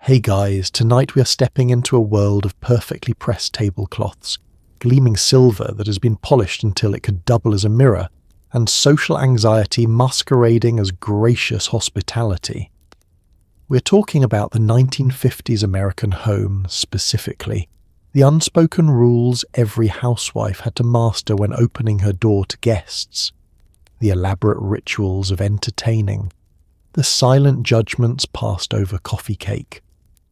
Hey guys, tonight we are stepping into a world of perfectly pressed tablecloths, gleaming silver that has been polished until it could double as a mirror, and social anxiety masquerading as gracious hospitality. We're talking about the 1950s American home specifically, the unspoken rules every housewife had to master when opening her door to guests, the elaborate rituals of entertaining, the silent judgments passed over coffee cake,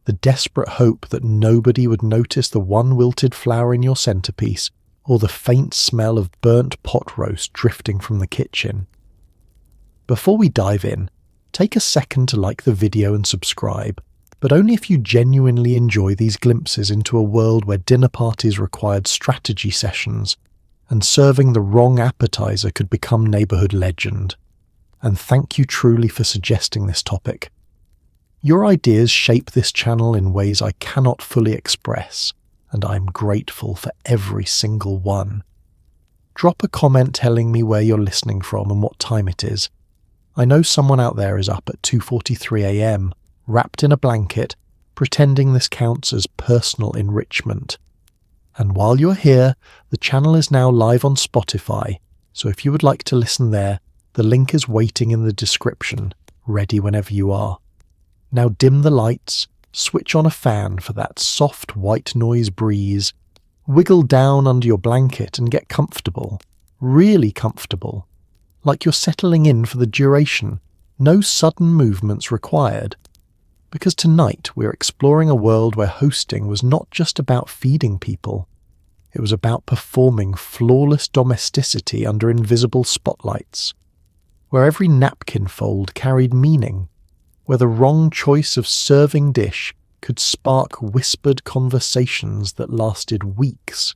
the desperate hope that nobody would notice the one wilted flower in your centerpiece or the faint smell of burnt pot roast drifting from the kitchen. Before we dive in, take a second to like the video and subscribe, but only if you genuinely enjoy these glimpses into a world where dinner parties required strategy sessions and serving the wrong appetizer could become neighborhood legend. And thank you truly for suggesting this topic. Your ideas shape this channel in ways I cannot fully express, and I'm grateful for every single one. Drop a comment telling me where you're listening from and what time it is. I know someone out there is up at 2:43 a.m, wrapped in a blanket, pretending this counts as personal enrichment. And while you're here, the channel is now live on Spotify, so if you would like to listen there, the link is waiting in the description, ready whenever you are. Now dim the lights, switch on a fan for that soft white noise breeze, wiggle down under your blanket and get comfortable, really comfortable, like you're settling in for the duration, no sudden movements required. Because tonight we're exploring a world where hosting was not just about feeding people, it was about performing flawless domesticity under invisible spotlights, where every napkin fold carried meaning, where the wrong choice of serving dish could spark whispered conversations that lasted weeks,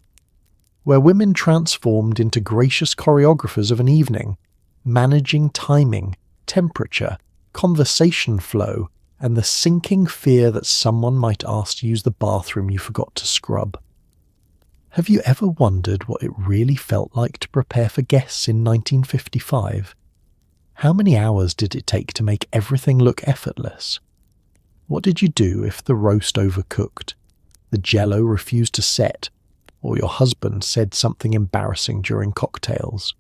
where women transformed into gracious choreographers of an evening, managing timing, temperature, conversation flow, and the sinking fear that someone might ask to use the bathroom you forgot to scrub. Have you ever wondered what it really felt like to prepare for guests in 1955? How many hours did it take to make everything look effortless? What did you do if the roast overcooked, the jello refused to set, or your husband said something embarrassing during cocktails?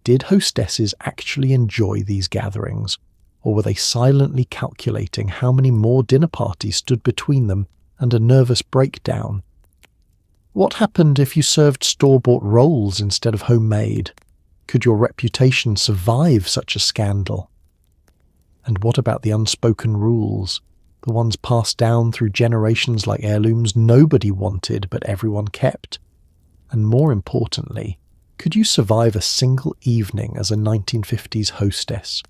Did hostesses actually enjoy these gatherings, or were they silently calculating how many more dinner parties stood between them and a nervous breakdown? What happened if you served store-bought rolls instead of homemade? Could your reputation survive such a scandal? And what about the unspoken rules, the ones passed down through generations like heirlooms nobody wanted but everyone kept? And more importantly, could you survive a single evening as a 1950s hostess?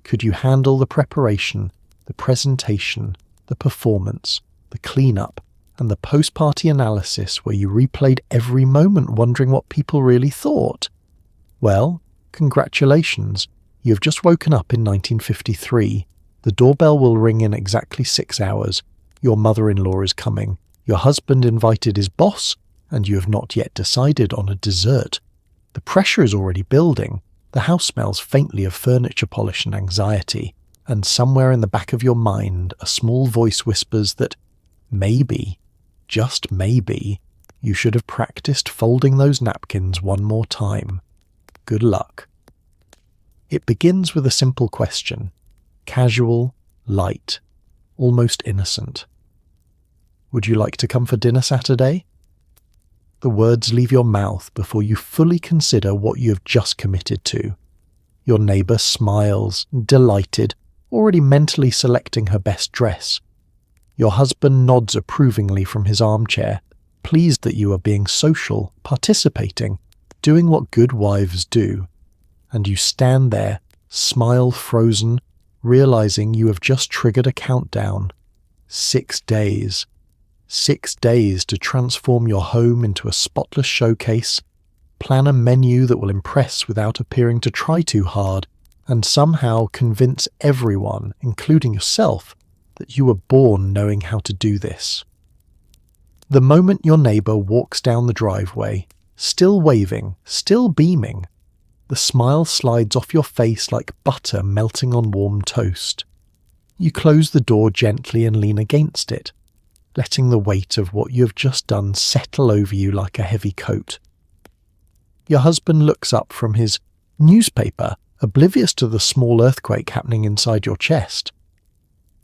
Could you handle the preparation, the presentation, the performance, the cleanup, and the post-party analysis where you replayed every moment wondering what people really thought? Well, congratulations, you have just woken up in 1953. The doorbell will ring in exactly 6 hours. Your mother-in-law is coming. Your husband invited his boss, and you have not yet decided on a dessert. The pressure is already building. The house smells faintly of furniture polish and anxiety, and somewhere in the back of your mind a small voice whispers that maybe, just maybe, you should have practiced folding those napkins one more time. Good luck. It begins with a simple question, casual, light, almost innocent. Would you like to come for dinner Saturday? The words leave your mouth before you fully consider what you have just committed to. Your neighbour smiles, delighted, already mentally selecting her best dress. Your husband nods approvingly from his armchair, pleased that you are being social, participating, doing what good wives do. And you stand there, smile frozen, realizing you have just triggered a countdown. 6 days. 6 days to transform your home into a spotless showcase, plan a menu that will impress without appearing to try too hard, and somehow convince everyone, including yourself, that you were born knowing how to do this. The moment your neighbour walks down the driveway, still waving, still beaming, the smile slides off your face like butter melting on warm toast. You close the door gently and lean against it, letting the weight of what you have just done settle over you like a heavy coat. Your husband looks up from his newspaper, oblivious to the small earthquake happening inside your chest.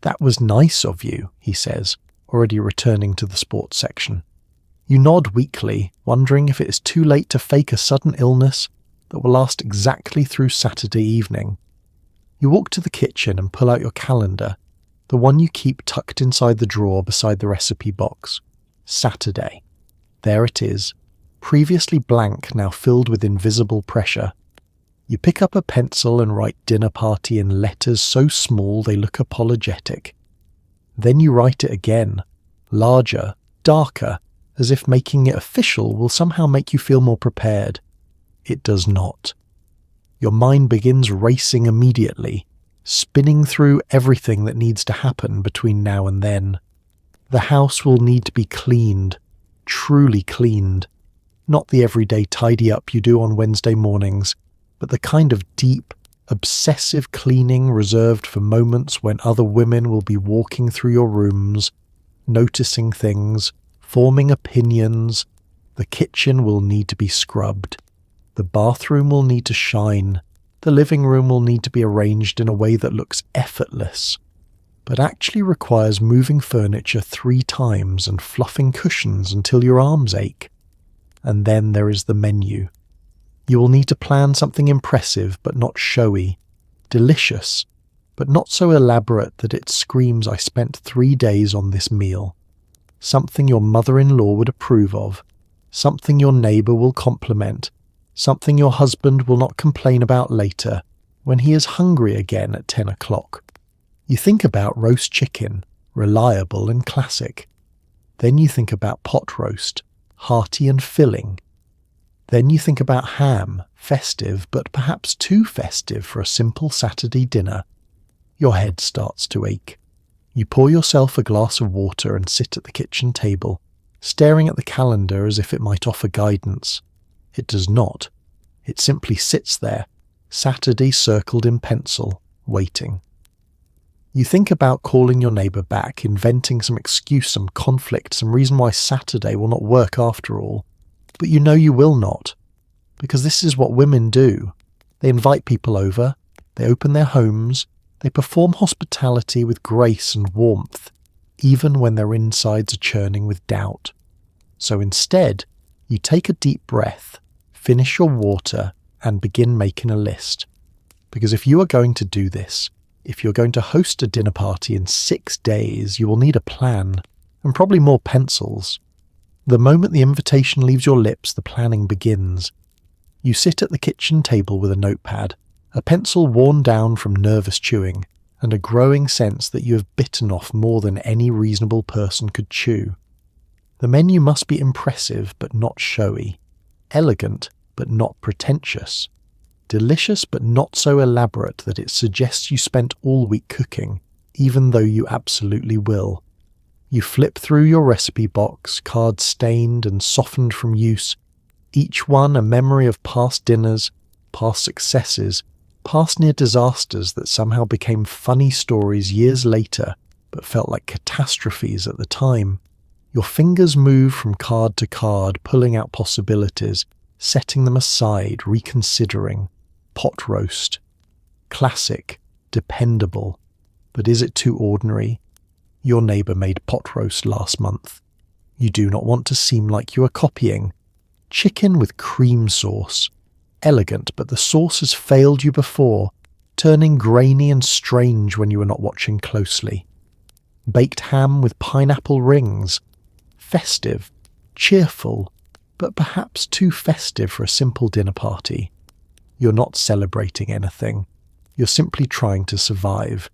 "That was nice of you," he says, already returning to the sports section. You nod weakly, wondering if it is too late to fake a sudden illness that will last exactly through Saturday evening. You walk to the kitchen and pull out your calendar, the one you keep tucked inside the drawer beside the recipe box. Saturday. There it is, previously blank, now filled with invisible pressure. You pick up a pencil and write dinner party in letters so small they look apologetic. Then you write it again, larger, darker, as if making it official will somehow make you feel more prepared. It does not. Your mind begins racing immediately, spinning through everything that needs to happen between now and then. The house will need to be cleaned, truly cleaned. Not the everyday tidy up you do on Wednesday mornings, but the kind of deep, obsessive cleaning reserved for moments when other women will be walking through your rooms, noticing things, forming opinions. The kitchen will need to be scrubbed. The bathroom will need to shine. The living room will need to be arranged in a way that looks effortless, but actually requires moving furniture 3 times and fluffing cushions until your arms ache. And then there is the menu. You will need to plan something impressive but not showy, delicious but not so elaborate that it screams "I spent 3 days on this meal." Something your mother-in-law would approve of, something your neighbour will compliment, something your husband will not complain about later when he is hungry again at 10 o'clock. You think about roast chicken, reliable and classic. Then you think about pot roast, hearty and filling. Then you think about ham, festive but perhaps too festive for a simple Saturday dinner. Your head starts to ache. You pour yourself a glass of water and sit at the kitchen table, staring at the calendar as if it might offer guidance. It does not. It simply sits there, Saturday circled in pencil, waiting. You think about calling your neighbour back, inventing some excuse, some conflict, some reason why Saturday will not work after all. But you know you will not, because this is what women do. They invite people over, they open their homes, they perform hospitality with grace and warmth, even when their insides are churning with doubt. So instead, you take a deep breath, finish your water, and begin making a list. Because if you are going to do this, if you're going to host a dinner party in 6 days, you will need a plan, and probably more pencils. The moment the invitation leaves your lips, the planning begins. You sit at the kitchen table with a notepad, a pencil worn down from nervous chewing, and a growing sense that you have bitten off more than any reasonable person could chew. The menu must be impressive but not showy, elegant but not pretentious, delicious but not so elaborate that it suggests you spent all week cooking, even though you absolutely will. You flip through your recipe box, cards stained and softened from use, each one a memory of past dinners, past successes, past near disasters that somehow became funny stories years later but felt like catastrophes at the time. Your fingers move from card to card, pulling out possibilities, setting them aside, reconsidering. Pot roast. Classic. Dependable. But is it too ordinary? Your neighbour made pot roast last month. You do not want to seem like you are copying. Chicken with cream sauce. Elegant, but the sauce has failed you before, turning grainy and strange when you are not watching closely. Baked ham with pineapple rings. Festive, cheerful, but perhaps too festive for a simple dinner party. You're not celebrating anything. You're simply trying to survive.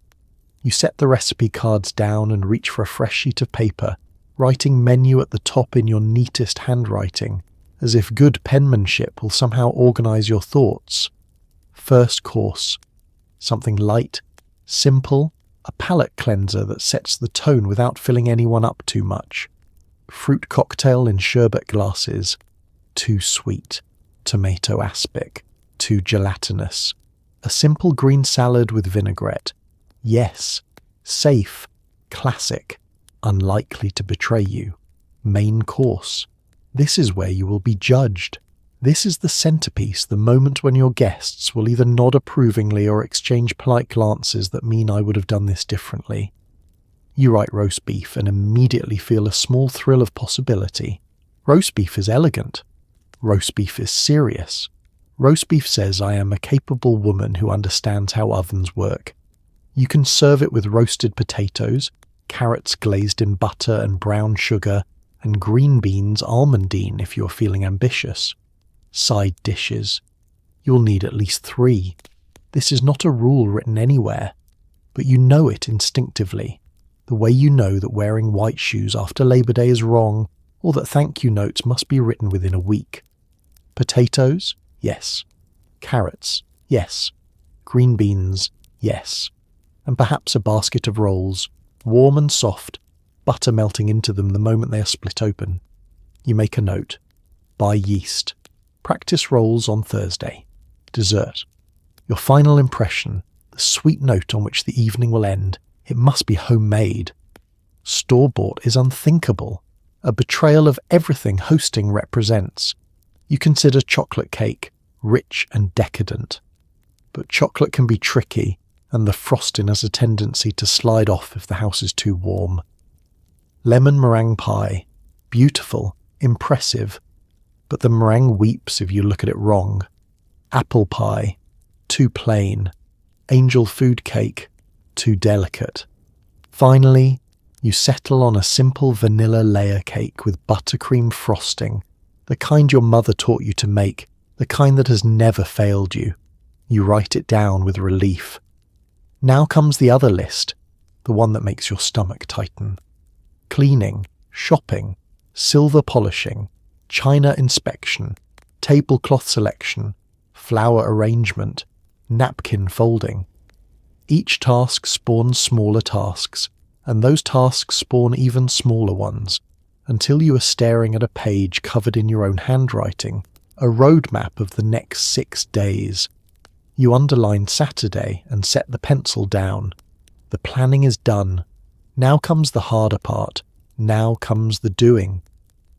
You set the recipe cards down and reach for a fresh sheet of paper, writing menu at the top in your neatest handwriting, as if good penmanship will somehow organize your thoughts. First course. Something light, simple, a palate cleanser that sets the tone without filling anyone up too much. Fruit cocktail in sherbet glasses. Too sweet. Tomato aspic. Too gelatinous. A simple green salad with vinaigrette. Yes, Safe, classic, unlikely to betray you. Main course. This is where you will be judged. This is the centerpiece, the moment when your guests will either nod approvingly or exchange polite glances that mean I would have done this differently. You write roast beef and immediately feel a small thrill of possibility. Roast beef is elegant. Roast beef is serious. Roast beef says I am a capable woman who understands how ovens work. You can serve it with roasted potatoes, carrots glazed in butter and brown sugar, and green beans almondine if you're feeling ambitious. Side dishes. You'll need at least 3. This is not a rule written anywhere, but you know it instinctively. The way you know that wearing white shoes after Labor Day is wrong, or that thank you notes must be written within a week. Potatoes? Yes. Carrots? Yes. Green beans? Yes. And perhaps a basket of rolls, warm and soft, butter melting into them the moment they are split open. You make a note. Buy yeast. Practice rolls on Thursday. Dessert. Your final impression, the sweet note on which the evening will end. It must be homemade. Store-bought is unthinkable, a betrayal of everything hosting represents. You consider chocolate cake, rich and decadent. But chocolate can be tricky, and the frosting has a tendency to slide off if the house is too warm. Lemon meringue pie. Beautiful, impressive, but the meringue weeps if you look at it wrong. Apple pie. Too plain. Angel food cake. Too delicate. Finally, you settle on a simple vanilla layer cake with buttercream frosting, the kind your mother taught you to make, the kind that has never failed you. You write it down with relief. Now comes the other list, the one that makes your stomach tighten. Cleaning, shopping, silver polishing, china inspection, tablecloth selection, flower arrangement, napkin folding. Each task spawns smaller tasks, and those tasks spawn even smaller ones, until you are staring at a page covered in your own handwriting, a roadmap of the next 6 days. You underline Saturday and set the pencil down. The planning is done. Now comes the harder part. Now comes the doing.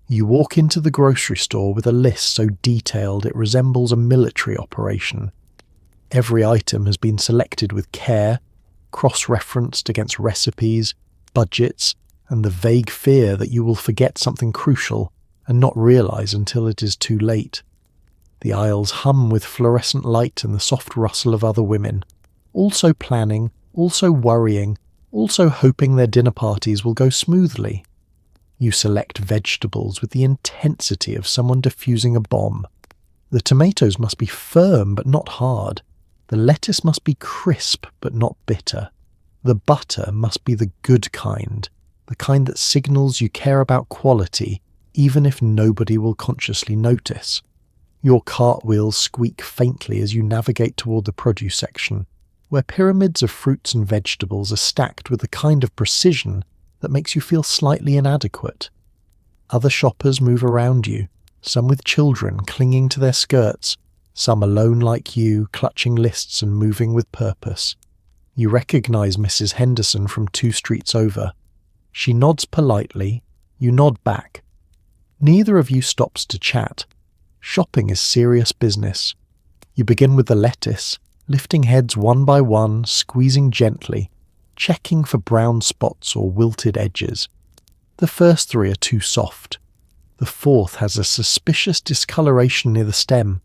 You walk into the grocery store with a list so detailed it resembles a military operation. Every item has been selected with care, cross-referenced against recipes, budgets, and the vague fear that you will forget something crucial and not realize until it is too late. The aisles hum with fluorescent light and the soft rustle of other women, also planning, also worrying, also hoping their dinner parties will go smoothly. You select vegetables with the intensity of someone defusing a bomb. The tomatoes must be firm but not hard. The lettuce must be crisp but not bitter. The butter must be the good kind, the kind that signals you care about quality even if nobody will consciously notice. Your cartwheels squeak faintly as you navigate toward the produce section, where pyramids of fruits and vegetables are stacked with the kind of precision that makes you feel slightly inadequate. Other shoppers move around you, some with children clinging to their skirts, some alone like you, clutching lists and moving with purpose. You recognize Mrs. Henderson from 2 streets over. She nods politely, you nod back. Neither of you stops to chat. Shopping is serious business. You begin with the lettuce, lifting heads one by one, squeezing gently, checking for brown spots or wilted edges. The first 3 are too soft. The 4th has a suspicious discoloration near the stem.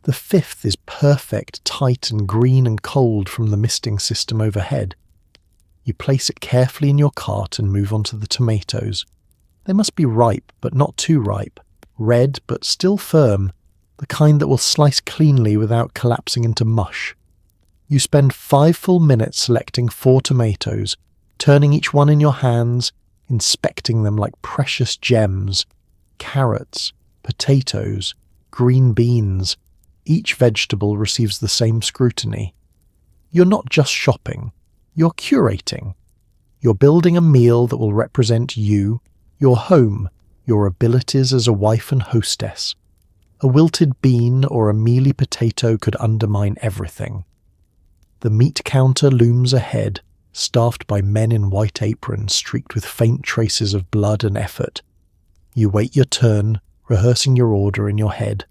The 5th is perfect, tight and green and cold from the misting system overhead. You place it carefully in your cart and move on to the tomatoes. They must be ripe, but not too ripe, red but still firm, the kind that will slice cleanly without collapsing into mush. You spend 5 full minutes selecting 4 tomatoes, turning each one in your hands, inspecting them like precious gems. Carrots, potatoes, green beans. Each vegetable receives the same scrutiny. You're not just shopping, you're curating. You're building a meal that will represent you, your home, your abilities as a wife and hostess. A wilted bean or a mealy potato could undermine everything. The meat counter looms ahead, staffed by men in white aprons streaked with faint traces of blood and effort. You wait your turn, rehearsing your order in your head.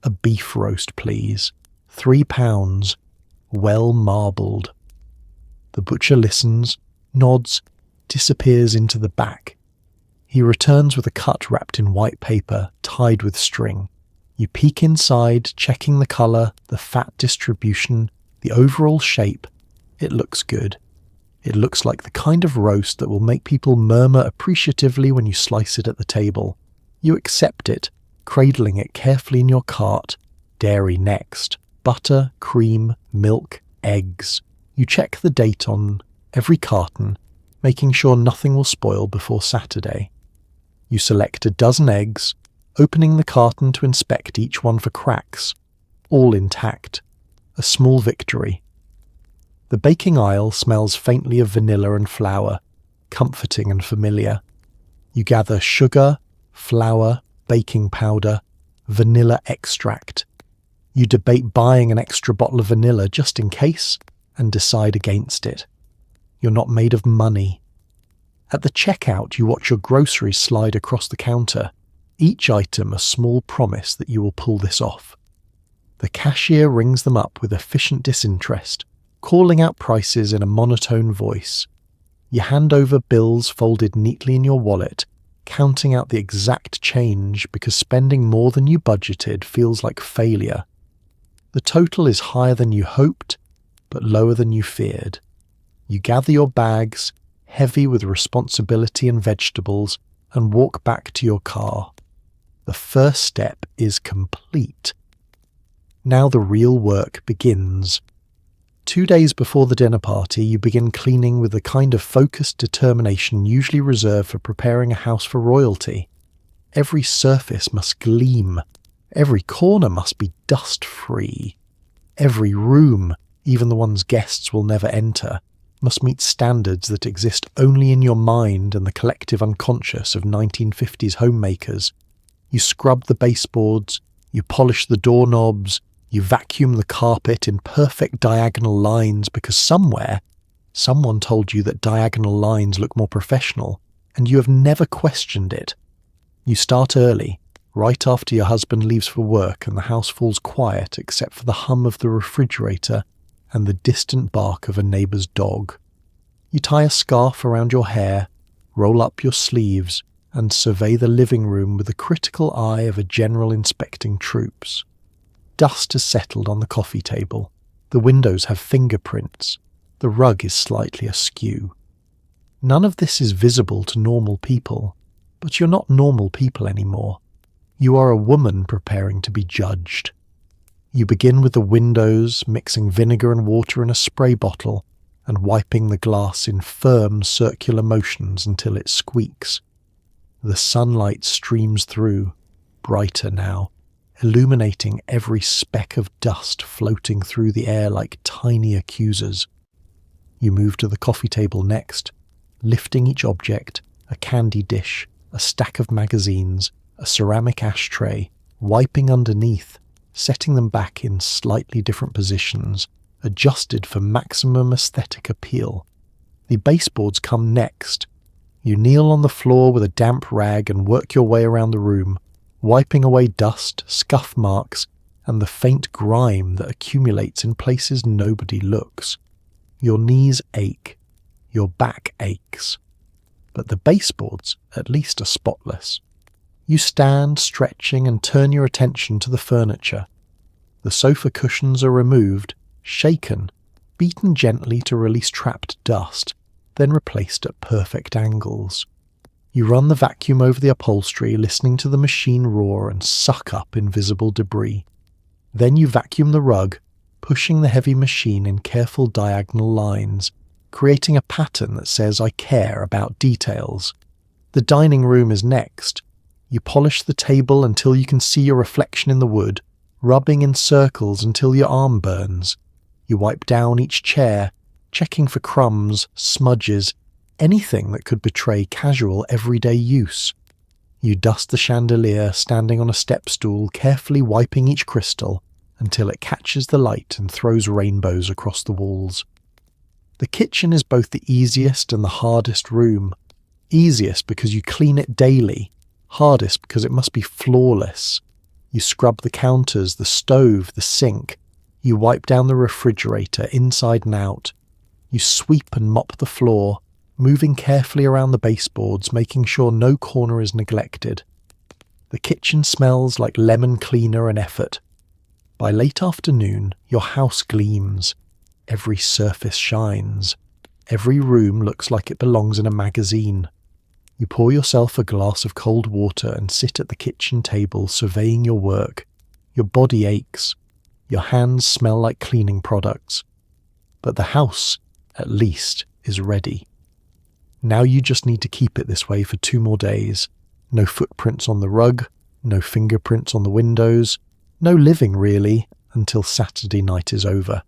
A beef roast, please. 3 pounds. Well marbled. The butcher listens, nods, disappears into the back. He returns with a cut wrapped in white paper, tied with string. You peek inside, checking the colour, the fat distribution, the overall shape. It looks good. It looks like the kind of roast that will make people murmur appreciatively when you slice it at the table. You accept it, cradling it carefully in your cart. Dairy next. Butter, cream, milk, eggs. You check the date on every carton, making sure nothing will spoil before Saturday. You select a dozen eggs, opening the carton to inspect each one for cracks. All intact. A small victory. The baking aisle smells faintly of vanilla and flour, comforting and familiar. You gather sugar, flour, baking powder, vanilla extract. You debate buying an extra bottle of vanilla just in case, and decide against it. You're not made of money. At the checkout, you watch your groceries slide across the counter, each item a small promise that you will pull this off. The cashier rings them up with efficient disinterest, calling out prices in a monotone voice. You hand over bills folded neatly in your wallet, counting out the exact change because spending more than you budgeted feels like failure. The total is higher than you hoped, but lower than you feared. You gather your bags, heavy with responsibility and vegetables, and walk back to your car. The first step is complete. Now the real work begins. 2 days before the dinner party, you begin cleaning with the kind of focused determination usually reserved for preparing a house for royalty. Every surface must gleam. Every corner must be dust-free. Every room, even the ones guests will never enter, must meet standards that exist only in your mind and the collective unconscious of 1950s homemakers. You scrub the baseboards, you polish the doorknobs, you vacuum the carpet in perfect diagonal lines because somewhere, someone told you that diagonal lines look more professional, and you have never questioned it. You start early, right after your husband leaves for work and the house falls quiet except for the hum of the refrigerator and the distant bark of a neighbour's dog. You tie a scarf around your hair, roll up your sleeves, and survey the living room with the critical eye of a general inspecting troops. Dust has settled on the coffee table. The windows have fingerprints. The rug is slightly askew. None of this is visible to normal people, but you're not normal people anymore. You are a woman preparing to be judged. You begin with the windows, mixing vinegar and water in a spray bottle and wiping the glass in firm circular motions until it squeaks. The sunlight streams through, brighter now, illuminating every speck of dust floating through the air like tiny accusers. You move to the coffee table next, lifting each object, a candy dish, a stack of magazines, a ceramic ashtray, wiping underneath, setting them back in slightly different positions, adjusted for maximum aesthetic appeal. The baseboards come next. You kneel on the floor with a damp rag and work your way around the room, wiping away dust, scuff marks, and the faint grime that accumulates in places nobody looks. Your knees ache. Your back aches. But the baseboards, at least, are spotless. You stand, stretching, and turn your attention to the furniture. The sofa cushions are removed, shaken, beaten gently to release trapped dust, then replaced at perfect angles. You run the vacuum over the upholstery, listening to the machine roar and suck up invisible debris. Then you vacuum the rug, pushing the heavy machine in careful diagonal lines, creating a pattern that says, "I care about details." The dining room is next. You polish the table until you can see your reflection in the wood, rubbing in circles until your arm burns. You wipe down each chair, checking for crumbs, smudges, anything that could betray casual everyday use. You dust the chandelier, standing on a step stool, carefully wiping each crystal until it catches the light and throws rainbows across the walls. The kitchen is both the easiest and the hardest room. Easiest because you clean it daily, hardest because it must be flawless. You scrub the counters, the stove, the sink. You wipe down the refrigerator inside and out. You sweep and mop the floor, moving carefully around the baseboards, making sure no corner is neglected. The kitchen smells like lemon cleaner and effort. By late afternoon, your house gleams. Every surface shines. Every room looks like it belongs in a magazine. You pour yourself a glass of cold water and sit at the kitchen table surveying your work. Your body aches. Your hands smell like cleaning products. But the house, at least, is ready. Now you just need to keep it this way for 2 more days. No footprints on the rug, no fingerprints on the windows, no living really, until Saturday night is over.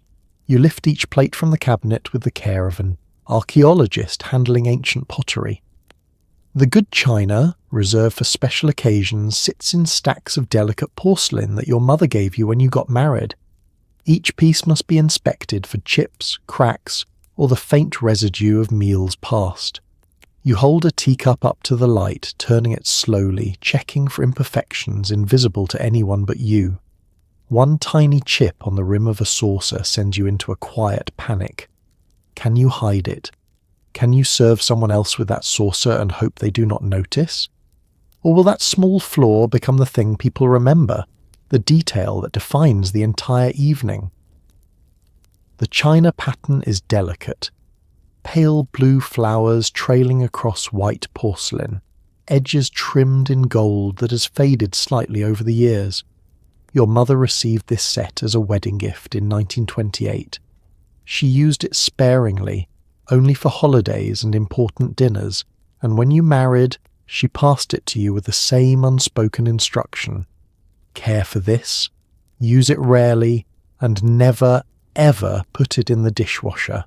You lift each plate from the cabinet with the care of an archaeologist handling ancient pottery. The good china, reserved for special occasions, sits in stacks of delicate porcelain that your mother gave you when you got married. Each piece must be inspected for chips, cracks, or the faint residue of meals past. You hold a teacup up to the light, turning it slowly, checking for imperfections invisible to anyone but you. One tiny chip on the rim of a saucer sends you into a quiet panic. Can you hide it? Can you serve someone else with that saucer and hope they do not notice? Or will that small flaw become the thing people remember, the detail that defines the entire evening? The china pattern is delicate. Pale blue flowers trailing across white porcelain, edges trimmed in gold that has faded slightly over the years. Your mother received this set as a wedding gift in 1928. She used it sparingly, only for holidays and important dinners, and when you married, she passed it to you with the same unspoken instruction. Care for this, use it rarely, and never, ever put it in the dishwasher.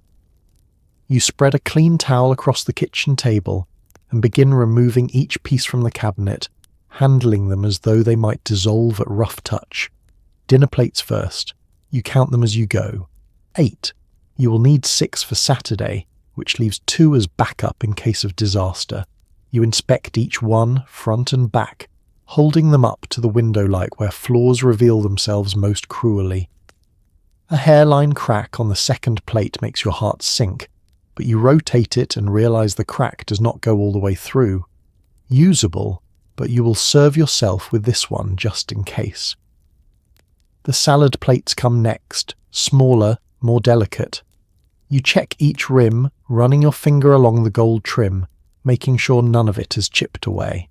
You spread a clean towel across the kitchen table and begin removing each piece from the cabinet, handling them as though they might dissolve at rough touch. Dinner plates first. You count them as you go. 8. You will need 6 for Saturday, which leaves 2 as backup in case of disaster. You inspect each one, front and back, holding them up to the window light where flaws reveal themselves most cruelly. A hairline crack on the second plate makes your heart sink, but you rotate it and realize the crack does not go all the way through. Usable, but you will serve yourself with this one just in case. The salad plates come next, smaller, more delicate. You check each rim, running your finger along the gold trim, making sure none of it is chipped away.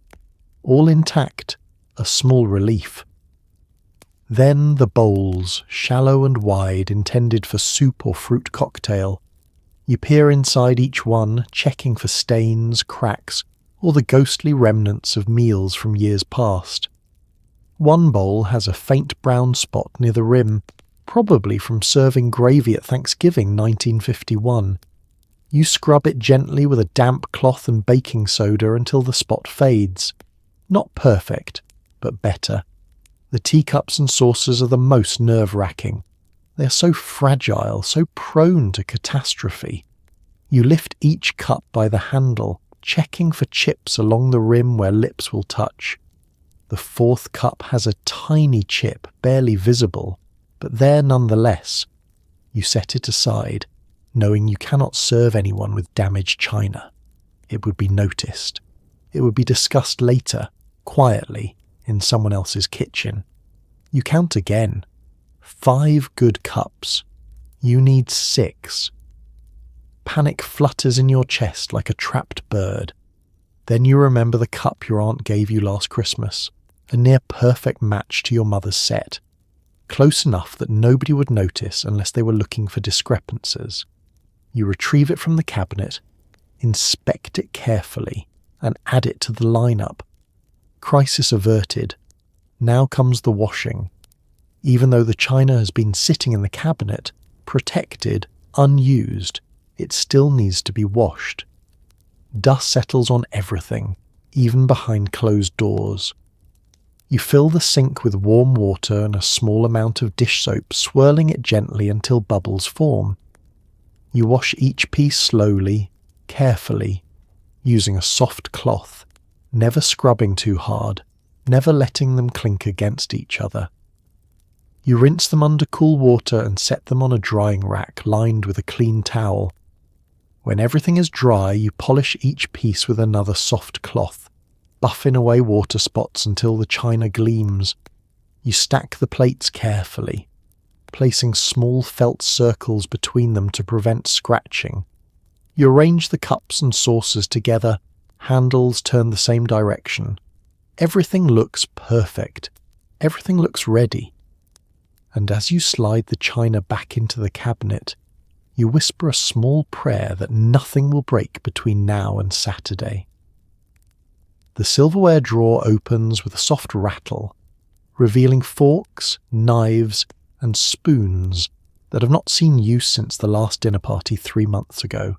All intact, a small relief. Then the bowls, shallow and wide, intended for soup or fruit cocktail. You peer inside each one, checking for stains, cracks, or the ghostly remnants of meals from years past. One bowl has a faint brown spot near the rim, probably from serving gravy at Thanksgiving 1951. You scrub it gently with a damp cloth and baking soda until the spot fades. Not perfect, but better. The teacups and saucers are the most nerve-wracking. They are so fragile, so prone to catastrophe. You lift each cup by the handle, checking for chips along the rim where lips will touch. The 4th cup has a tiny chip, barely visible, but there nonetheless. You set it aside, knowing you cannot serve anyone with damaged china. It would be noticed. It would be discussed later, quietly, in someone else's kitchen. You count again. 5 good cups. You need 6. Panic flutters in your chest like a trapped bird. Then you remember the cup your aunt gave you last Christmas, a near-perfect match to your mother's set. Close enough that nobody would notice unless they were looking for discrepancies. You retrieve it from the cabinet, inspect it carefully, and add it to the lineup. Crisis averted. Now comes the washing. Even though the china has been sitting in the cabinet, protected, unused, it still needs to be washed. Dust settles on everything, even behind closed doors. You fill the sink with warm water and a small amount of dish soap, swirling it gently until bubbles form. You wash each piece slowly, carefully, using a soft cloth, never scrubbing too hard, never letting them clink against each other. You rinse them under cool water and set them on a drying rack lined with a clean towel. When everything is dry, you polish each piece with another soft cloth, buffing away water spots until the china gleams. You stack the plates carefully, placing small felt circles between them to prevent scratching. You arrange the cups and saucers together, handles turn the same direction. Everything looks perfect. Everything looks ready. And as you slide the china back into the cabinet, you whisper a small prayer that nothing will break between now and Saturday. The silverware drawer opens with a soft rattle, revealing forks, knives, and spoons that have not seen use since the last dinner party 3 months ago.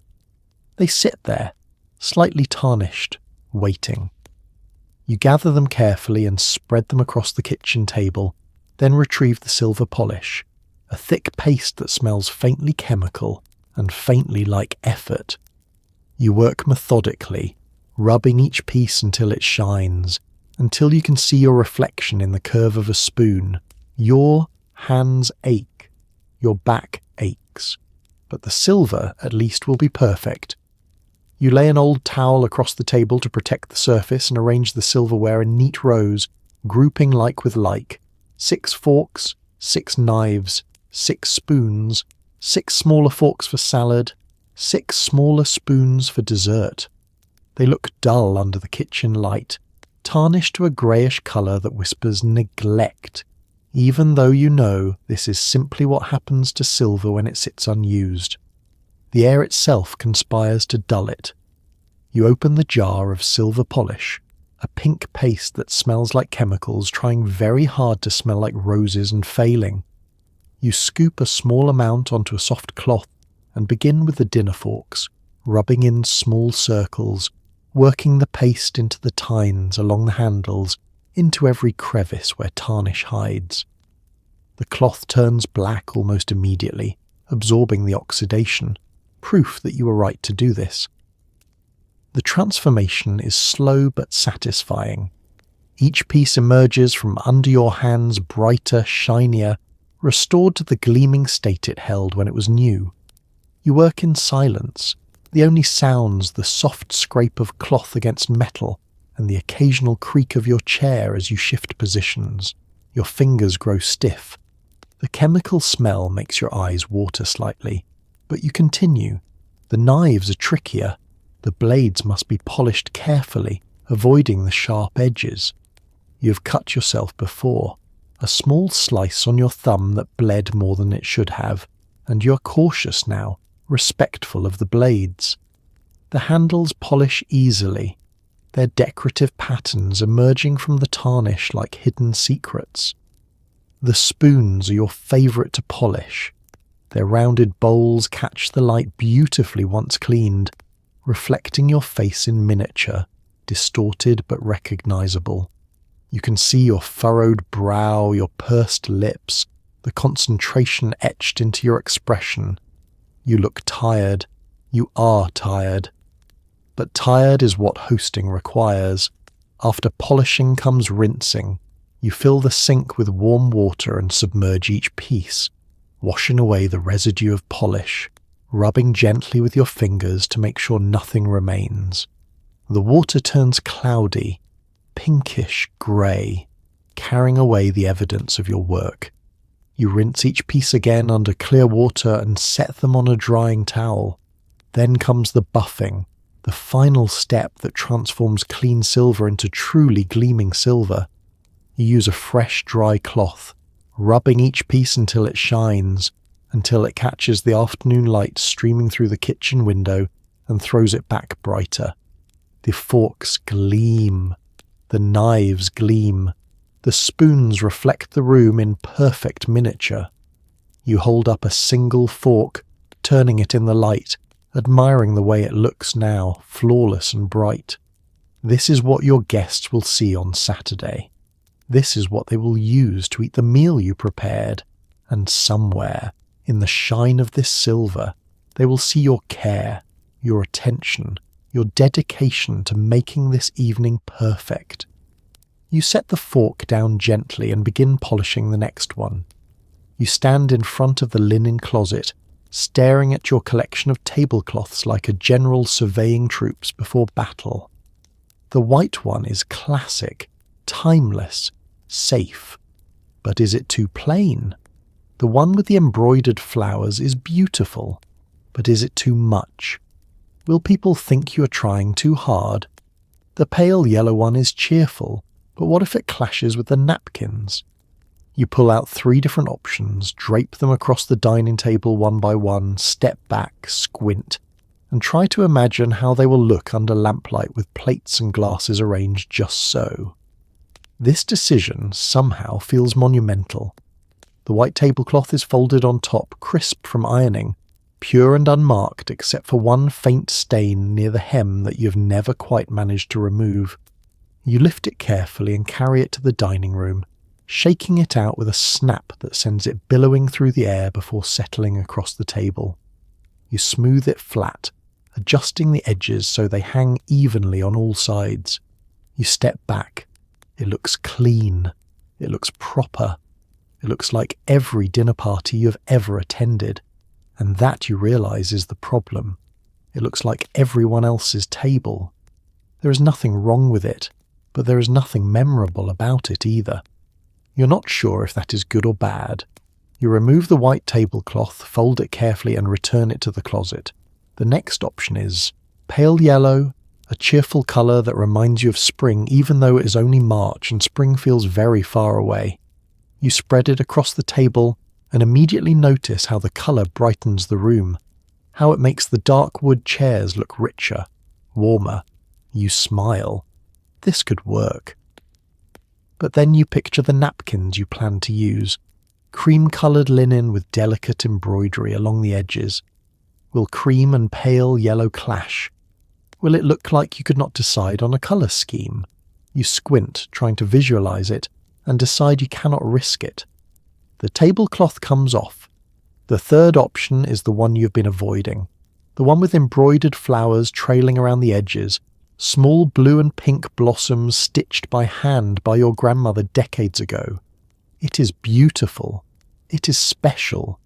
They sit there, slightly tarnished, waiting. You gather them carefully and spread them across the kitchen table, then retrieve the silver polish, a thick paste that smells faintly chemical and faintly like effort. You work methodically, rubbing each piece until it shines, until you can see your reflection in the curve of a spoon. Your hands ache, your back aches, but the silver at least will be perfect. You lay an old towel across the table to protect the surface and arrange the silverware in neat rows, grouping like with like. 6 forks, 6 knives, 6 spoons, 6 smaller forks for salad, 6 smaller spoons for dessert. They look dull under the kitchen light, tarnished to a greyish colour that whispers neglect, even though you know this is simply what happens to silver when it sits unused. The air itself conspires to dull it. You open the jar of silver polish, a pink paste that smells like chemicals trying very hard to smell like roses and failing. You scoop a small amount onto a soft cloth and begin with the dinner forks, rubbing in small circles, working the paste into the tines along the handles, into every crevice where tarnish hides. The cloth turns black almost immediately, absorbing the oxidation, proof that you were right to do this. The transformation is slow but satisfying. Each piece emerges from under your hands brighter, shinier, restored to the gleaming state it held when it was new. You work in silence, the only sounds the soft scrape of cloth against metal and the occasional creak of your chair as you shift positions. Your fingers grow stiff. The chemical smell makes your eyes water slightly, but you continue. The knives are trickier. The blades must be polished carefully, avoiding the sharp edges. You have cut yourself before, a small slice on your thumb that bled more than it should have, and you're cautious now, respectful of the blades. The handles polish easily, their decorative patterns emerging from the tarnish like hidden secrets. The spoons are your favourite to polish. Their rounded bowls catch the light beautifully once cleaned, reflecting your face in miniature, distorted but recognisable. You can see your furrowed brow, your pursed lips, the concentration etched into your expression. You look tired. You are tired. But tired is what hosting requires. After polishing comes rinsing. You fill the sink with warm water and submerge each piece, washing away the residue of polish, rubbing gently with your fingers to make sure nothing remains. The water turns cloudy, pinkish grey, carrying away the evidence of your work. You rinse each piece again under clear water and set them on a drying towel. Then comes the buffing, the final step that transforms clean silver into truly gleaming silver. You use a fresh, dry cloth, rubbing each piece until it shines, until it catches the afternoon light streaming through the kitchen window and throws it back brighter. The forks gleam. The knives gleam. The spoons reflect the room in perfect miniature. You hold up a single fork, turning it in the light, admiring the way it looks now, flawless and bright. This is what your guests will see on Saturday. This is what they will use to eat the meal you prepared, and somewhere, in the shine of this silver, They will see your care, your attention, your dedication to making this evening perfect. You set the fork down gently and begin polishing the next one. You stand in front of the linen closet, staring at your collection of tablecloths like a general surveying troops before battle. The white one is classic, timeless, safe. But is it too plain? The one with the embroidered flowers is beautiful, but is it too much? Will people think you are trying too hard? The pale yellow one is cheerful, but what if it clashes with the napkins? You pull out 3 different options, drape them across the dining table one by one, step back, squint, and try to imagine how they will look under lamplight with plates and glasses arranged just so. This decision somehow feels monumental. The white tablecloth is folded on top, crisp from ironing, pure and unmarked except for one faint stain near the hem that you have never quite managed to remove. You lift it carefully and carry it to the dining room, shaking it out with a snap that sends it billowing through the air before settling across the table. You smooth it flat, adjusting the edges so they hang evenly on all sides. You step back. It looks clean. It looks proper. It looks like every dinner party you have ever attended. And that, you realise, is the problem. It looks like everyone else's table. There is nothing wrong with it, but there is nothing memorable about it either. You're not sure if that is good or bad. You remove the white tablecloth, fold it carefully and return it to the closet. The next option is pale yellow, a cheerful colour that reminds you of spring even though it is only March and spring feels very far away. You spread it across the table and immediately notice how the colour brightens the room, how it makes the dark wood chairs look richer, warmer. You smile. This could work. But then you picture the napkins you plan to use, cream-coloured linen with delicate embroidery along the edges. Will cream and pale yellow clash? Will it look like you could not decide on a colour scheme? You squint, trying to visualise it, and decide you cannot risk it. The tablecloth comes off. The third option is the one you've been avoiding, the one with embroidered flowers trailing around the edges, small blue and pink blossoms stitched by hand by your grandmother decades ago. It is beautiful. It is special.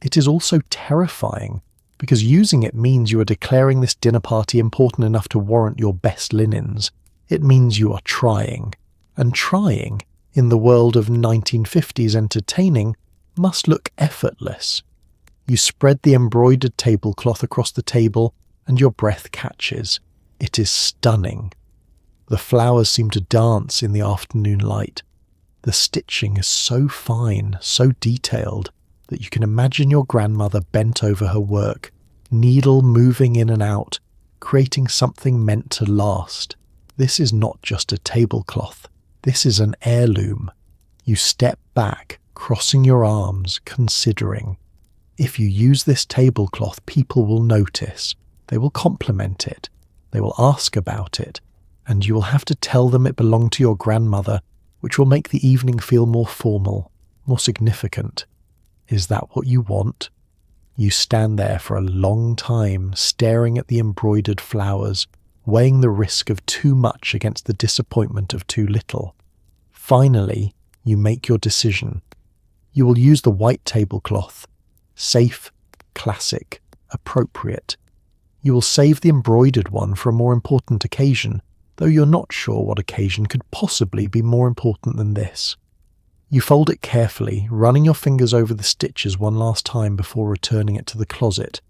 It is also terrifying, because using it means you are declaring this dinner party important enough to warrant your best linens. It means you are trying. And trying, in the world of 1950s entertaining, must look effortless. You spread the embroidered tablecloth across the table and your breath catches. It is stunning. The flowers seem to dance in the afternoon light. The stitching is so fine, so detailed, that you can imagine your grandmother bent over her work, needle moving in and out, creating something meant to last. This is not just a tablecloth. This is an heirloom. You step back, crossing your arms, considering. If you use this tablecloth, people will notice. They will compliment it. They will ask about it. And you will have to tell them it belonged to your grandmother, which will make the evening feel more formal, more significant. Is that what you want? You stand there for a long time, staring at the embroidered flowers, weighing the risk of too much against the disappointment of too little. Finally, you make your decision. You will use the white tablecloth. Safe, classic, appropriate. You will save the embroidered one for a more important occasion, though you're not sure what occasion could possibly be more important than this. You fold it carefully, running your fingers over the stitches one last time before returning it to the closet.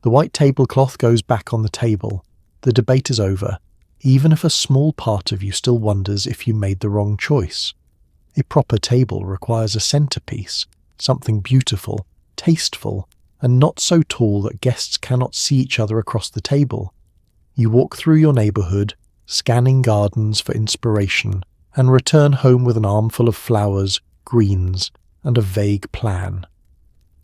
The white tablecloth goes back on the table. The debate is over, even if a small part of you still wonders if you made the wrong choice. A proper table requires a centerpiece, something beautiful, tasteful, and not so tall that guests cannot see each other across the table. You walk through your neighbourhood, scanning gardens for inspiration, and return home with an armful of flowers, greens, and a vague plan.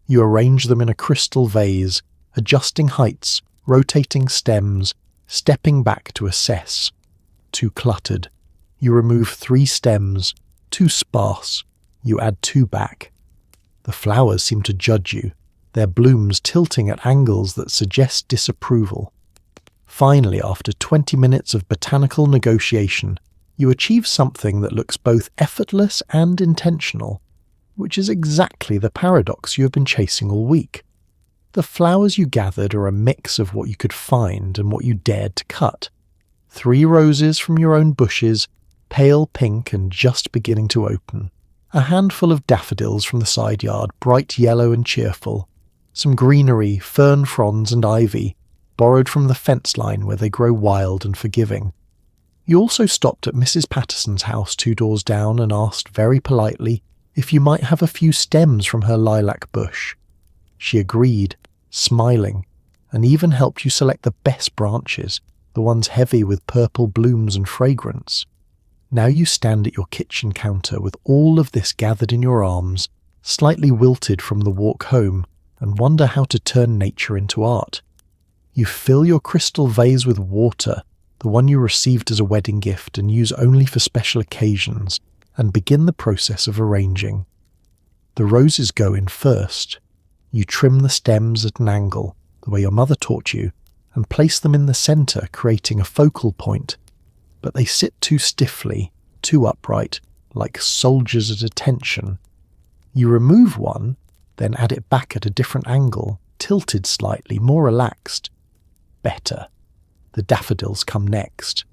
You arrange them in a crystal vase, adjusting heights, rotating stems, stepping back to assess. Too cluttered. You remove 3 stems. Too sparse. You add 2 back. The flowers seem to judge you. their blooms tilting at angles that suggest disapproval. Finally, after 20 minutes of botanical negotiation, you achieve something that looks both effortless and intentional, which is exactly the paradox you have been chasing all week. The flowers you gathered are a mix of what you could find and what you dared to cut. 3 roses from your own bushes, pale pink and just beginning to open. A handful of daffodils from the side yard, bright yellow and cheerful. Some greenery, fern fronds and ivy, borrowed from the fence line where they grow wild and forgiving. You also stopped at Mrs. Patterson's house 2 doors down and asked very politely if you might have a few stems from her lilac bush. She agreed, smiling, and even helped you select the best branches, the ones heavy with purple blooms and fragrance. Now you stand at your kitchen counter with all of this gathered in your arms, slightly wilted from the walk home, and wonder how to turn nature into art. You fill your crystal vase with water, the one you received as a wedding gift and use only for special occasions, and begin the process of arranging. The roses go in first. You trim the stems at an angle, the way your mother taught you, and place them in the centre, creating a focal point. But they sit too stiffly, too upright, like soldiers at attention. You remove one, then add it back at a different angle, tilted slightly, more relaxed. Better. The daffodils come next.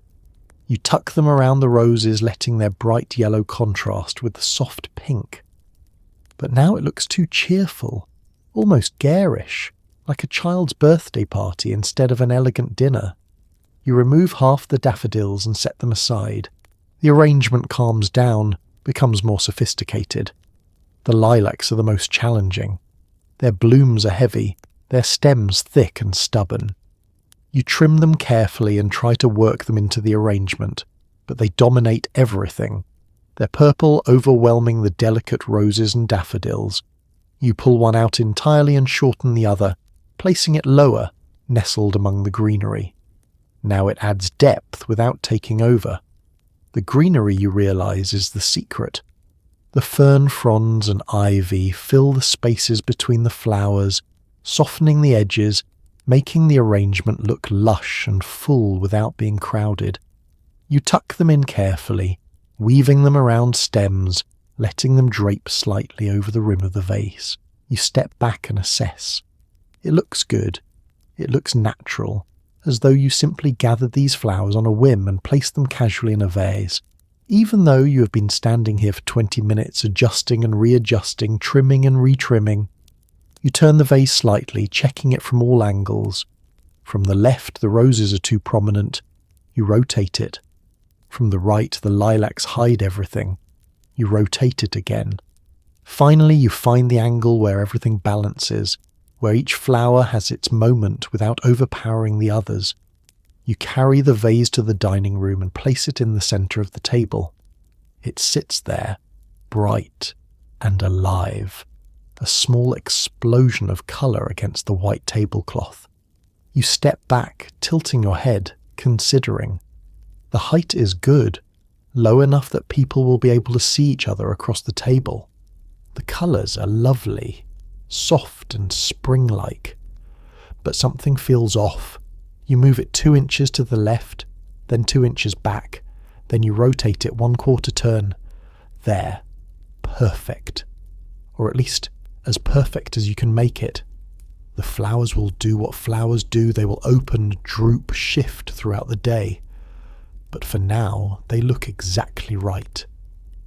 You tuck them around the roses, letting their bright yellow contrast with the soft pink. But now it looks too cheerful, almost garish, like a child's birthday party instead of an elegant dinner. You remove half the daffodils and set them aside. The arrangement calms down, becomes more sophisticated. The lilacs are the most challenging. Their blooms are heavy, their stems thick and stubborn. You trim them carefully and try to work them into the arrangement, but they dominate everything. Their purple overwhelming the delicate roses and daffodils. You pull one out entirely and shorten the other, placing it lower, nestled among the greenery. Now it adds depth without taking over. The greenery, you realize, is the secret. The fern fronds and ivy fill the spaces between the flowers, softening the edges, making the arrangement look lush and full without being crowded. You tuck them in carefully, weaving them around stems, letting them drape slightly over the rim of the vase. You step back and assess. It looks good. It looks natural, as though you simply gathered these flowers on a whim and placed them casually in a vase. Even though you have been standing here for 20 minutes adjusting and readjusting, trimming and retrimming. You turn the vase slightly, checking it from all angles. From the left, the roses are too prominent. You rotate it. From the right, the lilacs hide everything. You rotate it again. Finally, you find the angle where everything balances, where each flower has its moment without overpowering the others. You carry the vase to the dining room and place it in the centre of the table. It sits there, bright and alive, a small explosion of colour against the white tablecloth. You step back, tilting your head, considering. The height is good, low enough that people will be able to see each other across the table. The colours are lovely, soft and spring-like. But something feels off. You move it 2 inches to the left, then 2 inches back, then you rotate it 1/4 turn. There. Perfect. Or at least as perfect as you can make it. The flowers will do what flowers do. They will open, droop, shift throughout the day. But for now, they look exactly right.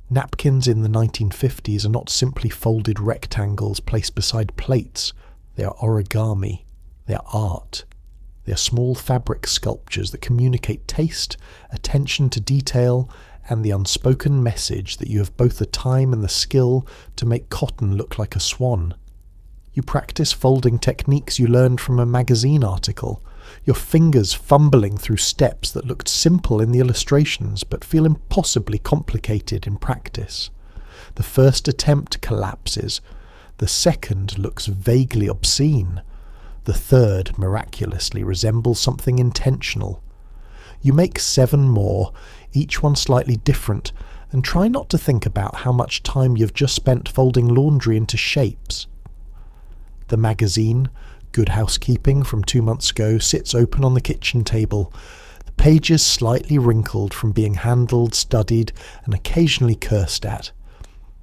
Napkins in the 1950s are not simply folded rectangles placed beside plates. They are origami. They are art. They are small fabric sculptures that communicate taste, attention to detail, and the unspoken message that you have both the time and the skill to make cotton look like a swan. You practice folding techniques you learned from a magazine article, your fingers fumbling through steps that looked simple in the illustrations but feel impossibly complicated in practice. The first attempt collapses. The second looks vaguely obscene. The third miraculously resembles something intentional. You make 7 more, each one slightly different, and try not to think about how much time you've just spent folding laundry into shapes. The magazine, Good Housekeeping from 2 months ago, sits open on the kitchen table, the pages slightly wrinkled from being handled, studied, and occasionally cursed at.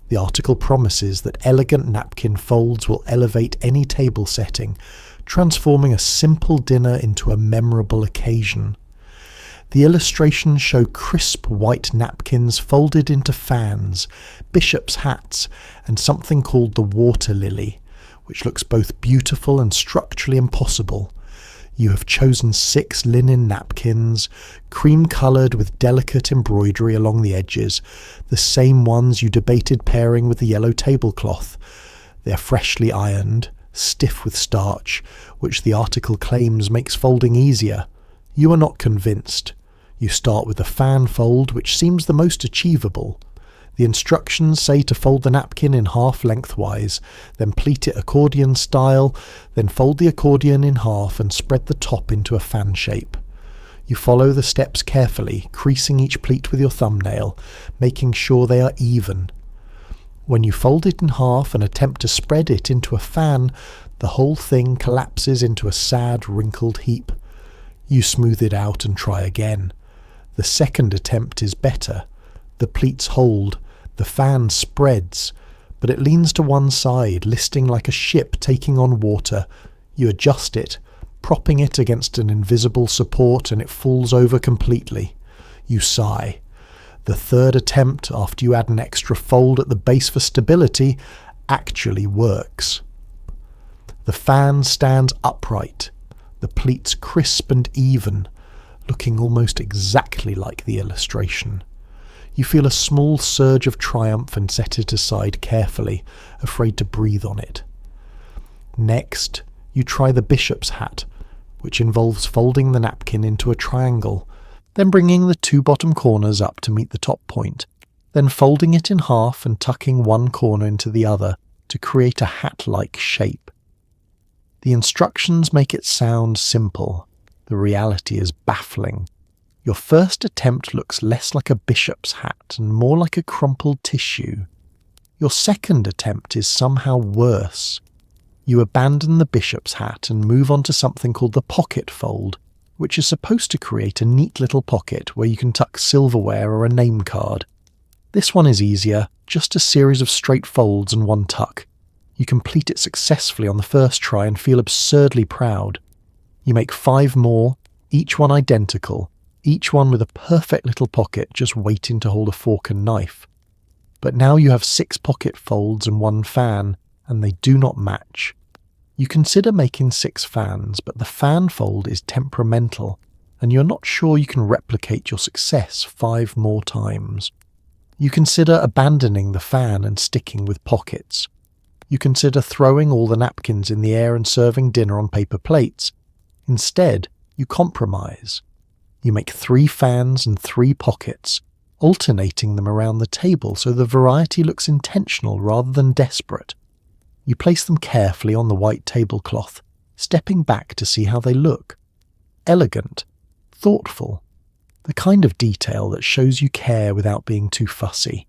The article promises that elegant napkin folds will elevate any table setting, transforming a simple dinner into a memorable occasion. The illustrations show crisp white napkins folded into fans, bishop's hats, and something called the water lily, which looks both beautiful and structurally impossible. You have chosen 6 linen napkins, cream-coloured with delicate embroidery along the edges, the same ones you debated pairing with the yellow tablecloth. They are freshly ironed, stiff with starch, which the article claims makes folding easier. You are not convinced. You start with the fan fold, which seems the most achievable. The instructions say to fold the napkin in half lengthwise, then pleat it accordion style, then fold the accordion in half and spread the top into a fan shape. You follow the steps carefully, creasing each pleat with your thumbnail, making sure they are even. When you fold it in half and attempt to spread it into a fan, the whole thing collapses into a sad, wrinkled heap. You smooth it out and try again. The second attempt is better. The pleats hold, the fan spreads, but it leans to one side, listing like a ship taking on water. You adjust it, propping it against an invisible support, and it falls over completely. You sigh. The third attempt, after you add an extra fold at the base for stability, actually works. The fan stands upright, the pleats crisp and even, looking almost exactly like the illustration. You feel a small surge of triumph and set it aside carefully, afraid to breathe on it. Next, you try the bishop's hat, which involves folding the napkin into a triangle, then bringing the 2 bottom corners up to meet the top point, then folding it in half and tucking one corner into the other to create a hat-like shape. The instructions make it sound simple. The reality is baffling. Your first attempt looks less like a bishop's hat and more like a crumpled tissue. Your second attempt is somehow worse. You abandon the bishop's hat and move on to something called the pocket fold, which is supposed to create a neat little pocket where you can tuck silverware or a name card. This one is easier, just a series of straight folds and one tuck. You complete it successfully on the first try and feel absurdly proud. You make 5 more, each one identical, each one with a perfect little pocket just waiting to hold a fork and knife. But now you have 6 pocket folds and 1 fan, and they do not match. You consider making 6 fans, but the fan fold is temperamental, and you're not sure you can replicate your success 5 more times. You consider abandoning the fan and sticking with pockets. You consider throwing all the napkins in the air and serving dinner on paper plates. Instead, you compromise. You make 3 fans and 3 pockets, alternating them around the table so the variety looks intentional rather than desperate. You place them carefully on the white tablecloth, stepping back to see how they look. Elegant, thoughtful, the kind of detail that shows you care without being too fussy.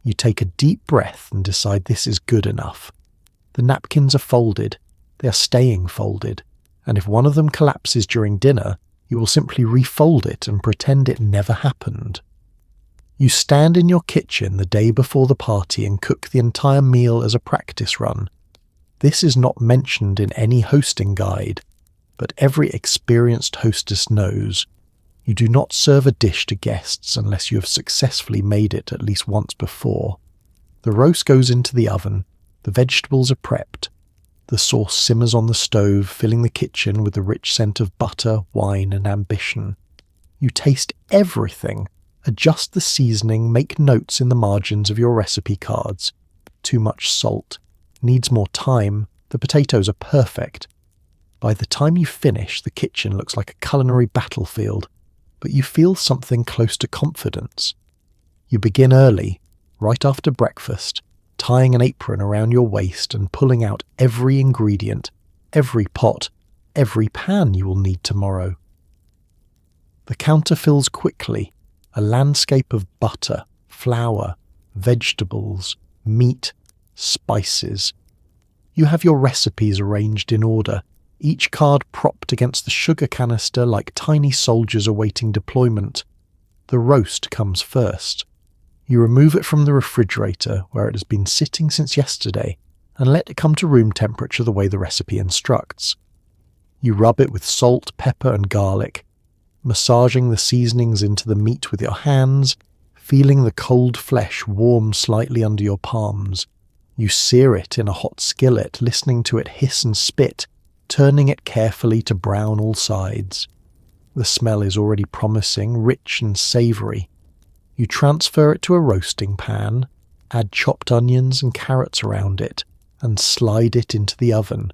You take a deep breath and decide this is good enough. The napkins are folded, they are staying folded, and if one of them collapses during dinner, you will simply refold it and pretend it never happened. You stand in your kitchen the day before the party and cook the entire meal as a practice run. This is not mentioned in any hosting guide, but every experienced hostess knows you do not serve a dish to guests unless you have successfully made it at least once before. The roast goes into the oven, the vegetables are prepped, the sauce simmers on the stove, filling the kitchen with the rich scent of butter, wine, and ambition. You taste everything, adjust the seasoning, make notes in the margins of your recipe cards. Too much salt. Needs more time. The potatoes are perfect. By the time you finish, the kitchen looks like a culinary battlefield, but you feel something close to confidence. You begin early, right after breakfast, tying an apron around your waist and pulling out every ingredient, every pot, every pan you will need tomorrow. The counter fills quickly, a landscape of butter, flour, vegetables, meat, spices. You have your recipes arranged in order, each card propped against the sugar canister like tiny soldiers awaiting deployment. The roast comes first. You remove it from the refrigerator where it has been sitting since yesterday and let it come to room temperature the way the recipe instructs. You rub it with salt, pepper and garlic, massaging the seasonings into the meat with your hands, feeling the cold flesh warm slightly under your palms. You sear it in a hot skillet, listening to it hiss and spit, turning it carefully to brown all sides. The smell is already promising, rich and savoury. You transfer it to a roasting pan, add chopped onions and carrots around it, and slide it into the oven.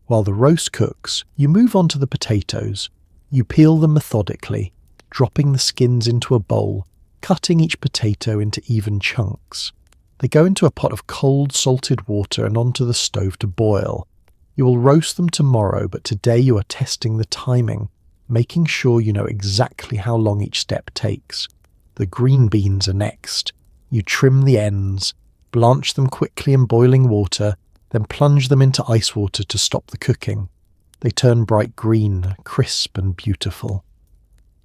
While the roast cooks, you move on to the potatoes. You peel them methodically, dropping the skins into a bowl, cutting each potato into even chunks. They go into a pot of cold, salted water and onto the stove to boil. You will roast them tomorrow, but today you are testing the timing, making sure you know exactly how long each step takes. The green beans are next. You trim the ends, blanch them quickly in boiling water, then plunge them into ice water to stop the cooking. They turn bright green, crisp and beautiful.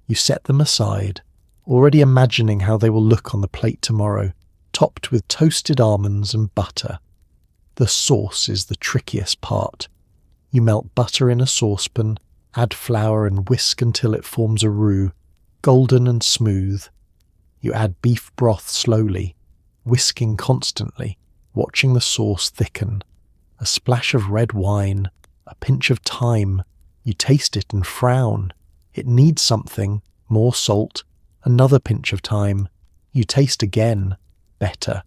You set them aside, already imagining how they will look on the plate tomorrow, topped with toasted almonds and butter. The sauce is the trickiest part. You melt butter in a saucepan, add flour and whisk until it forms a roux, golden and smooth. You add beef broth slowly, whisking constantly, watching the sauce thicken. A splash of red wine, a pinch of thyme. You taste it and frown. It needs something, more salt, another pinch of thyme. You taste again, better.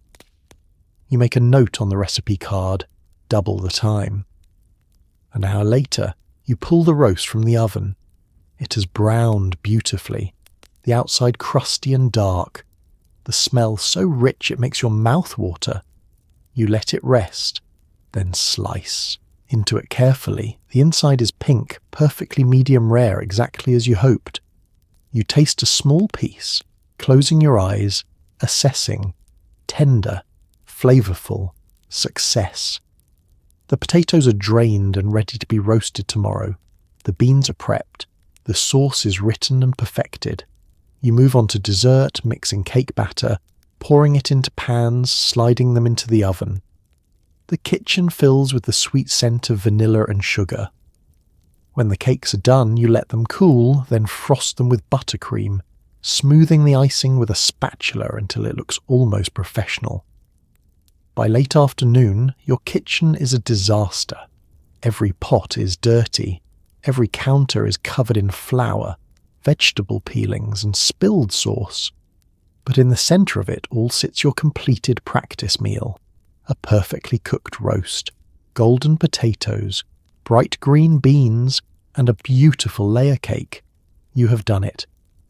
You make a note on the recipe card, double the time. An hour later, you pull the roast from the oven. It has browned beautifully, the outside crusty and dark, the smell so rich it makes your mouth water. You let it rest, then slice into it carefully. The inside is pink, perfectly medium rare, exactly as you hoped. You taste a small piece, closing your eyes, assessing. Tender, flavourful, success. The potatoes are drained and ready to be roasted tomorrow. The beans are prepped. The sauce is written and perfected. You move on to dessert, mixing cake batter, pouring it into pans, sliding them into the oven. The kitchen fills with the sweet scent of vanilla and sugar. When the cakes are done, you let them cool, then frost them with buttercream, smoothing the icing with a spatula until it looks almost professional. By late afternoon, your kitchen is a disaster. Every pot is dirty. Every counter is covered in flour, vegetable peelings and spilled sauce. But in the centre of it all sits your completed practice meal. A perfectly cooked roast, golden potatoes, bright green beans, and a beautiful layer cake. You have done it.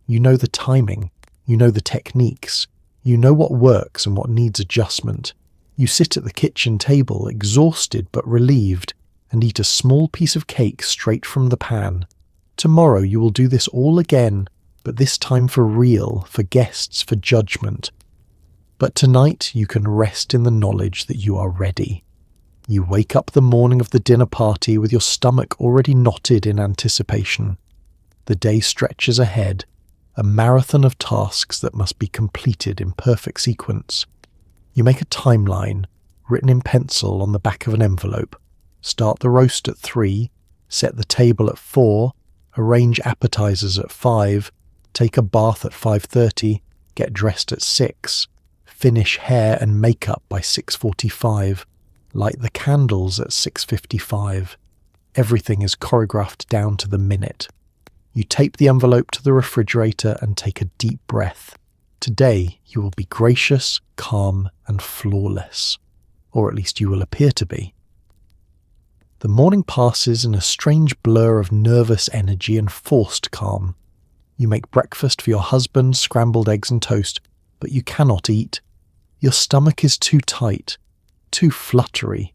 You know the timing. You know the techniques. You know what works and what needs adjustment. You sit at the kitchen table, exhausted but relieved, and eat a small piece of cake straight from the pan. Tomorrow you will do this all again, but this time for real, for guests, for judgment. But tonight you can rest in the knowledge that you are ready. You wake up the morning of the dinner party with your stomach already knotted in anticipation. The day stretches ahead, a marathon of tasks that must be completed in perfect sequence. You make a timeline, written in pencil on the back of an envelope. Start the roast at 3, set the table at 4, arrange appetizers at 5, take a bath at 5:30, get dressed at 6, finish hair and makeup by 6:45, light the candles at 6:55. Everything is choreographed down to the minute. You tape the envelope to the refrigerator and take a deep breath. Today you will be gracious, calm and flawless. Or at least you will appear to be. The morning passes in a strange blur of nervous energy and forced calm. You make breakfast for your husband, scrambled eggs and toast, but you cannot eat. Your stomach is too tight, too fluttery.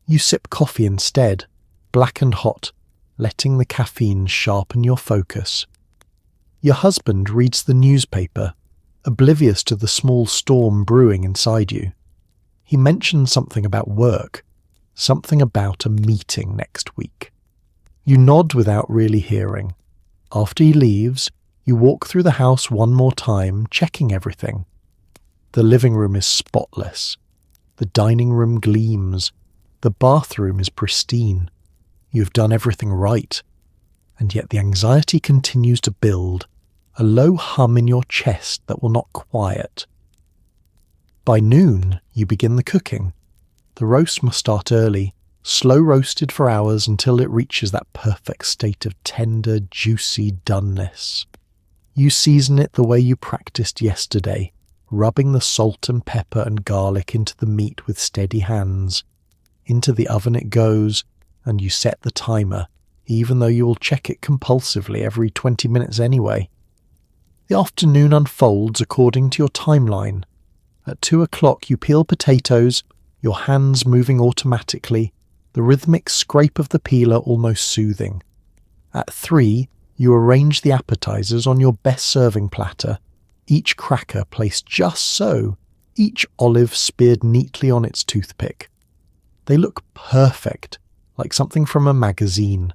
You sip coffee instead, black and hot, letting the caffeine sharpen your focus. Your husband reads the newspaper, oblivious to the small storm brewing inside you. He mentions something about work. something about a meeting next week. You nod without really hearing. After he leaves, you walk through the house one more time, checking everything. The living room is spotless. The dining room gleams. The bathroom is pristine. You've done everything right. And yet the anxiety continues to build, a low hum in your chest that will not quiet. By noon, you begin the cooking. The roast must start early, slow roasted for hours until it reaches that perfect state of tender, juicy doneness. You season it the way you practiced yesterday, rubbing the salt and pepper and garlic into the meat with steady hands. Into the oven it goes, and you set the timer, even though you will check it compulsively every 20 minutes anyway. The afternoon unfolds according to your timeline. At 2 o'clock you peel potatoes, your hands moving automatically, the rhythmic scrape of the peeler almost soothing. At 3, you arrange the appetizers on your best serving platter, each cracker placed just so, each olive speared neatly on its toothpick. They look perfect, like something from a magazine.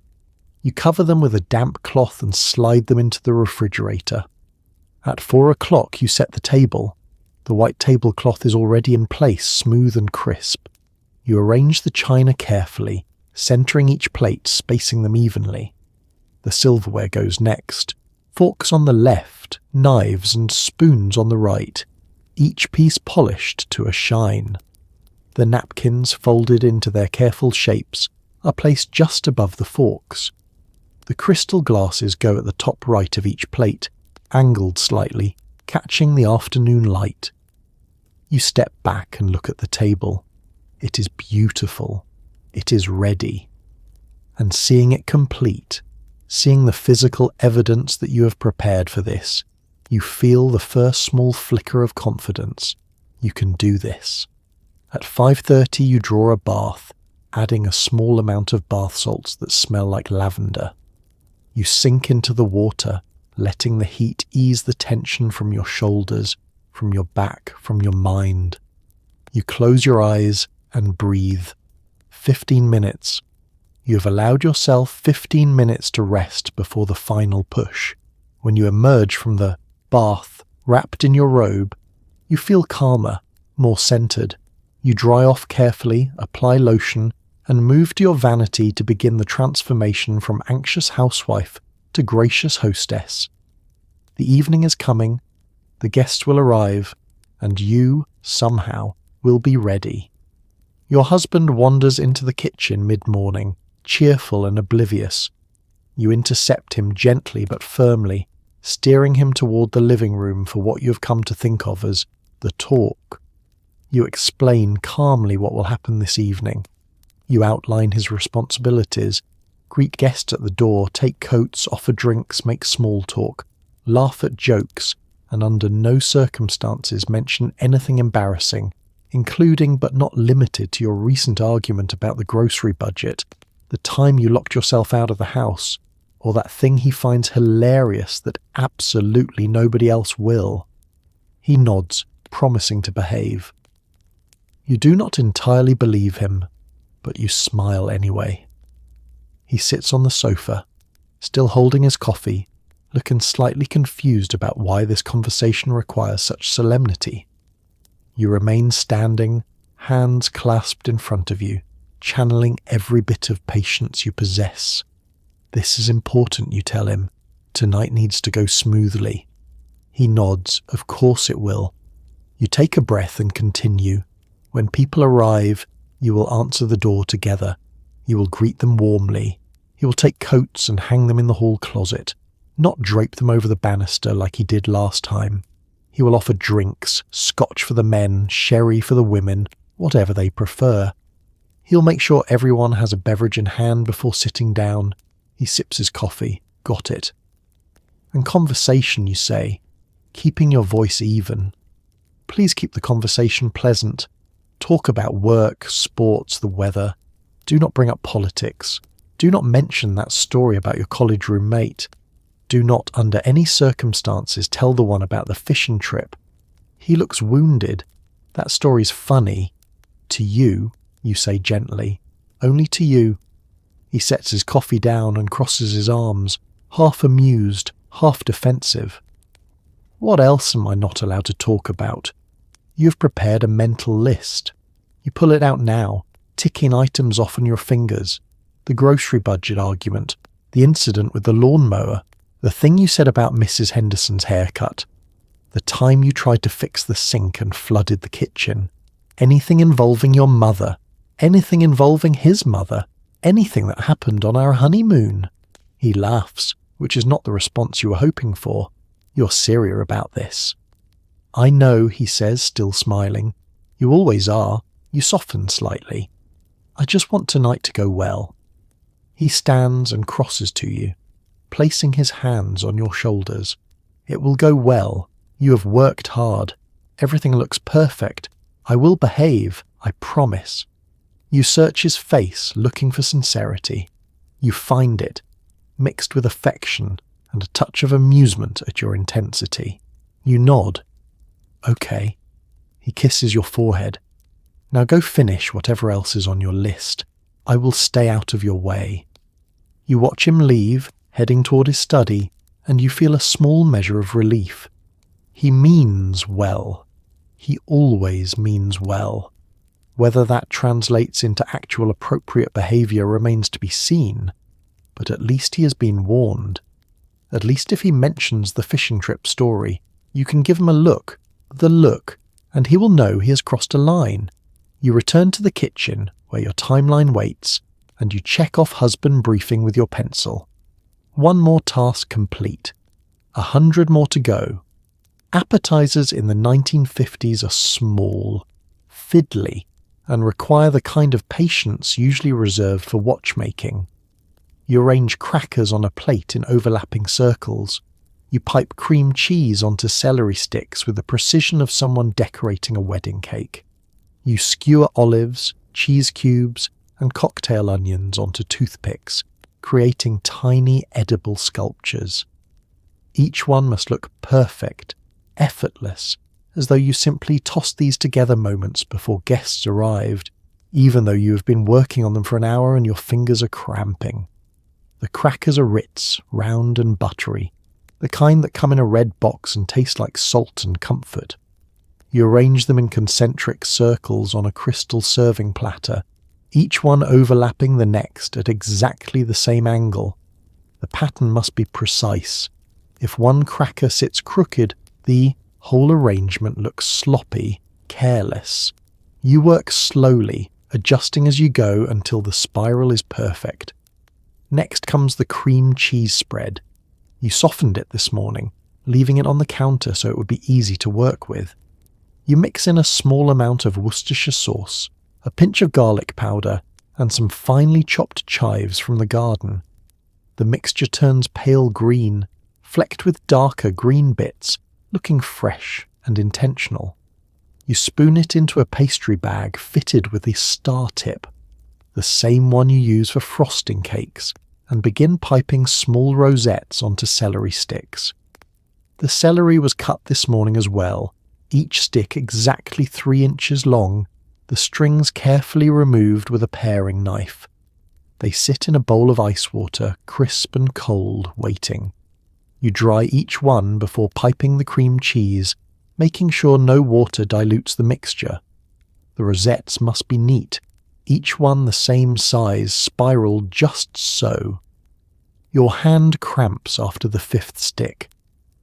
You cover them with a damp cloth and slide them into the refrigerator. At 4 o'clock you set the table. The white tablecloth is already in place, smooth and crisp. You arrange the china carefully, centering each plate, spacing them evenly. The silverware goes next. Forks on the left, knives and spoons on the right, each piece polished to a shine. The napkins, folded into their careful shapes, are placed just above the forks. The crystal glasses go at the top right of each plate, angled slightly, catching the afternoon light. You step back and look at the table. It is beautiful. It is ready. And seeing it complete, seeing the physical evidence that you have prepared for this, you feel the first small flicker of confidence. You can do this. At 5:30 you draw a bath, adding a small amount of bath salts that smell like lavender. You sink into the water, letting the heat ease the tension from your shoulders, from your back, from your mind. You close your eyes and breathe. 15 minutes. You have allowed yourself 15 minutes to rest before the final push. When you emerge from the bath, wrapped in your robe, you feel calmer, more centered. You dry off carefully, apply lotion, and move to your vanity to begin the transformation from anxious housewife to gracious hostess. The evening is coming, the guests will arrive, and you, somehow, will be ready. Your husband wanders into the kitchen mid-morning, cheerful and oblivious. You intercept him gently but firmly, steering him toward the living room for what you have come to think of as the talk. You explain calmly what will happen this evening. You outline his responsibilities, greet guests at the door, take coats, offer drinks, make small talk, laugh at jokes, and under no circumstances mention anything embarrassing, including but not limited to your recent argument about the grocery budget, the time you locked yourself out of the house, or that thing he finds hilarious that absolutely nobody else will. He nods, promising to behave. You do not entirely believe him, but you smile anyway. He sits on the sofa, still holding his coffee, looking slightly confused about why this conversation requires such solemnity. You remain standing, hands clasped in front of you, channeling every bit of patience you possess. This is important, you tell him. Tonight needs to go smoothly. He nods. Of course it will. You take a breath and continue. When people arrive, you will answer the door together. You will greet them warmly. He will take coats and hang them in the hall closet, not drape them over the banister like he did last time. He will offer drinks, scotch for the men, sherry for the women, whatever they prefer. He'll make sure everyone has a beverage in hand before sitting down. He sips his coffee. Got it. And conversation, you say, keeping your voice even. Please keep the conversation pleasant. Talk about work, sports, the weather. Do not bring up politics. Do not mention that story about your college roommate. Do not, under any circumstances, tell the one about the fishing trip. He looks wounded. That story's funny. To you, you say gently, only to you. He sets his coffee down and crosses his arms, half amused, half defensive. What else am I not allowed to talk about? You've prepared a mental list. You pull it out now, ticking items off on your fingers. The grocery budget argument, the incident with the lawnmower, the thing you said about Mrs. Henderson's haircut, the time you tried to fix the sink and flooded the kitchen, anything involving your mother, anything involving his mother, anything that happened on our honeymoon. He laughs, which is not the response you were hoping for. You're serious about this. I know, he says, still smiling. You always are. You soften slightly. I just want tonight to go well. He stands and crosses to you, placing his hands on your shoulders. It will go well. You have worked hard. Everything looks perfect. I will behave, I promise. You search his face, looking for sincerity. You find it, mixed with affection and a touch of amusement at your intensity. You nod. Okay. He kisses your forehead. Now go finish whatever else is on your list. I will stay out of your way. You watch him leave, heading toward his study, and you feel a small measure of relief. He means well. He always means well. Whether that translates into actual appropriate behaviour remains to be seen, but at least he has been warned. At least if he mentions the fishing trip story, you can give him a look, the look, and he will know he has crossed a line. You return to the kitchen, where your timeline waits, and you check off husband briefing with your pencil. One more task complete. 100 more to go. Appetizers in the 1950s are small, fiddly, and require the kind of patience usually reserved for watchmaking. You arrange crackers on a plate in overlapping circles. You pipe cream cheese onto celery sticks with the precision of someone decorating a wedding cake. You skewer olives, cheese cubes, and cocktail onions onto toothpicks, creating tiny edible sculptures. Each one must look perfect, effortless, as though you simply tossed these together moments before guests arrived, even though you have been working on them for an hour and your fingers are cramping. The crackers are Ritz, round and buttery, the kind that come in a red box and taste like salt and comfort. You arrange them in concentric circles on a crystal serving platter, each one overlapping the next at exactly the same angle. The pattern must be precise. If one cracker sits crooked, the whole arrangement looks sloppy, careless. You work slowly, adjusting as you go until the spiral is perfect. Next comes the cream cheese spread. You softened it this morning, leaving it on the counter so it would be easy to work with. You mix in a small amount of Worcestershire sauce, a pinch of garlic powder, and some finely chopped chives from the garden. The mixture turns pale green, flecked with darker green bits, looking fresh and intentional. You spoon it into a pastry bag fitted with a star tip, the same one you use for frosting cakes, and begin piping small rosettes onto celery sticks. The celery was cut this morning as well, each stick exactly 3 inches long, the strings carefully removed with a paring knife. They sit in a bowl of ice water, crisp and cold, waiting. You dry each one before piping the cream cheese, making sure no water dilutes the mixture. The rosettes must be neat, each one the same size, spiraled just so. Your hand cramps after the 5th stick.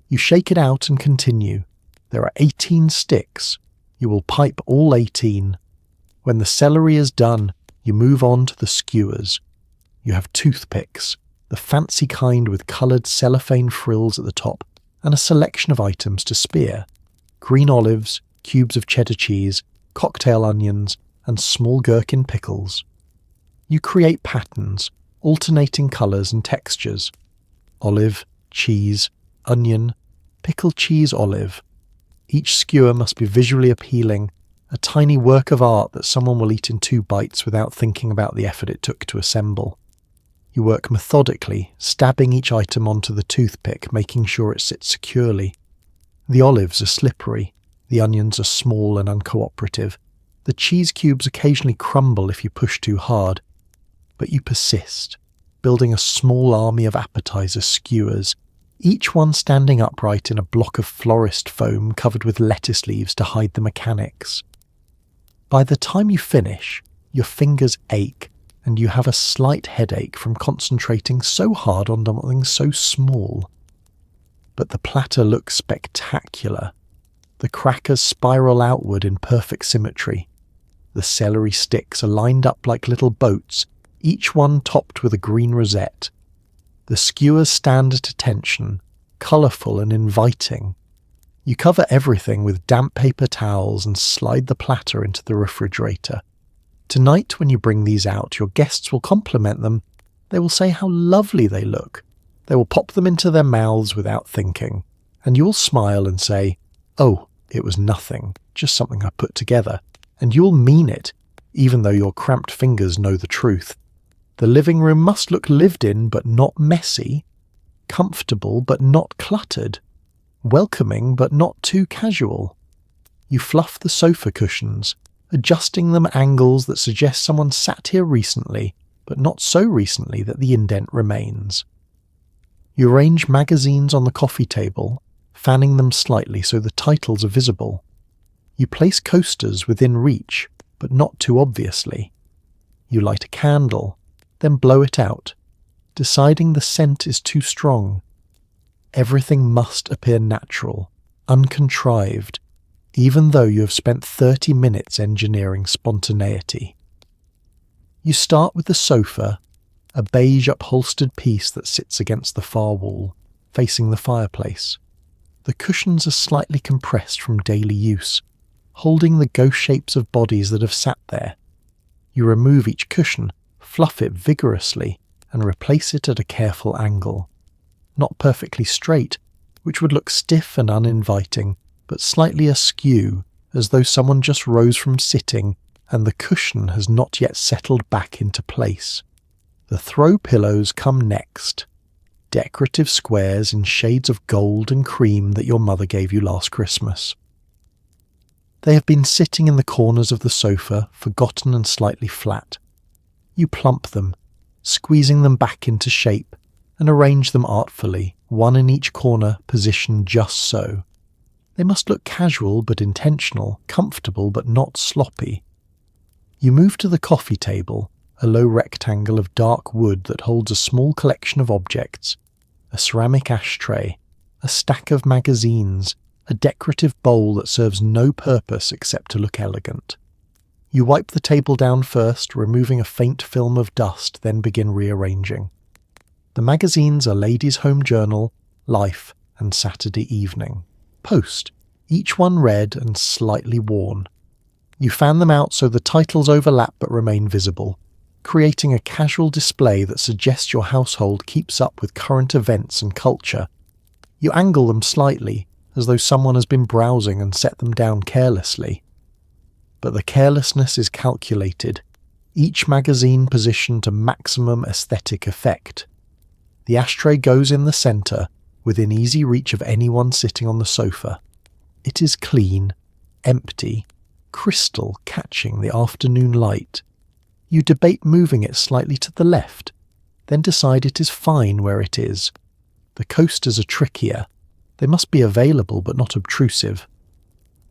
You shake it out and continue. There are 18 sticks. You will pipe all 18. When the celery is done, you move on to the skewers. You have toothpicks, the fancy kind with coloured cellophane frills at the top, and a selection of items to spear. Green olives, cubes of cheddar cheese, cocktail onions, and small gherkin pickles. You create patterns, alternating colours and textures. Olive, cheese, onion, pickled cheese olive. Each skewer must be visually appealing, a tiny work of art that someone will eat in 2 bites without thinking about the effort it took to assemble. You work methodically, stabbing each item onto the toothpick, making sure it sits securely. The olives are slippery, the onions are small and uncooperative. The cheese cubes occasionally crumble if you push too hard, But you persist, building a small army of appetizer skewers, each one standing upright in a block of florist foam covered with lettuce leaves to hide the mechanics. By the time you finish, your fingers ache and you have a slight headache from concentrating so hard on something so small. But the platter looks spectacular. The crackers spiral outward in perfect symmetry. The celery sticks are lined up like little boats, each one topped with a green rosette. The skewers stand at attention, colourful and inviting. You cover everything with damp paper towels and slide the platter into the refrigerator. Tonight, when you bring these out, your guests will compliment them. They will say how lovely they look. They will pop them into their mouths without thinking, and you will smile and say, "Oh, it was nothing, just something I put together." And you will mean it, even though your cramped fingers know the truth. The living room must look lived in but not messy, comfortable but not cluttered, welcoming but not too casual. You fluff the sofa cushions, adjusting them at angles that suggest someone sat here recently, but not so recently that the indent remains. You arrange magazines on the coffee table, fanning them slightly so the titles are visible. You place coasters within reach, but not too obviously. You light a candle, then blow it out, deciding the scent is too strong. Everything must appear natural, uncontrived, even though you have spent 30 minutes engineering spontaneity. You start with the sofa, a beige upholstered piece that sits against the far wall, facing the fireplace. The cushions are slightly compressed from daily use, holding the ghost shapes of bodies that have sat there. You remove each cushion, fluff it vigorously, and replace it at a careful angle. Not perfectly straight, which would look stiff and uninviting, but slightly askew, as though someone just rose from sitting and the cushion has not yet settled back into place. The throw pillows come next. Decorative squares in shades of gold and cream that your mother gave you last Christmas. They have been sitting in the corners of the sofa, forgotten and slightly flat. You plump them, squeezing them back into shape, and arrange them artfully, one in each corner, positioned just so. They must look casual but intentional, comfortable but not sloppy. You move to the coffee table, a low rectangle of dark wood that holds a small collection of objects, a ceramic ashtray, a stack of magazines, a decorative bowl that serves no purpose except to look elegant. You wipe the table down first, removing a faint film of dust, then begin rearranging. The magazines are Ladies' Home Journal, Life, and Saturday Evening. Post, each one red and slightly worn. You fan them out so the titles overlap but remain visible, creating a casual display that suggests your household keeps up with current events and culture. You angle them slightly, as though someone has been browsing and set them down carelessly. But the carelessness is calculated, each magazine positioned to maximum aesthetic effect. The ashtray goes in the centre, within easy reach of anyone sitting on the sofa. It is clean, empty, crystal catching the afternoon light. You debate moving it slightly to the left, then decide it is fine where it is. The coasters are trickier. They must be available but not obtrusive.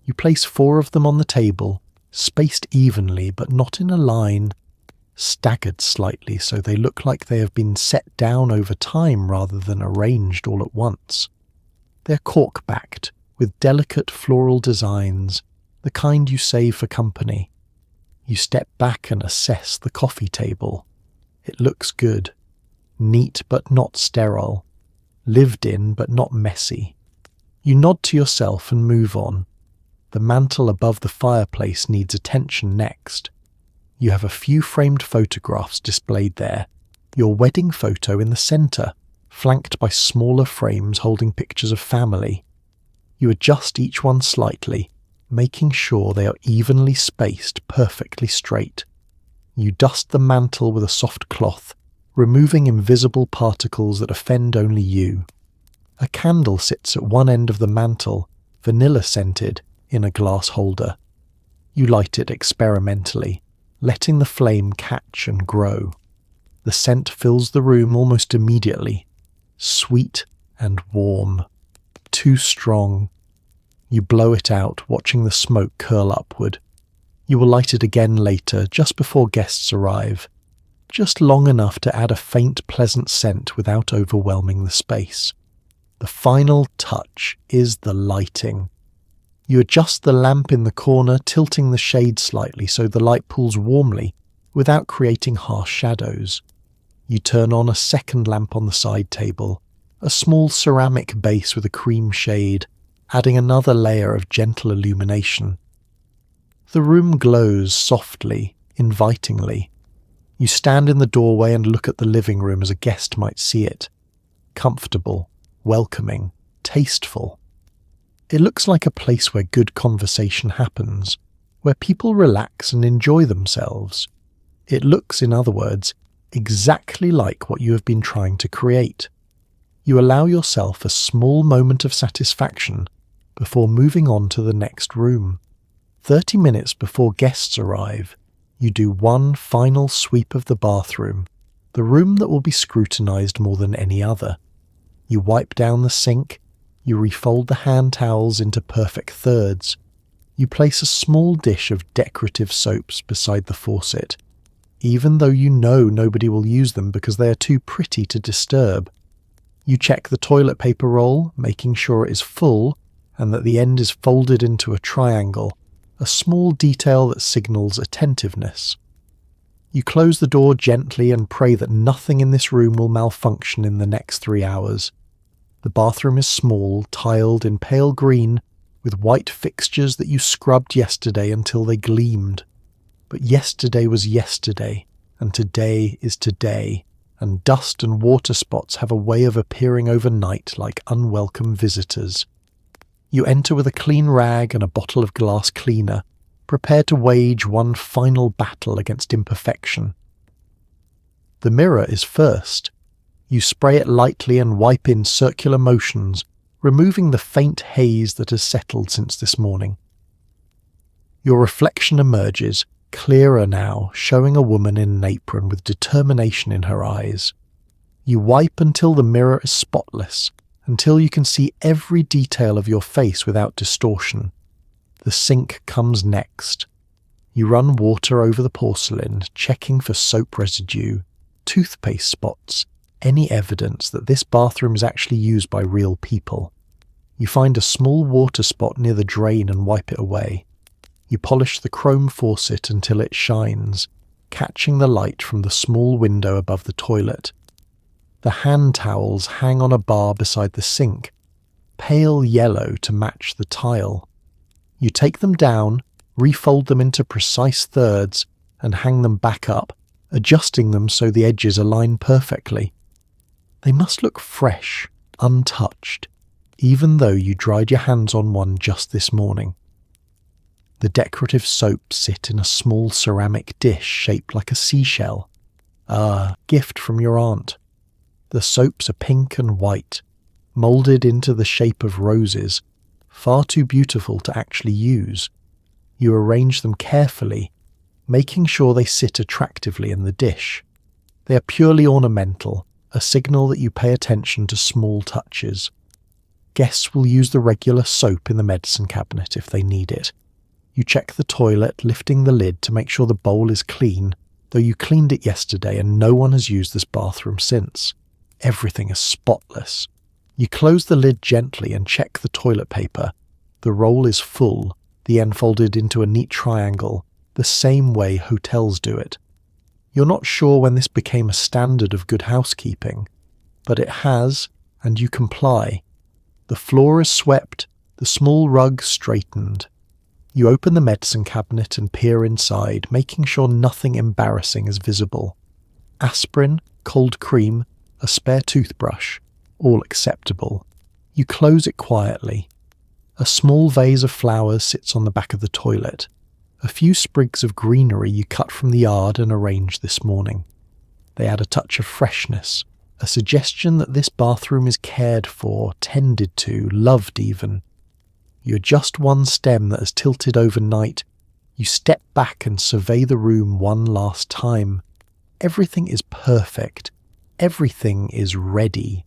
You place 4 of them on the table, spaced evenly but not in a line, staggered slightly so they look like they have been set down over time rather than arranged all at once. They're cork-backed, with delicate floral designs, the kind you save for company. You step back and assess the coffee table. It looks good. Neat but not sterile. Lived in but not messy. You nod to yourself and move on. The mantel above the fireplace needs attention next. You have a few framed photographs displayed there, your wedding photo in the centre, flanked by smaller frames holding pictures of family. You adjust each one slightly, making sure they are evenly spaced, perfectly straight. You dust the mantel with a soft cloth, removing invisible particles that offend only you. A candle sits at one end of the mantel, vanilla-scented, in a glass holder. You light it experimentally, letting the flame catch and grow. The scent fills the room almost immediately. Sweet and warm. Too strong. You blow it out, watching the smoke curl upward. You will light it again later, just before guests arrive. Just long enough to add a faint, pleasant scent without overwhelming the space. The final touch is the lighting. You adjust the lamp in the corner, tilting the shade slightly so the light pulls warmly without creating harsh shadows. You turn on a second lamp on the side table, a small ceramic base with a cream shade, adding another layer of gentle illumination. The room glows softly, invitingly. You stand in the doorway and look at the living room as a guest might see it. Comfortable, welcoming, tasteful. It looks like a place where good conversation happens, where people relax and enjoy themselves. It looks, in other words, exactly like what you have been trying to create. You allow yourself a small moment of satisfaction before moving on to the next room. 30 minutes before guests arrive, you do one final sweep of the bathroom, the room that will be scrutinized more than any other. You wipe down the sink, you refold the hand towels into perfect thirds. You place a small dish of decorative soaps beside the faucet, even though you know nobody will use them because they are too pretty to disturb. You check the toilet paper roll, making sure it is full and that the end is folded into a triangle, a small detail that signals attentiveness. You close the door gently and pray that nothing in this room will malfunction in the next 3 hours. The bathroom is small, tiled in pale green, with white fixtures that you scrubbed yesterday until they gleamed. But yesterday was yesterday, and today is today, and dust and water spots have a way of appearing overnight like unwelcome visitors. You enter with a clean rag and a bottle of glass cleaner, prepared to wage one final battle against imperfection. The mirror is first. You spray it lightly and wipe in circular motions, removing the faint haze that has settled since this morning. Your reflection emerges, clearer now, showing a woman in an apron with determination in her eyes. You wipe until the mirror is spotless, until you can see every detail of your face without distortion. The sink comes next. You run water over the porcelain, checking for soap residue, toothpaste spots, any evidence that this bathroom is actually used by real people. You find a small water spot near the drain and wipe it away. You polish the chrome faucet until it shines, catching the light from the small window above the toilet. The hand towels hang on a bar beside the sink, pale yellow to match the tile. You take them down, refold them into precise thirds, and hang them back up, adjusting them so the edges align perfectly. They must look fresh, untouched, even though you dried your hands on one just this morning. The decorative soaps sit in a small ceramic dish shaped like a seashell. Ah, gift from your aunt. The soaps are pink and white, moulded into the shape of roses, far too beautiful to actually use. You arrange them carefully, making sure they sit attractively in the dish. They are purely ornamental, a signal that you pay attention to small touches. Guests will use the regular soap in the medicine cabinet if they need it. You check the toilet, lifting the lid to make sure the bowl is clean, though you cleaned it yesterday and no one has used this bathroom since. Everything is spotless. You close the lid gently and check the toilet paper. The roll is full, the end folded into a neat triangle, the same way hotels do it. You're not sure when this became a standard of good housekeeping, but it has, and you comply. The floor is swept, the small rug straightened. You open the medicine cabinet and peer inside, making sure nothing embarrassing is visible. Aspirin, cold cream, a spare toothbrush, all acceptable. You close it quietly. A small vase of flowers sits on the back of the toilet. A few sprigs of greenery you cut from the yard and arrange this morning. They add a touch of freshness, a suggestion that this bathroom is cared for, tended to, loved even. You adjust one stem that has tilted overnight. You step back and survey the room one last time. Everything is perfect. Everything is ready.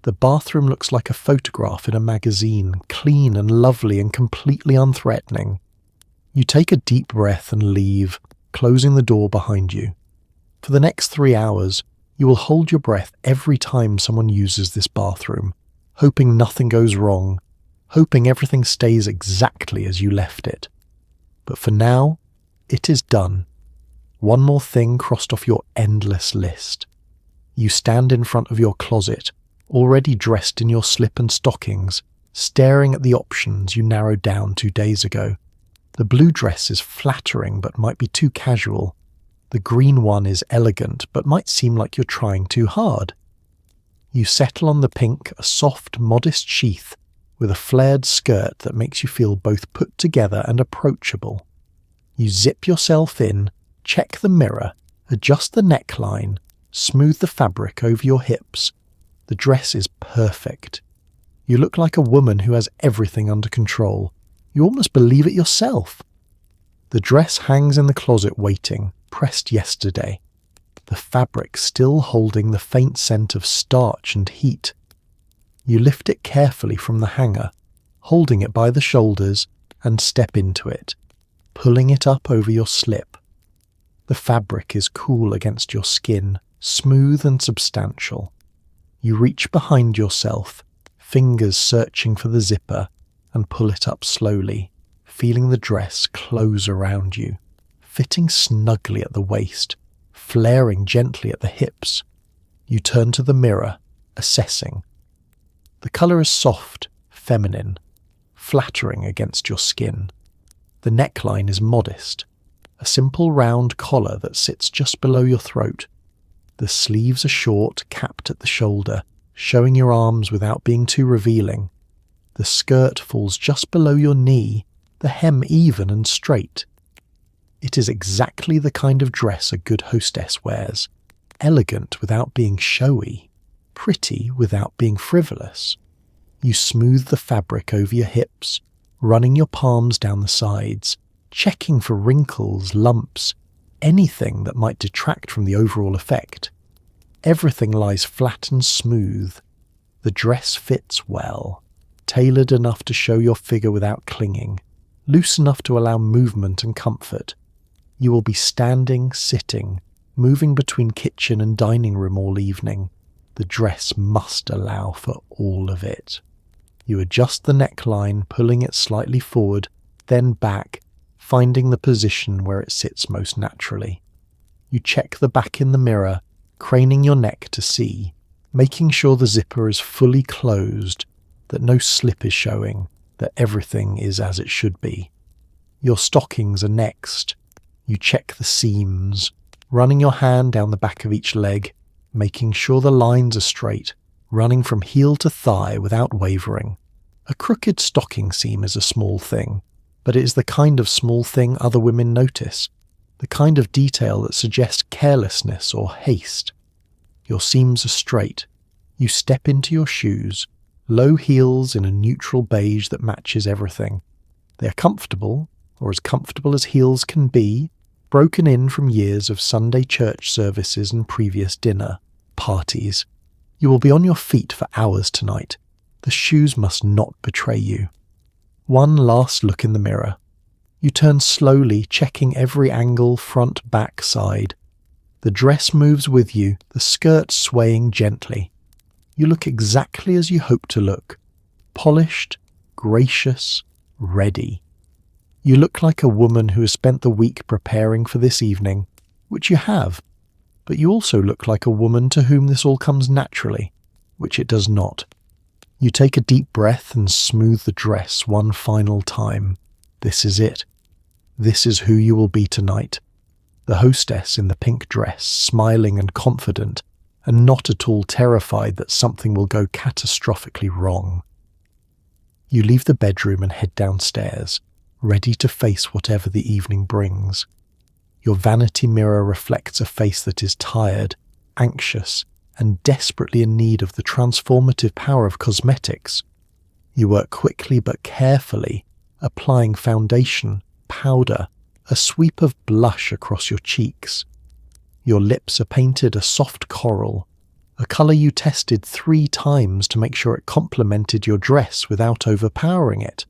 The bathroom looks like a photograph in a magazine, clean and lovely and completely unthreatening. You take a deep breath and leave, closing the door behind you. For the next 3 hours, you will hold your breath every time someone uses this bathroom, hoping nothing goes wrong, hoping everything stays exactly as you left it. But for now, it is done. One more thing crossed off your endless list. You stand in front of your closet, already dressed in your slip and stockings, staring at the options you narrowed down 2 days ago. The blue dress is flattering but might be too casual. The green one is elegant but might seem like you're trying too hard. You settle on the pink, a soft, modest sheath with a flared skirt that makes you feel both put together and approachable. You zip yourself in, check the mirror, adjust the neckline, smooth the fabric over your hips. The dress is perfect. You look like a woman who has everything under control. You almost believe it yourself. The dress hangs in the closet waiting, pressed yesterday. The fabric still holding the faint scent of starch and heat. You lift it carefully from the hanger, holding it by the shoulders, and step into it, pulling it up over your slip. The fabric is cool against your skin, smooth and substantial. You reach behind yourself, fingers searching for the zipper, and pull it up slowly, feeling the dress close around you, fitting snugly at the waist, flaring gently at the hips. You turn to the mirror, assessing. The colour is soft, feminine, flattering against your skin. The neckline is modest, a simple round collar that sits just below your throat. The sleeves are short, capped at the shoulder, showing your arms without being too revealing. The skirt falls just below your knee, the hem even and straight. It is exactly the kind of dress a good hostess wears, elegant without being showy, pretty without being frivolous. You smooth the fabric over your hips, running your palms down the sides, checking for wrinkles, lumps, anything that might detract from the overall effect. Everything lies flat and smooth. The dress fits well, tailored enough to show your figure without clinging, loose enough to allow movement and comfort. You will be standing, sitting, moving between kitchen and dining room all evening. The dress must allow for all of it. You adjust the neckline, pulling it slightly forward, then back, finding the position where it sits most naturally. You check the back in the mirror, craning your neck to see, making sure the zipper is fully closed, that no slip is showing, that everything is as it should be. Your stockings are next. You check the seams, running your hand down the back of each leg, making sure the lines are straight, running from heel to thigh without wavering. A crooked stocking seam is a small thing, but it is the kind of small thing other women notice, the kind of detail that suggests carelessness or haste. Your seams are straight. You step into your shoes, low heels in a neutral beige that matches everything. They are comfortable, or as comfortable as heels can be, broken in from years of Sunday church services and previous dinner parties. You will be on your feet for hours tonight. The shoes must not betray you. One last look in the mirror. You turn slowly, checking every angle, front, back, side. The dress moves with you, the skirt swaying gently. You look exactly as you hope to look. Polished, gracious, ready. You look like a woman who has spent the week preparing for this evening, which you have. But you also look like a woman to whom this all comes naturally, which it does not. You take a deep breath and smooth the dress one final time. This is it. This is who you will be tonight. The hostess in the pink dress, smiling and confident, and not at all terrified that something will go catastrophically wrong. You leave the bedroom and head downstairs, ready to face whatever the evening brings. Your vanity mirror reflects a face that is tired, anxious, and desperately in need of the transformative power of cosmetics. You work quickly but carefully, applying foundation, powder, a sweep of blush across your cheeks. Your lips are painted a soft coral, a colour you tested 3 times to make sure it complemented your dress without overpowering it.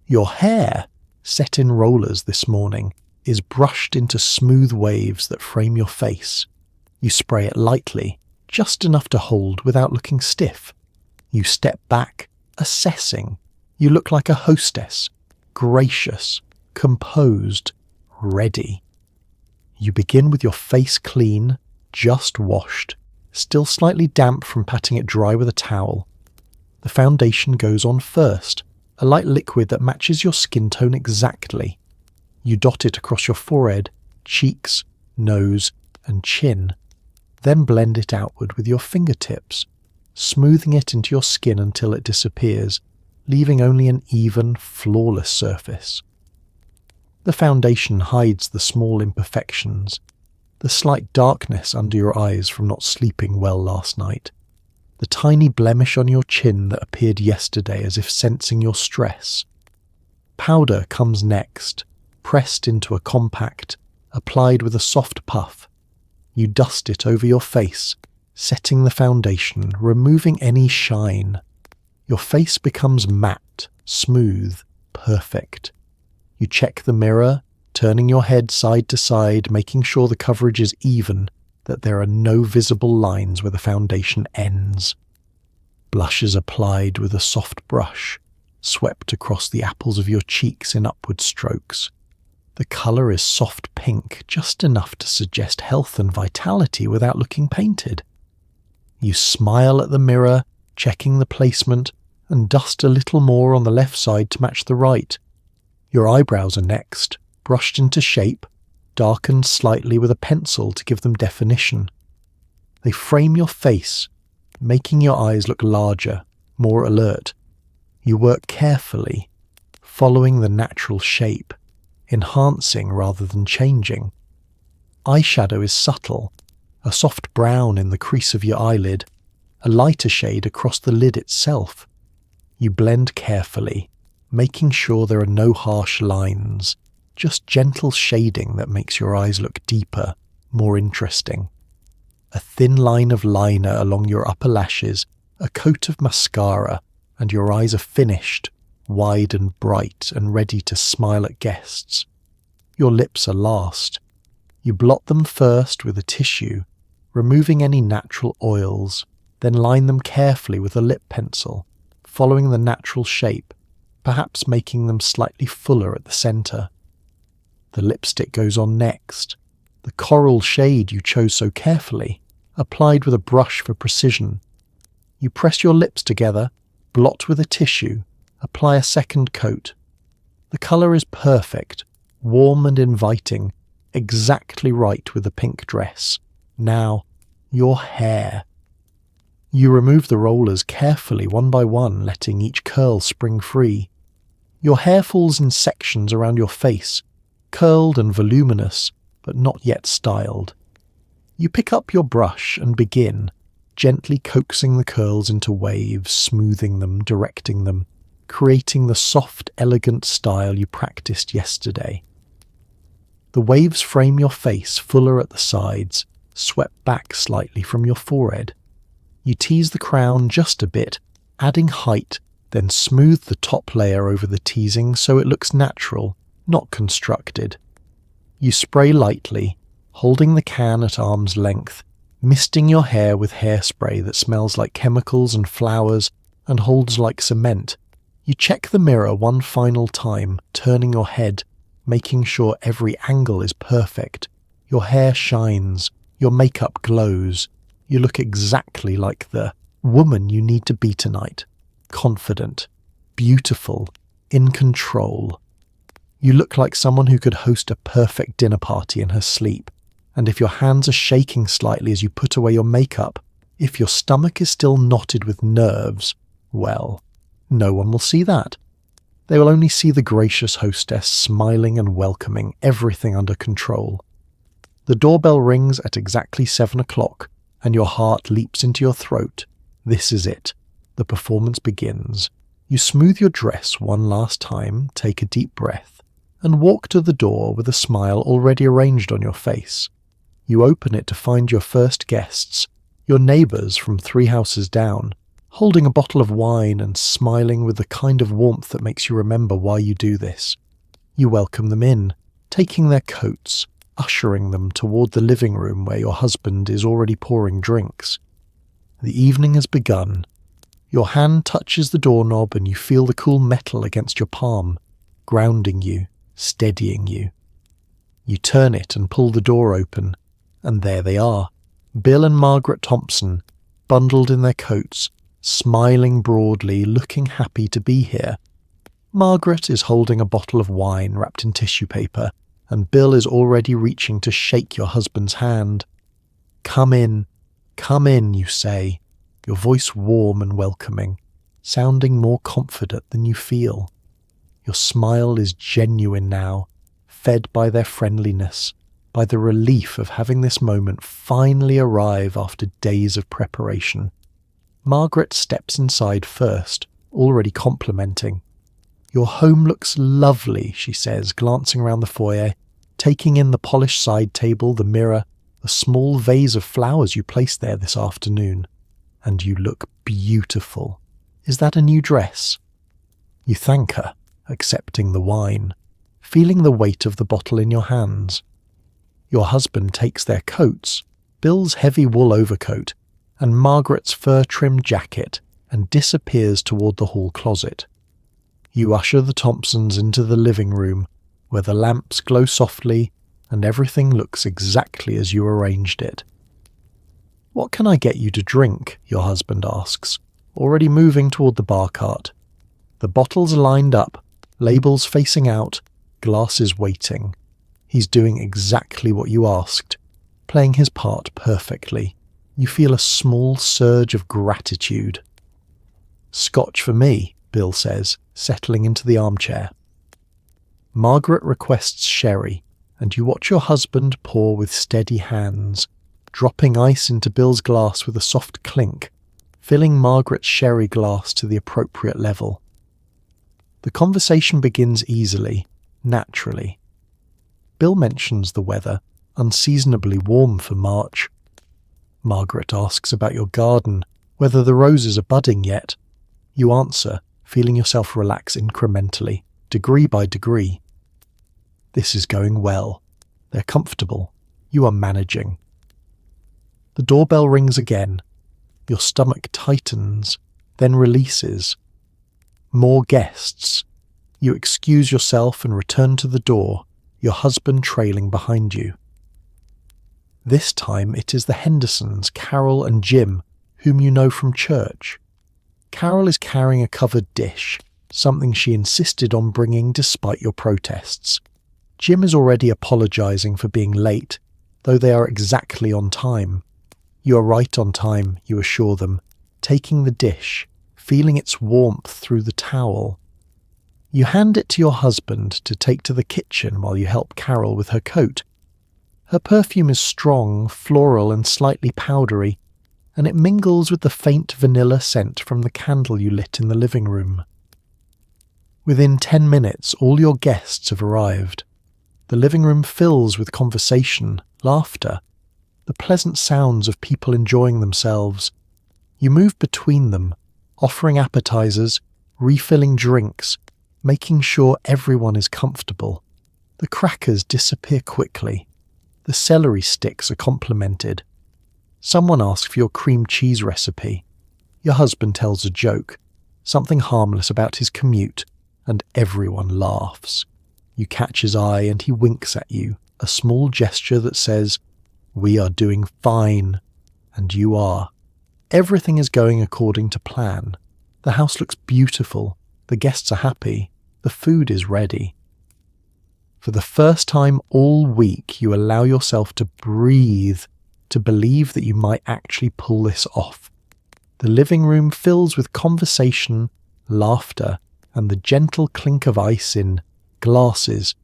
Your hair, set in rollers this morning, is brushed into smooth waves that frame your face. You spray it lightly, just enough to hold without looking stiff. You step back, assessing. You look like a hostess, gracious, composed, ready. You begin with your face clean, just washed, still slightly damp from patting it dry with a towel. The foundation goes on first, a light liquid that matches your skin tone exactly. You dot it across your forehead, cheeks, nose, and chin. Then blend it outward with your fingertips, smoothing it into your skin until it disappears, leaving only an even, flawless surface. The foundation hides the small imperfections, the slight darkness under your eyes from not sleeping well last night, the tiny blemish on your chin that appeared yesterday as if sensing your stress. Powder comes next, pressed into a compact, applied with a soft puff. You dust it over your face, setting the foundation, removing any shine. Your face becomes matte, smooth, perfect. You check the mirror, turning your head side to side, making sure the coverage is even, that there are no visible lines where the foundation ends. Blush is applied with a soft brush, swept across the apples of your cheeks in upward strokes. The colour is soft pink, just enough to suggest health and vitality without looking painted. You smile at the mirror, checking the placement, and dust a little more on the left side to match the right. Your eyebrows are next, brushed into shape, darkened slightly with a pencil to give them definition. They frame your face, making your eyes look larger, more alert. You work carefully, following the natural shape, enhancing rather than changing. Eyeshadow is subtle, a soft brown in the crease of your eyelid, a lighter shade across the lid itself. You blend carefully, making sure there are no harsh lines, just gentle shading that makes your eyes look deeper, more interesting. A thin line of liner along your upper lashes, a coat of mascara, and your eyes are finished, wide and bright and ready to smile at guests. Your lips are last. You blot them first with a tissue, removing any natural oils, then line them carefully with a lip pencil, following the natural shape, perhaps making them slightly fuller at the centre. The lipstick goes on next, the coral shade you chose so carefully, applied with a brush for precision. You press your lips together, blot with a tissue, apply a second coat. The colour is perfect, warm and inviting, exactly right with the pink dress. Now, your hair. You remove the rollers carefully one by one, letting each curl spring free. Your hair falls in sections around your face, curled and voluminous, but not yet styled. You pick up your brush and begin, gently coaxing the curls into waves, smoothing them, directing them, creating the soft, elegant style you practiced yesterday. The waves frame your face fuller at the sides, swept back slightly from your forehead. You tease the crown just a bit, adding height, then smooth the top layer over the teasing so it looks natural, not constructed. You spray lightly, holding the can at arm's length, misting your hair with hairspray that smells like chemicals and flowers and holds like cement. You check the mirror one final time, turning your head, making sure every angle is perfect. Your hair shines, your makeup glows. You look exactly like the woman you need to be tonight. Confident, beautiful, in control. You look like someone who could host a perfect dinner party in her sleep. And if your hands are shaking slightly as you put away your makeup, if your stomach is still knotted with nerves, well, no one will see that. They will only see the gracious hostess smiling and welcoming, everything under control. The doorbell rings at exactly 7 o'clock, and your heart leaps into your throat. This is it. The performance begins. You smooth your dress one last time, take a deep breath, and walk to the door with a smile already arranged on your face. You open it to find your first guests, your neighbours from 3 houses down, holding a bottle of wine and smiling with the kind of warmth that makes you remember why you do this. You welcome them in, taking their coats, ushering them toward the living room where your husband is already pouring drinks. The evening has begun. Your hand touches the doorknob and you feel the cool metal against your palm, grounding you, steadying you. You turn it and pull the door open, and there they are, Bill and Margaret Thompson, bundled in their coats, smiling broadly, looking happy to be here. Margaret is holding a bottle of wine wrapped in tissue paper, and Bill is already reaching to shake your husband's hand. Come in, you say, your voice warm and welcoming, sounding more confident than you feel. Your smile is genuine now, fed by their friendliness, by the relief of having this moment finally arrive after days of preparation. Margaret steps inside first, already complimenting. Your home looks lovely, she says, glancing around the foyer, taking in the polished side table, the mirror, the small vase of flowers you placed there this afternoon. And you look beautiful. Is that a new dress? You thank her, accepting the wine, feeling the weight of the bottle in your hands. Your husband takes their coats, Bill's heavy wool overcoat, and Margaret's fur-trimmed jacket, and disappears toward the hall closet. You usher the Thompsons into the living room, where the lamps glow softly and everything looks exactly as you arranged it. "What can I get you to drink?" your husband asks, already moving toward the bar cart. The bottles lined up, labels facing out, glasses waiting. He's doing exactly what you asked, playing his part perfectly. You feel a small surge of gratitude. "Scotch for me," Bill says, settling into the armchair. Margaret requests sherry, and you watch your husband pour with steady hands, dropping ice into Bill's glass with a soft clink, filling Margaret's sherry glass to the appropriate level. The conversation begins easily, naturally. Bill mentions the weather, unseasonably warm for March. Margaret asks about your garden, whether the roses are budding yet. You answer, feeling yourself relax incrementally, degree by degree. This is going well. They're comfortable. You are managing. The doorbell rings again. Your stomach tightens, then releases. More guests. You excuse yourself and return to the door, your husband trailing behind you. This time it is the Hendersons, Carol and Jim, whom you know from church. Carol is carrying a covered dish, something she insisted on bringing despite your protests. Jim is already apologising for being late, though they are exactly on time. You are right on time, you assure them, taking the dish, feeling its warmth through the towel. You hand it to your husband to take to the kitchen while you help Carol with her coat. Her perfume is strong, floral and slightly powdery, and it mingles with the faint vanilla scent from the candle you lit in the living room. Within 10 minutes, all your guests have arrived. The living room fills with conversation, laughter, the pleasant sounds of people enjoying themselves. You move between them, offering appetizers, refilling drinks, making sure everyone is comfortable. The crackers disappear quickly. The celery sticks are complimented. Someone asks for your cream cheese recipe. Your husband tells a joke, something harmless about his commute, and everyone laughs. You catch his eye and he winks at you, a small gesture that says, "We are doing fine," and you are. Everything is going according to plan. The house looks beautiful, the guests are happy, the food is ready. For the first time all week, you allow yourself to breathe, to believe that you might actually pull this off. The living room fills with conversation, laughter, and the gentle clink of ice in glasses.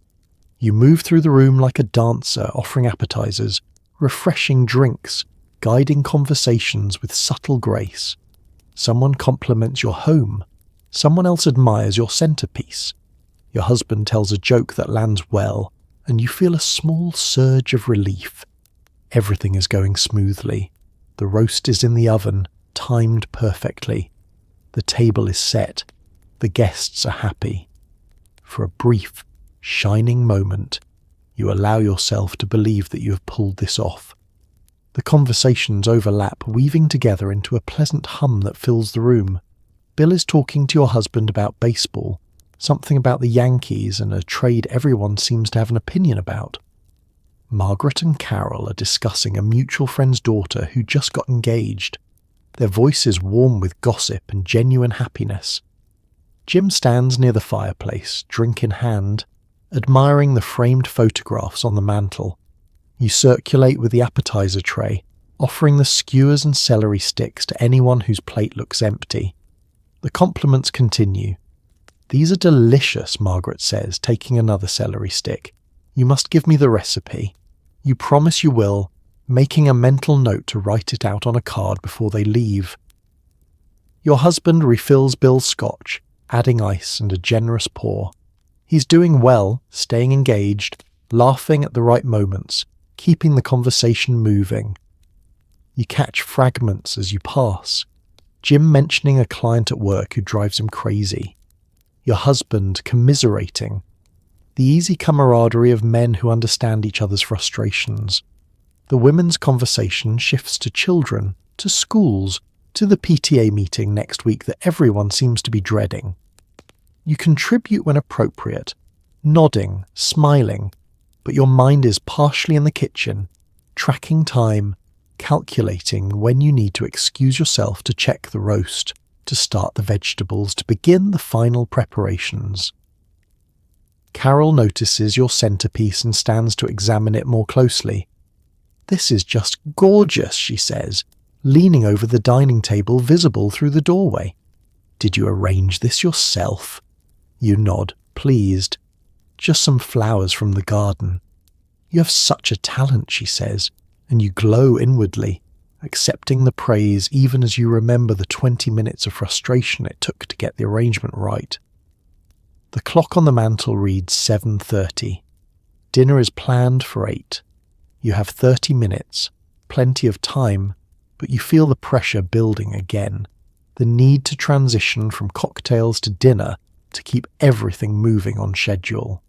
You move through the room like a dancer, offering appetizers, refreshing drinks, guiding conversations with subtle grace. Someone compliments your home. Someone else admires your centerpiece. Your husband tells a joke that lands well, and you feel a small surge of relief. Everything is going smoothly. The roast is in the oven, timed perfectly. The table is set. The guests are happy. For a brief, shining moment, you allow yourself to believe that you have pulled this off. The conversations overlap, weaving together into a pleasant hum that fills the room. Bill is talking to your husband about baseball, something about the Yankees and a trade everyone seems to have an opinion about. Margaret and Carol are discussing a mutual friend's daughter who just got engaged. Their voices warm with gossip and genuine happiness. Jim stands near the fireplace, drink in hand, admiring the framed photographs on the mantel. You circulate with the appetizer tray, offering the skewers and celery sticks to anyone whose plate looks empty. The compliments continue. "These are delicious," Margaret says, taking another celery stick. "You must give me the recipe." You promise you will, making a mental note to write it out on a card before they leave. Your husband refills Bill's scotch, adding ice and a generous pour. He's doing well, staying engaged, laughing at the right moments, keeping the conversation moving. You catch fragments as you pass. Jim mentioning a client at work who drives him crazy. Your husband commiserating. The easy camaraderie of men who understand each other's frustrations. The women's conversation shifts to children, to schools, to the PTA meeting next week that everyone seems to be dreading. You contribute when appropriate, nodding, smiling, but your mind is partially in the kitchen, tracking time, calculating when you need to excuse yourself to check the roast, to start the vegetables, to begin the final preparations. Carol notices your centerpiece and stands to examine it more closely. "This is just gorgeous," she says, leaning over the dining table visible through the doorway. "Did you arrange this yourself?" You nod, pleased. "Just some flowers from the garden." "You have such a talent," she says, and you glow inwardly, accepting the praise even as you remember the 20 minutes of frustration it took to get the arrangement right. The clock on the mantel reads 7:30. Dinner is planned for 8. You have 30 minutes, plenty of time, but you feel the pressure building again, the need to transition from cocktails to dinner to keep everything moving on schedule.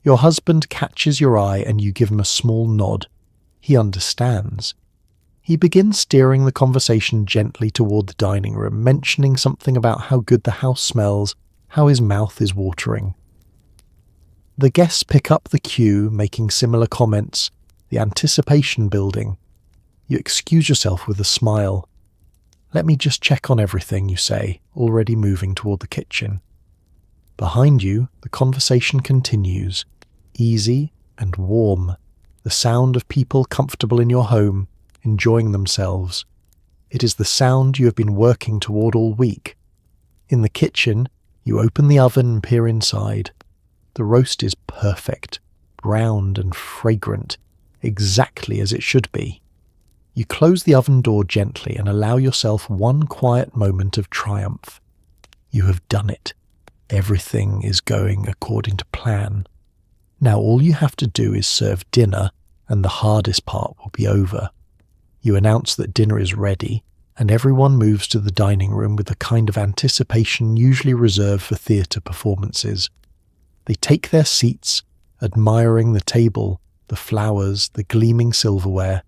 Your husband catches your eye and you give him a small nod. He understands. He begins steering the conversation gently toward the dining room, mentioning something about how good the house smells, how his mouth is watering. The guests pick up the cue, making similar comments, the anticipation building. You excuse yourself with a smile. "Let me just check on everything," you say, already moving toward the kitchen. Behind you, the conversation continues, easy and warm, the sound of people comfortable in your home, enjoying themselves. It is the sound you have been working toward all week. In the kitchen, you open the oven and peer inside. The roast is perfect, browned and fragrant, exactly as it should be. You close the oven door gently and allow yourself one quiet moment of triumph. You have done it. Everything is going according to plan. Now all you have to do is serve dinner, and the hardest part will be over. You announce that dinner is ready, and everyone moves to the dining room with the kind of anticipation usually reserved for theatre performances. They take their seats, admiring the table, the flowers, the gleaming silverware.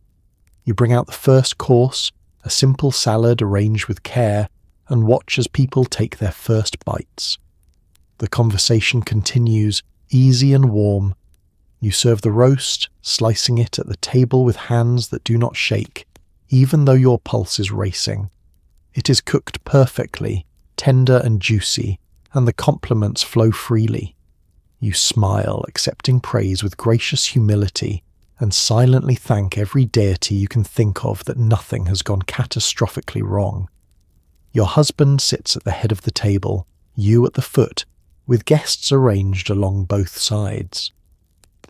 You bring out the first course, a simple salad arranged with care, and watch as people take their first bites. The conversation continues, easy and warm. You serve the roast, slicing it at the table with hands that do not shake, even though your pulse is racing. It is cooked perfectly, tender and juicy, and the compliments flow freely. You smile, accepting praise with gracious humility, and silently thank every deity you can think of that nothing has gone catastrophically wrong. Your husband sits at the head of the table, you at the foot, with guests arranged along both sides.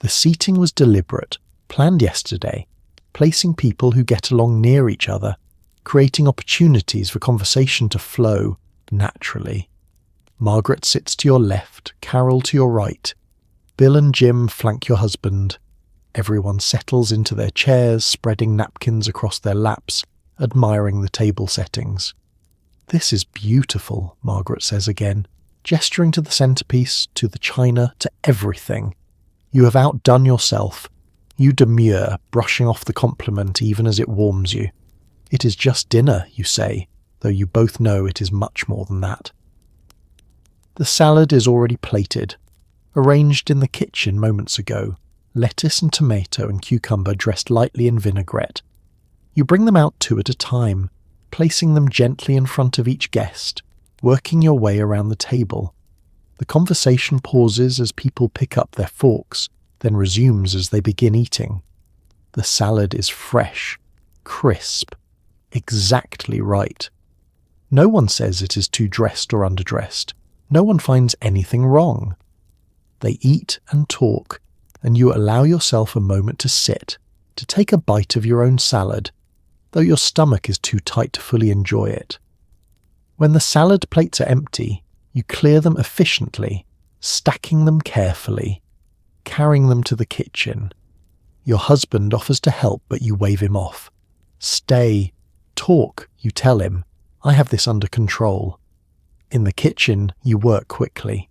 The seating was deliberate, planned yesterday, placing people who get along near each other, creating opportunities for conversation to flow naturally. Margaret sits to your left, Carol to your right. Bill and Jim flank your husband. Everyone settles into their chairs, spreading napkins across their laps, admiring the table settings. "This is beautiful," Margaret says again, gesturing to the centerpiece, to the china, to everything. "You have outdone yourself." You demur, brushing off the compliment even as it warms you. "It is just dinner," you say, though you both know it is much more than that. The salad is already plated, arranged in the kitchen moments ago, lettuce and tomato and cucumber dressed lightly in vinaigrette. You bring them out two at a time, placing them gently in front of each guest, working your way around the table. The conversation pauses as people pick up their forks, then resumes as they begin eating. The salad is fresh, crisp, exactly right. No one says it is too dressed or underdressed. No one finds anything wrong. They eat and talk, and you allow yourself a moment to sit, to take a bite of your own salad, though your stomach is too tight to fully enjoy it. When the salad plates are empty, you clear them efficiently, stacking them carefully, carrying them to the kitchen. Your husband offers to help, but you wave him off. "Stay, talk," you tell him. "I have this under control." In the kitchen, you work quickly.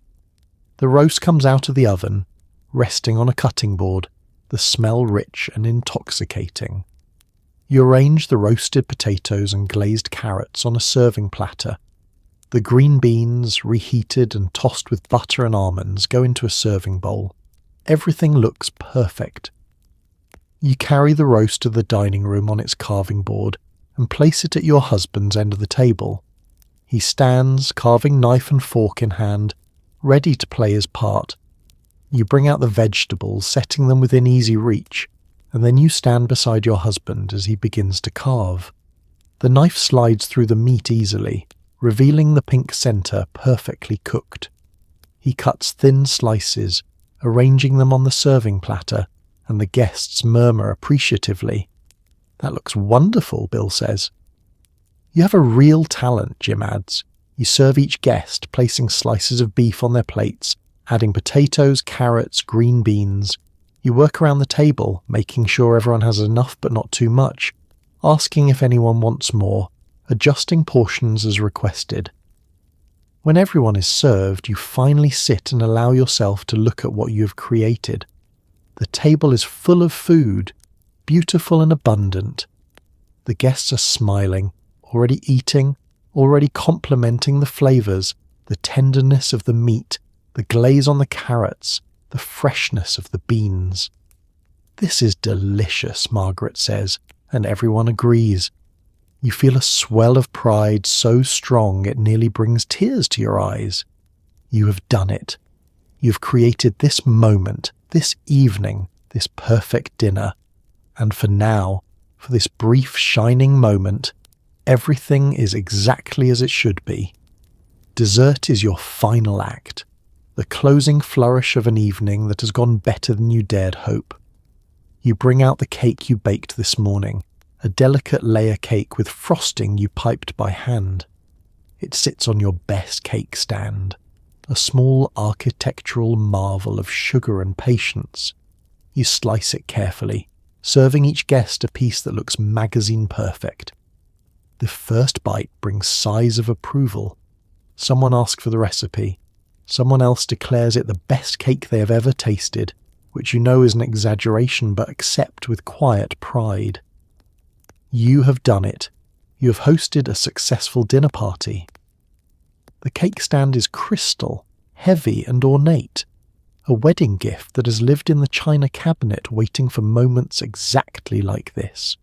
The roast comes out of the oven, resting on a cutting board, the smell rich and intoxicating. You arrange the roasted potatoes and glazed carrots on a serving platter. The green beans, reheated and tossed with butter and almonds, go into a serving bowl. Everything looks perfect. You carry the roast to the dining room on its carving board and place it at your husband's end of the table. He stands, carving knife and fork in hand, ready to play his part. You bring out the vegetables, setting them within easy reach, and then you stand beside your husband as he begins to carve. The knife slides through the meat easily, revealing the pink center perfectly cooked. He cuts thin slices, arranging them on the serving platter, and the guests murmur appreciatively. "That looks wonderful," Bill says. "You have a real talent," Jim adds. You serve each guest, placing slices of beef on their plates, adding potatoes, carrots, green beans. You work around the table, making sure everyone has enough but not too much, asking if anyone wants more, adjusting portions as requested. When everyone is served, you finally sit and allow yourself to look at what you have created. The table is full of food, beautiful and abundant. The guests are smiling, already eating, already complimenting the flavors, the tenderness of the meat, the glaze on the carrots, the freshness of the beans. "This is delicious," Margaret says, and everyone agrees. You feel a swell of pride so strong it nearly brings tears to your eyes. You have done it. You have created this moment, this evening, this perfect dinner. And for now, for this brief shining moment, everything is exactly as it should be. Dessert is your final act, the closing flourish of an evening that has gone better than you dared hope. You bring out the cake you baked this morning, a delicate layer cake with frosting you piped by hand. It sits on your best cake stand, a small architectural marvel of sugar and patience. You slice it carefully, serving each guest a piece that looks magazine perfect. The first bite brings sighs of approval. Someone asks for the recipe. Someone else declares it the best cake they have ever tasted, which you know is an exaggeration but accept with quiet pride. You have done it. You have hosted a successful dinner party. The cake stand is crystal, heavy and ornate, a wedding gift that has lived in the china cabinet waiting for moments exactly like this.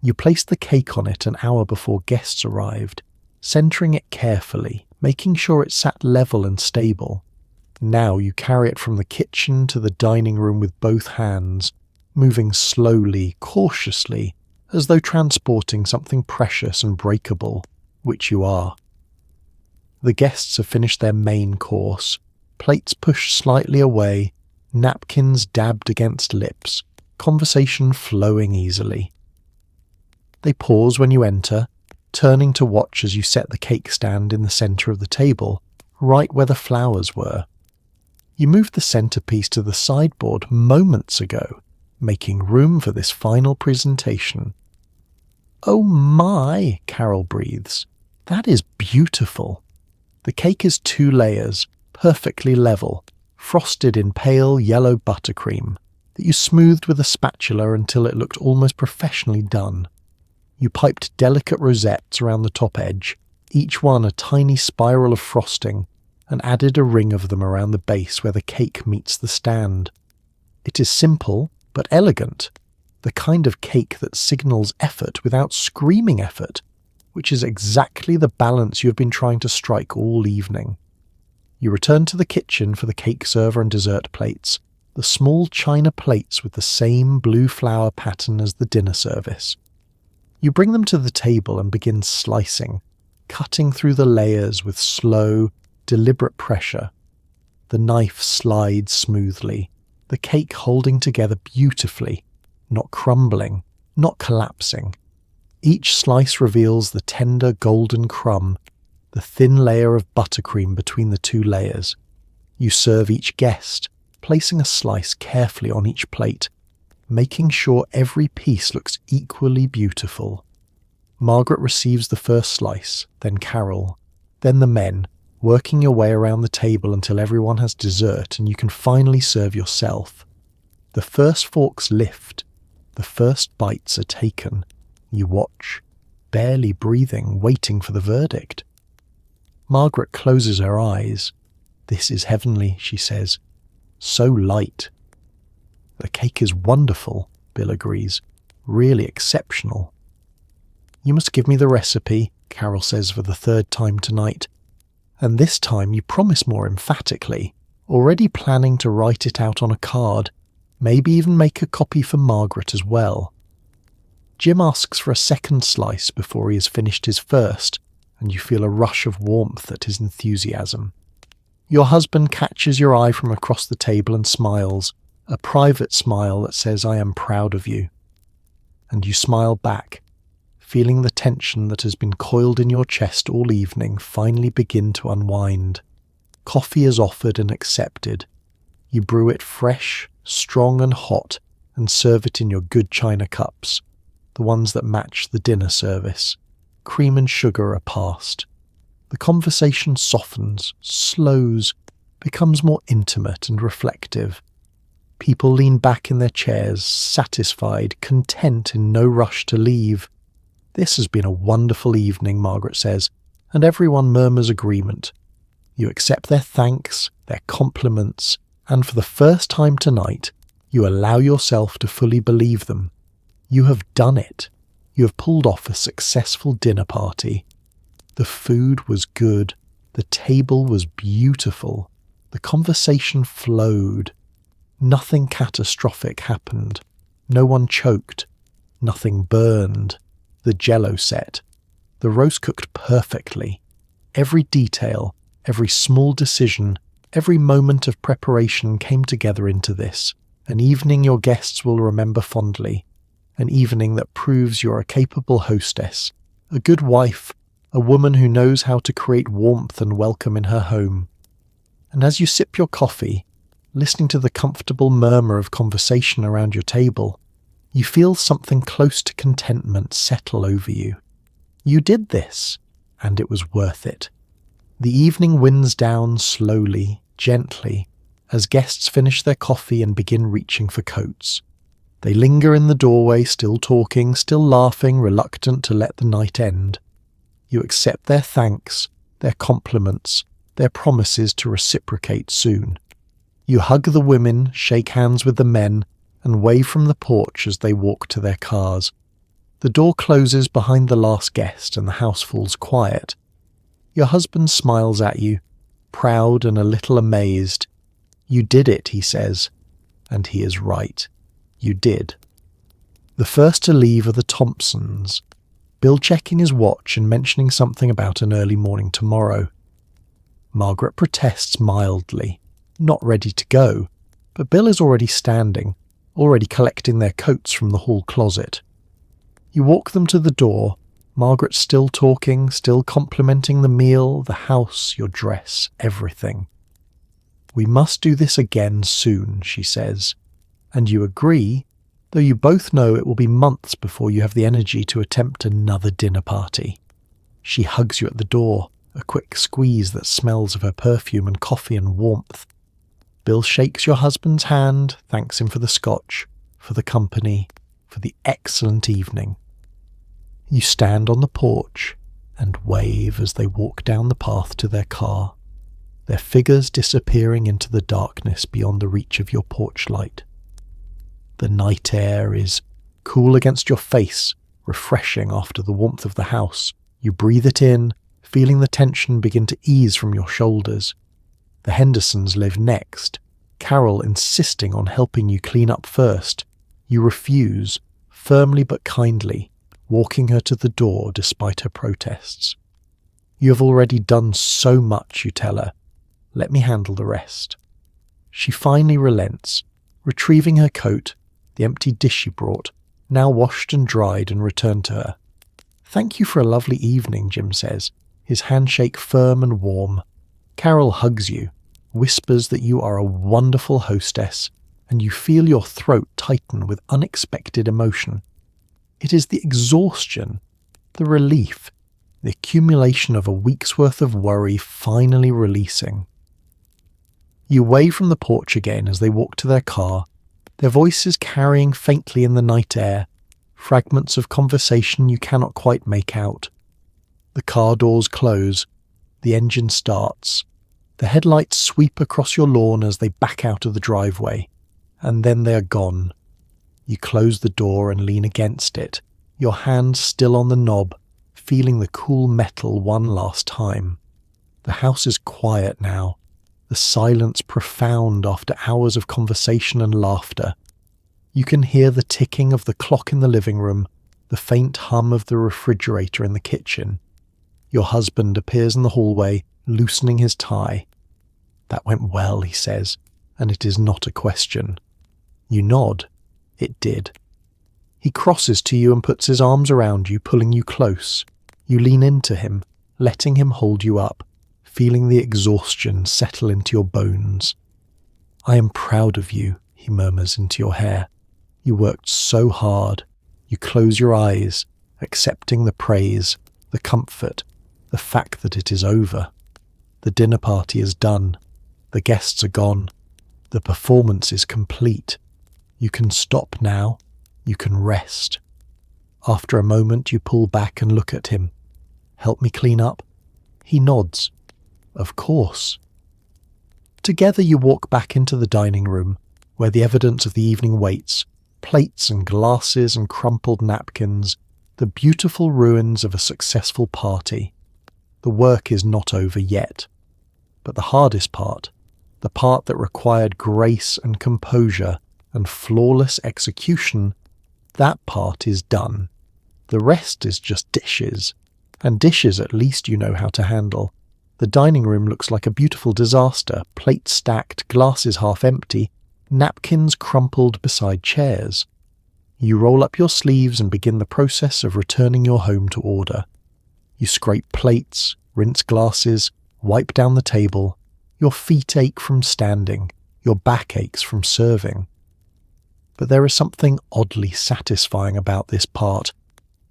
You placed the cake on it an hour before guests arrived, centering it carefully, making sure it sat level and stable. Now you carry it from the kitchen to the dining room with both hands, moving slowly, cautiously, as though transporting something precious and breakable, which you are. The guests have finished their main course, plates pushed slightly away, napkins dabbed against lips, conversation flowing easily. They pause when you enter, turning to watch as you set the cake stand in the centre of the table, right where the flowers were. You moved the centerpiece to the sideboard moments ago, making room for this final presentation. "Oh my," Carol breathes. "That is beautiful." The cake is 2 layers, perfectly level, frosted in pale yellow buttercream that you smoothed with a spatula until it looked almost professionally done. You piped delicate rosettes around the top edge, each one a tiny spiral of frosting, and added a ring of them around the base where the cake meets the stand. It is simple, but elegant, the kind of cake that signals effort without screaming effort, which is exactly the balance you have been trying to strike all evening. You return to the kitchen for the cake server and dessert plates, the small china plates with the same blue flower pattern as the dinner service. You bring them to the table and begin slicing, cutting through the layers with slow, deliberate pressure. The knife slides smoothly, the cake holding together beautifully, not crumbling, not collapsing. Each slice reveals the tender golden crumb, the thin layer of buttercream between the 2 layers. You serve each guest, placing a slice carefully on each plate, making sure every piece looks equally beautiful. Margaret receives the first slice, then Carol, then the men, working your way around the table until everyone has dessert and you can finally serve yourself. The first forks lift, the first bites are taken. You watch, barely breathing, waiting for the verdict. Margaret closes her eyes. "This is heavenly," she says. "So light." "The cake is wonderful," Bill agrees. "Really exceptional." "You must give me the recipe," Carol says for the 3rd time tonight. And this time you promise more emphatically, already planning to write it out on a card, maybe even make a copy for Margaret as well. Jim asks for a 2nd slice before he has finished his first, and you feel a rush of warmth at his enthusiasm. Your husband catches your eye from across the table and smiles, a private smile that says, "I am proud of you." And you smile back, feeling the tension that has been coiled in your chest all evening finally begin to unwind. Coffee is offered and accepted. You brew it fresh, strong and hot, and serve it in your good china cups, the ones that match the dinner service. Cream and sugar are passed. The conversation softens, slows, becomes more intimate and reflective. People lean back in their chairs, satisfied, content in no rush to leave. "This has been a wonderful evening," Margaret says, and everyone murmurs agreement. You accept their thanks, their compliments, and for the first time tonight, you allow yourself to fully believe them. You have done it. You have pulled off a successful dinner party. The food was good. The table was beautiful. The conversation flowed. Nothing catastrophic happened. No one choked. Nothing burned. The jello set. The roast cooked perfectly. Every detail, every small decision, every moment of preparation came together into this. An evening your guests will remember fondly. An evening that proves you're a capable hostess, a good wife, a woman who knows how to create warmth and welcome in her home. And as you sip your coffee, listening to the comfortable murmur of conversation around your table, you feel something close to contentment settle over you. You did this, and it was worth it. The evening winds down slowly, gently, as guests finish their coffee and begin reaching for coats. They linger in the doorway, still talking, still laughing, reluctant to let the night end. You accept their thanks, their compliments, their promises to reciprocate soon. You hug the women, shake hands with the men, and wave from the porch as they walk to their cars. The door closes behind the last guest and the house falls quiet. Your husband smiles at you, proud and a little amazed. "You did it," he says, and he is right. You did. The first to leave are the Thompsons, Bill checking his watch and mentioning something about an early morning tomorrow. Margaret protests mildly, not ready to go, but Bill is already standing, already collecting their coats from the hall closet. You walk them to the door, Margaret still talking, still complimenting the meal, the house, your dress, everything. "We must do this again soon," she says, and you agree, though you both know it will be months before you have the energy to attempt another dinner party. She hugs you at the door, a quick squeeze that smells of her perfume and coffee and warmth. Bill shakes your husband's hand, thanks him for the scotch, for the company, for the excellent evening. You stand on the porch and wave as they walk down the path to their car, their figures disappearing into the darkness beyond the reach of your porch light. The night air is cool against your face, refreshing after the warmth of the house. You breathe it in, feeling the tension begin to ease from your shoulders. The Hendersons live next, Carol insisting on helping you clean up first. You refuse, firmly but kindly, walking her to the door despite her protests. You have already done so much, you tell her. Let me handle the rest. She finally relents, retrieving her coat, the empty dish you brought, now washed and dried, and returned to her. Thank you for a lovely evening, Jim says, his handshake firm and warm. Carol hugs you, whispers that you are a wonderful hostess, and you feel your throat tighten with unexpected emotion. It is the exhaustion, the relief, the accumulation of a week's worth of worry finally releasing. You wave from the porch again as they walk to their car, their voices carrying faintly in the night air, fragments of conversation you cannot quite make out. The car doors close, the engine starts, the headlights sweep across your lawn as they back out of the driveway, and then they are gone. You close the door and lean against it, your hand still on the knob, feeling the cool metal one last time. The house is quiet now, the silence profound after hours of conversation and laughter. You can hear the ticking of the clock in the living room, the faint hum of the refrigerator in the kitchen. Your husband appears in the hallway, loosening his tie. That went well, he says, and it is not a question. You nod. It did. He crosses to you and puts his arms around you, pulling you close. You lean into him, letting him hold you up, feeling the exhaustion settle into your bones. I am proud of you, he murmurs into your hair. You worked so hard. You close your eyes, accepting the praise, the comfort, the fact that it is over. The dinner party is done. The guests are gone. The performance is complete. You can stop now. You can rest. After a moment, you pull back and look at him. Help me clean up? He nods. Of course. Together you walk back into the dining room, where the evidence of the evening waits, plates and glasses and crumpled napkins, the beautiful ruins of a successful party. The work is not over yet. But the hardest part, the part that required grace and composure and flawless execution, that part is done. The rest is just dishes. And dishes at least you know how to handle. The dining room looks like a beautiful disaster, plates stacked, glasses half empty, napkins crumpled beside chairs. You roll up your sleeves and begin the process of returning your home to order. You scrape plates, rinse glasses, wipe down the table. Your feet ache from standing, your back aches from serving. But there is something oddly satisfying about this part,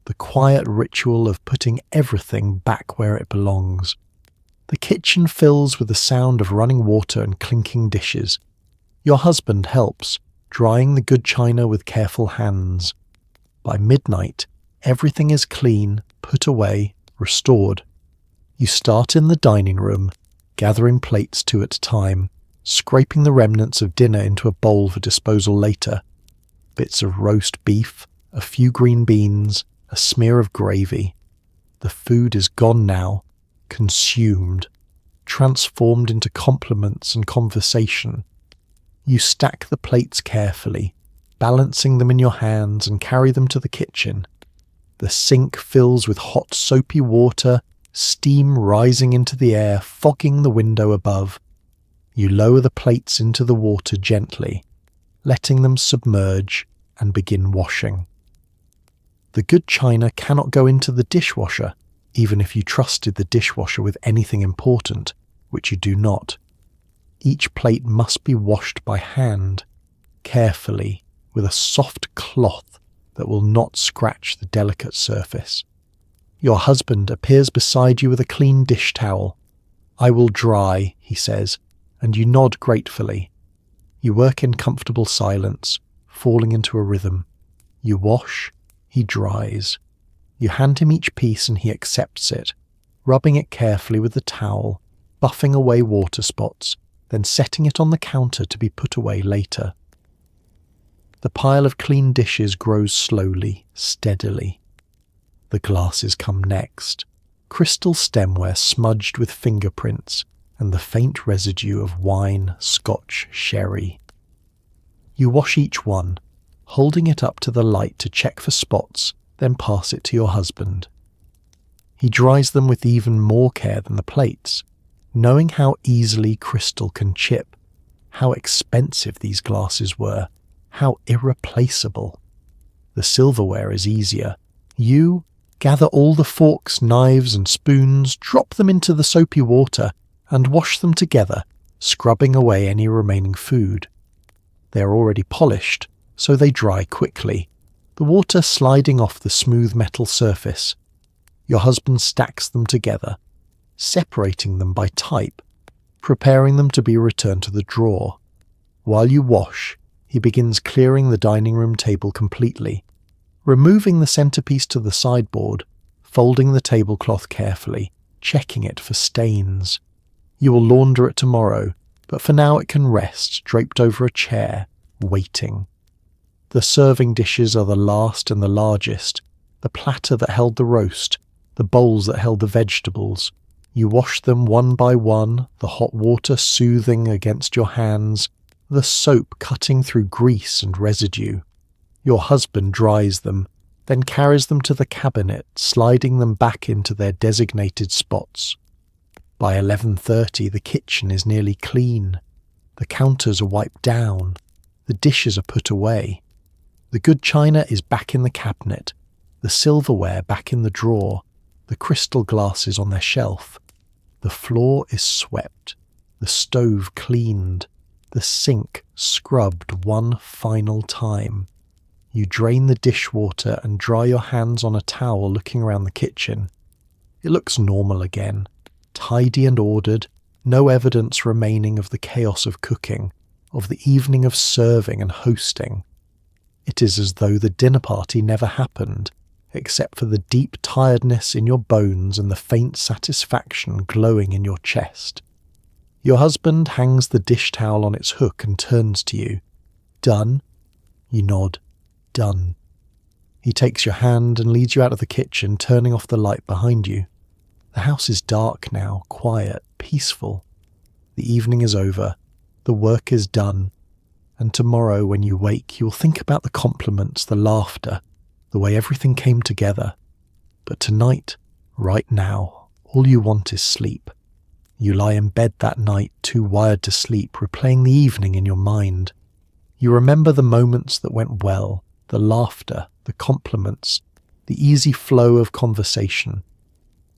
the quiet ritual of putting everything back where it belongs. The kitchen fills with the sound of running water and clinking dishes. Your husband helps, drying the good china with careful hands. By midnight, everything is clean, put away, restored. You start in the dining room, gathering plates two at a time, scraping the remnants of dinner into a bowl for disposal later. Bits of roast beef, a few green beans, a smear of gravy. The food is gone now, consumed, transformed into compliments and conversation. You stack the plates carefully, balancing them in your hands, and carry them to the kitchen. The sink fills with hot soapy water, steam rising into the air, fogging the window above. You lower the plates into the water gently, letting them submerge and begin washing. The good china cannot go into the dishwasher, even if you trusted the dishwasher with anything important, which you do not. Each plate must be washed by hand, carefully, with a soft cloth that will not scratch the delicate surface. Your husband appears beside you with a clean dish towel. "I will dry," he says, and you nod gratefully. You work in comfortable silence, falling into a rhythm. You wash, he dries. You hand him each piece and he accepts it, rubbing it carefully with the towel, buffing away water spots, then setting it on the counter to be put away later. The pile of clean dishes grows slowly, steadily. The glasses come next, crystal stemware smudged with fingerprints and the faint residue of wine, scotch, sherry. You wash each one, holding it up to the light to check for spots, then pass it to your husband. He dries them with even more care than the plates, knowing how easily crystal can chip, how expensive these glasses were, how irreplaceable. The silverware is easier. You gather all the forks, knives and spoons, drop them into the soapy water, and wash them together, scrubbing away any remaining food. They are already polished, so they dry quickly, the water sliding off the smooth metal surface. Your husband stacks them together, separating them by type, preparing them to be returned to the drawer. While you wash, he begins clearing the dining room table completely, removing the centerpiece to the sideboard, folding the tablecloth carefully, checking it for stains. You will launder it tomorrow, but for now it can rest draped over a chair, waiting. The serving dishes are the last and the largest, the platter that held the roast, the bowls that held the vegetables. You wash them one by one, the hot water soothing against your hands, the soap cutting through grease and residue. Your husband dries them, then carries them to the cabinet, sliding them back into their designated spots. By 11:30 the kitchen is nearly clean. The counters are wiped down. The dishes are put away. The good china is back in the cabinet, the silverware back in the drawer, the crystal glasses on their shelf. The floor is swept, the stove cleaned, the sink scrubbed one final time. You drain the dishwater and dry your hands on a towel looking around the kitchen. It looks normal again, tidy and ordered, no evidence remaining of the chaos of cooking, of the evening of serving and hosting. It is as though the dinner party never happened, except for the deep tiredness in your bones and the faint satisfaction glowing in your chest. Your husband hangs the dish towel on its hook and turns to you. "Done?" You nod. "Done." He takes your hand and leads you out of the kitchen, turning off the light behind you. The house is dark now, quiet, peaceful. The evening is over. The work is done. And tomorrow when you wake, you will think about the compliments, the laughter, the way everything came together. But tonight, right now, all you want is sleep. You lie in bed that night, too wired to sleep, replaying the evening in your mind. You remember the moments that went well, the laughter, the compliments, the easy flow of conversation.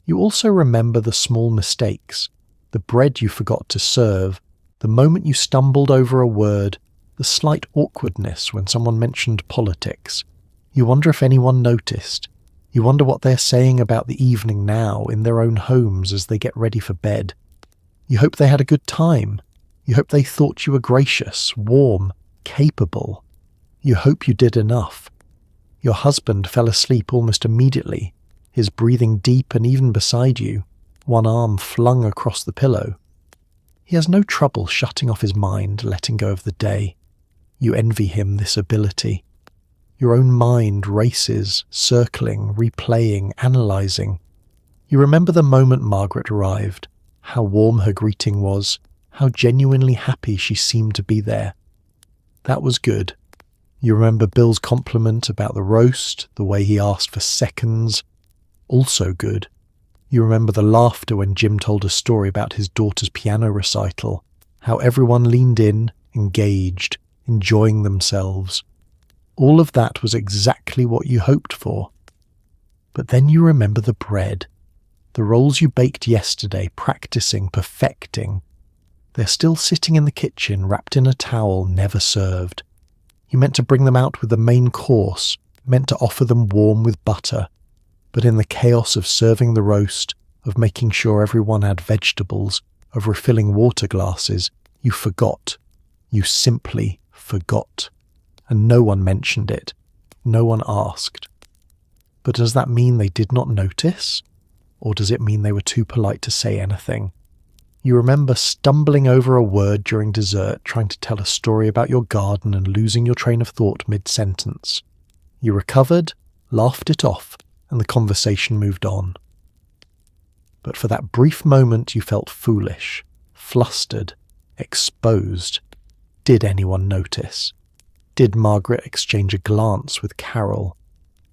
You also remember the small mistakes, the bread you forgot to serve, the moment you stumbled over a word, the slight awkwardness when someone mentioned politics. You wonder if anyone noticed. You wonder what they're saying about the evening now in their own homes as they get ready for bed. You hope they had a good time. You hope they thought you were gracious, warm, capable. You hope you did enough. Your husband fell asleep almost immediately, his breathing deep and even beside you, one arm flung across the pillow. He has no trouble shutting off his mind, letting go of the day. You envy him this ability. Your own mind races, circling, replaying, analysing. You remember the moment Margaret arrived, how warm her greeting was, how genuinely happy she seemed to be there. That was good. You remember Bill's compliment about the roast, the way he asked for seconds. Also good. You remember the laughter when Jim told a story about his daughter's piano recital, how everyone leaned in, engaged, enjoying themselves. All of that was exactly what you hoped for. But then you remember the bread, the rolls you baked yesterday, practicing, perfecting. They're still sitting in the kitchen, wrapped in a towel, never served. You meant to bring them out with the main course, meant to offer them warm with butter. But in the chaos of serving the roast, of making sure everyone had vegetables, of refilling water glasses, you forgot. You simply forgot. And no one mentioned it. No one asked. But does that mean they did not notice? Or does it mean they were too polite to say anything? You remember stumbling over a word during dessert, trying to tell a story about your garden and losing your train of thought mid-sentence. You recovered, laughed it off, and the conversation moved on. But for that brief moment you felt foolish, flustered, exposed. Did anyone notice? Did Margaret exchange a glance with Carol?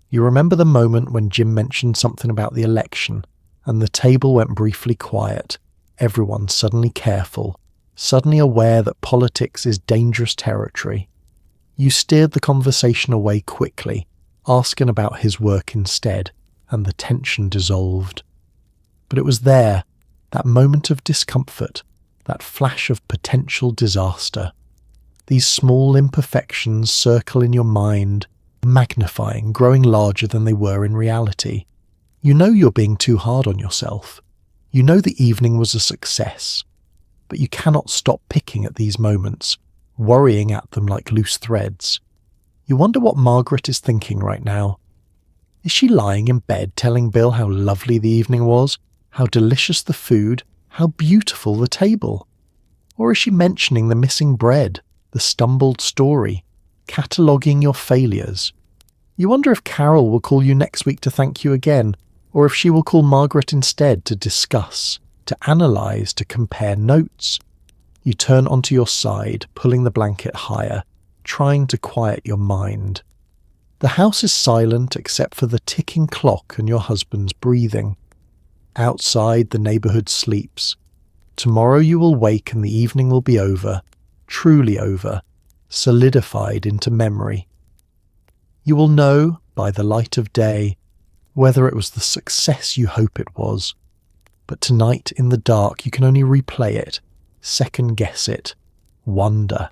You remember the moment when Jim mentioned something about the election, and the table went briefly quiet, everyone suddenly careful, suddenly aware that politics is dangerous territory. You steered the conversation away quickly, asking about his work instead, and the tension dissolved. But it was there, that moment of discomfort, that flash of potential disaster. These small imperfections circle in your mind, magnifying, growing larger than they were in reality. You know you're being too hard on yourself. You know the evening was a success. But you cannot stop picking at these moments, worrying at them like loose threads. You wonder what Margaret is thinking right now. Is she lying in bed telling Bill how lovely the evening was, how delicious the food, how beautiful the table? Or is she mentioning the missing bread, the stumbled story, cataloguing your failures? You wonder if Carol will call you next week to thank you again, or if she will call Margaret instead to discuss, to analyse, to compare notes. You turn onto your side, pulling the blanket higher, trying to quiet your mind. The house is silent except for the ticking clock and your husband's breathing. Outside, the neighbourhood sleeps. Tomorrow you will wake and the evening will be over, truly over, solidified into memory. You will know, by the light of day, whether it was the success you hope it was. But tonight, in the dark, you can only replay it, second-guess it, wonder.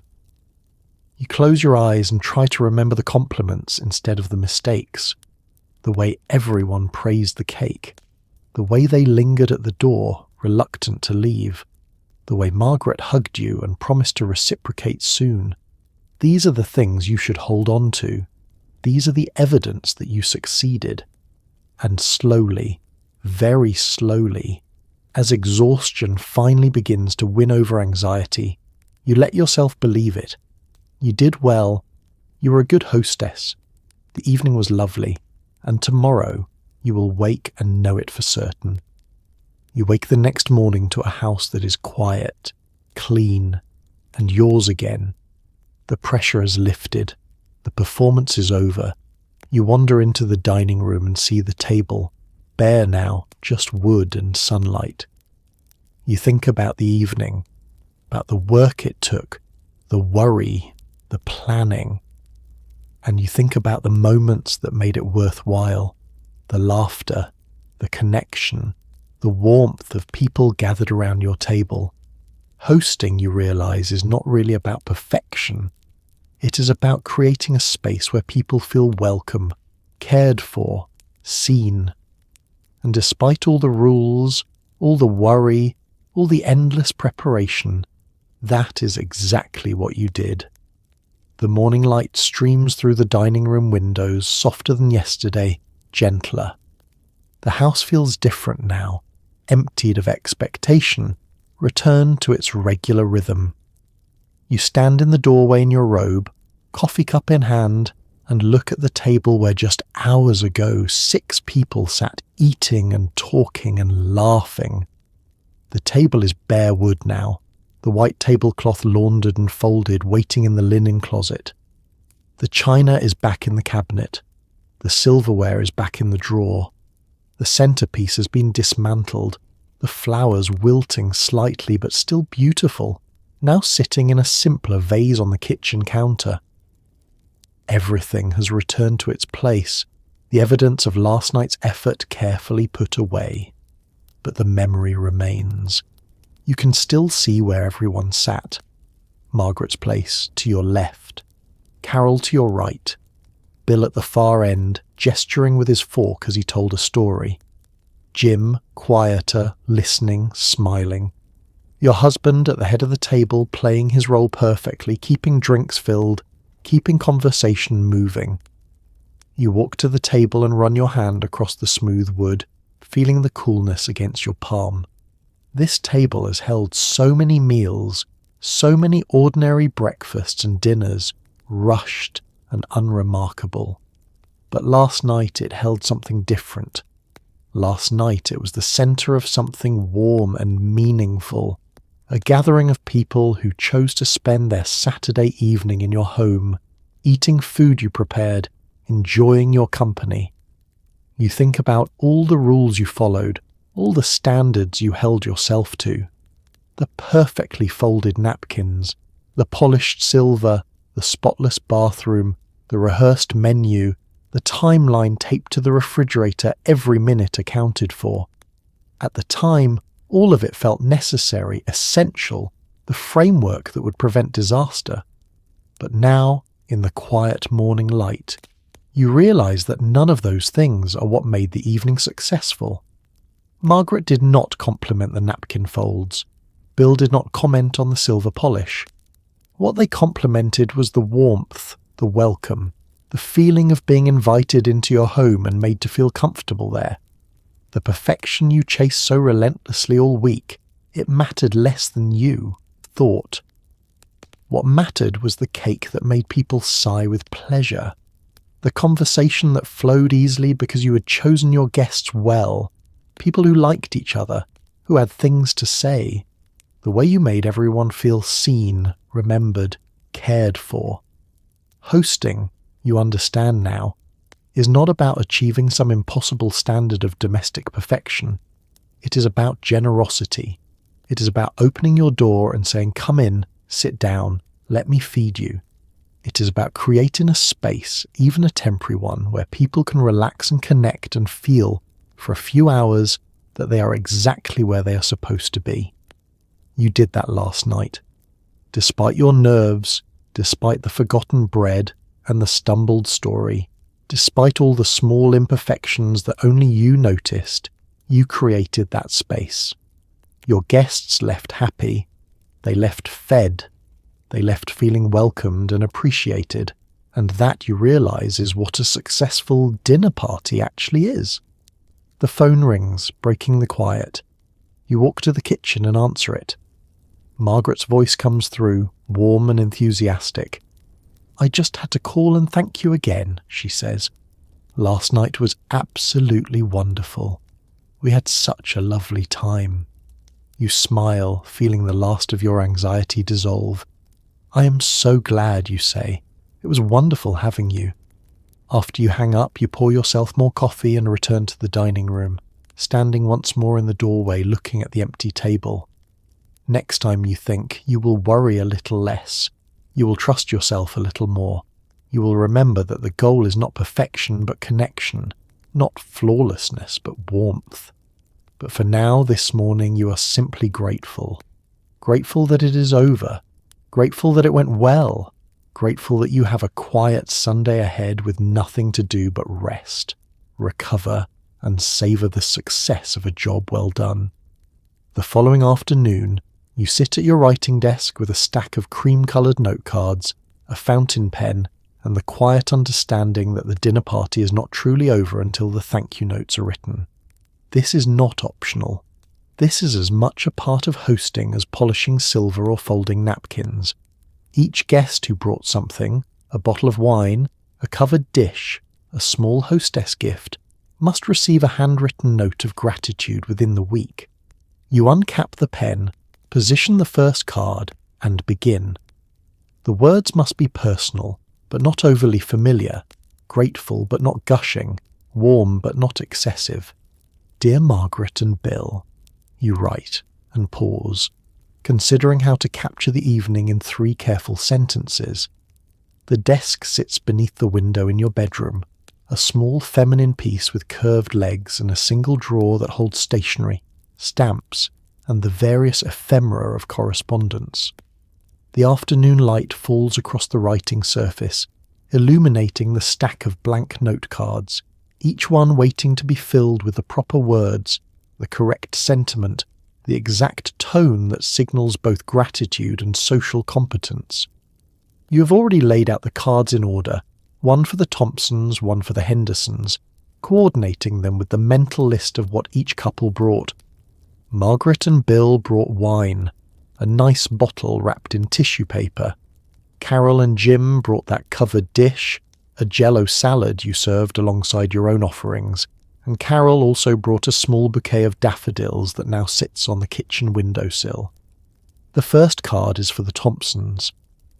You close your eyes and try to remember the compliments instead of the mistakes. The way everyone praised the cake. The way they lingered at the door, reluctant to leave. The way Margaret hugged you and promised to reciprocate soon. These are the things you should hold on to. These are the evidence that you succeeded. And slowly, very slowly, as exhaustion finally begins to win over anxiety, you let yourself believe it. You did well. You were a good hostess. The evening was lovely. And tomorrow, you will wake and know it for certain. You wake the next morning to a house that is quiet, clean, and yours again. The pressure has lifted. The performance is over. You wander into the dining room and see the table, bare now, just wood and sunlight. You think about the evening, about the work it took, the worry, the planning, and you think about the moments that made it worthwhile, the laughter, the connection, the warmth of people gathered around your table. Hosting, you realize, is not really about perfection. It is about creating a space where people feel welcome, cared for, seen. And despite all the rules, all the worry, all the endless preparation, that is exactly what you did. The morning light streams through the dining room windows, softer than yesterday, gentler. The house feels different now, emptied of expectation, returned to its regular rhythm. You stand in the doorway in your robe, coffee cup in hand, and look at the table where just hours ago 6 people sat eating and talking and laughing. The table is bare wood now, the white tablecloth laundered and folded, waiting in the linen closet. The china is back in the cabinet. The silverware is back in the drawer. The centerpiece has been dismantled, the flowers wilting slightly but still beautiful, now sitting in a simpler vase on the kitchen counter. Everything has returned to its place, the evidence of last night's effort carefully put away. But the memory remains. You can still see where everyone sat. Margaret's place to your left. Carol to your right, Bill at the far end, gesturing with his fork as he told a story. Jim, quieter, listening, smiling. Your husband at the head of the table, playing his role perfectly, keeping drinks filled, keeping conversation moving. You walk to the table and run your hand across the smooth wood, feeling the coolness against your palm. This table has held so many meals, so many ordinary breakfasts and dinners, rushed and unremarkable. But last night it held something different. Last night it was the centre of something warm and meaningful, a gathering of people who chose to spend their Saturday evening in your home, eating food you prepared, enjoying your company. You think about all the rules you followed, all the standards you held yourself to. The perfectly folded napkins, the polished silver, the spotless bathroom, the rehearsed menu, the timeline taped to the refrigerator, every minute accounted for. At the time, all of it felt necessary, essential, the framework that would prevent disaster. But now, in the quiet morning light, you realise that none of those things are what made the evening successful. Margaret did not compliment the napkin folds. Bill did not comment on the silver polish. What they complimented was the warmth, the welcome, the feeling of being invited into your home and made to feel comfortable there. The perfection you chased so relentlessly all week, it mattered less than you thought. What mattered was the cake that made people sigh with pleasure, the conversation that flowed easily because you had chosen your guests well, people who liked each other, who had things to say, the way you made everyone feel seen, remembered, cared for. Hosting, you understand now, is not about achieving some impossible standard of domestic perfection. It is about generosity. It is about opening your door and saying, "Come in, sit down, let me feed you." It is about creating a space, even a temporary one, where people can relax and connect and feel, for a few hours, that they are exactly where they are supposed to be. You did that last night. Despite your nerves, despite the forgotten bread and the stumbled story, despite all the small imperfections that only you noticed, you created that space. Your guests left happy. They left fed. They left feeling welcomed and appreciated. And that, you realise, is what a successful dinner party actually is. The phone rings, breaking the quiet. You walk to the kitchen and answer it. Margaret's voice comes through, warm and enthusiastic. "I just had to call and thank you again," she says. "Last night was absolutely wonderful. We had such a lovely time." You smile, feeling the last of your anxiety dissolve. "I am so glad," you say. "It was wonderful having you." After you hang up, you pour yourself more coffee and return to the dining room, standing once more in the doorway looking at the empty table. Next time you think, you will worry a little less. You will trust yourself a little more. You will remember that the goal is not perfection but connection, not flawlessness but warmth. But for now, this morning, you are simply grateful. Grateful that it is over. Grateful that it went well. Grateful that you have a quiet Sunday ahead with nothing to do but rest, recover, and savour the success of a job well done. The following afternoon, you sit at your writing desk with a stack of cream-coloured note cards, a fountain pen, and the quiet understanding that the dinner party is not truly over until the thank you notes are written. This is not optional. This is as much a part of hosting as polishing silver or folding napkins. Each guest who brought something, a bottle of wine, a covered dish, a small hostess gift, must receive a handwritten note of gratitude within the week. You uncap the pen, position the first card, and begin. The words must be personal, but not overly familiar, grateful but not gushing, warm but not excessive. "Dear Margaret and Bill," you write, and pause, considering how to capture the evening in 3 careful sentences. The desk sits beneath the window in your bedroom, a small feminine piece with curved legs and a single drawer that holds stationery, stamps, and the various ephemera of correspondence. The afternoon light falls across the writing surface, illuminating the stack of blank note cards, each one waiting to be filled with the proper words, the correct sentiment, the exact tone that signals both gratitude and social competence. You have already laid out the cards in order, one for the Thompsons, one for the Hendersons, coordinating them with the mental list of what each couple brought. Margaret and Bill brought wine, a nice bottle wrapped in tissue paper. Carol and Jim brought that covered dish, a jello salad you served alongside your own offerings, and Carol also brought a small bouquet of daffodils that now sits on the kitchen windowsill. The first card is for the Thompsons.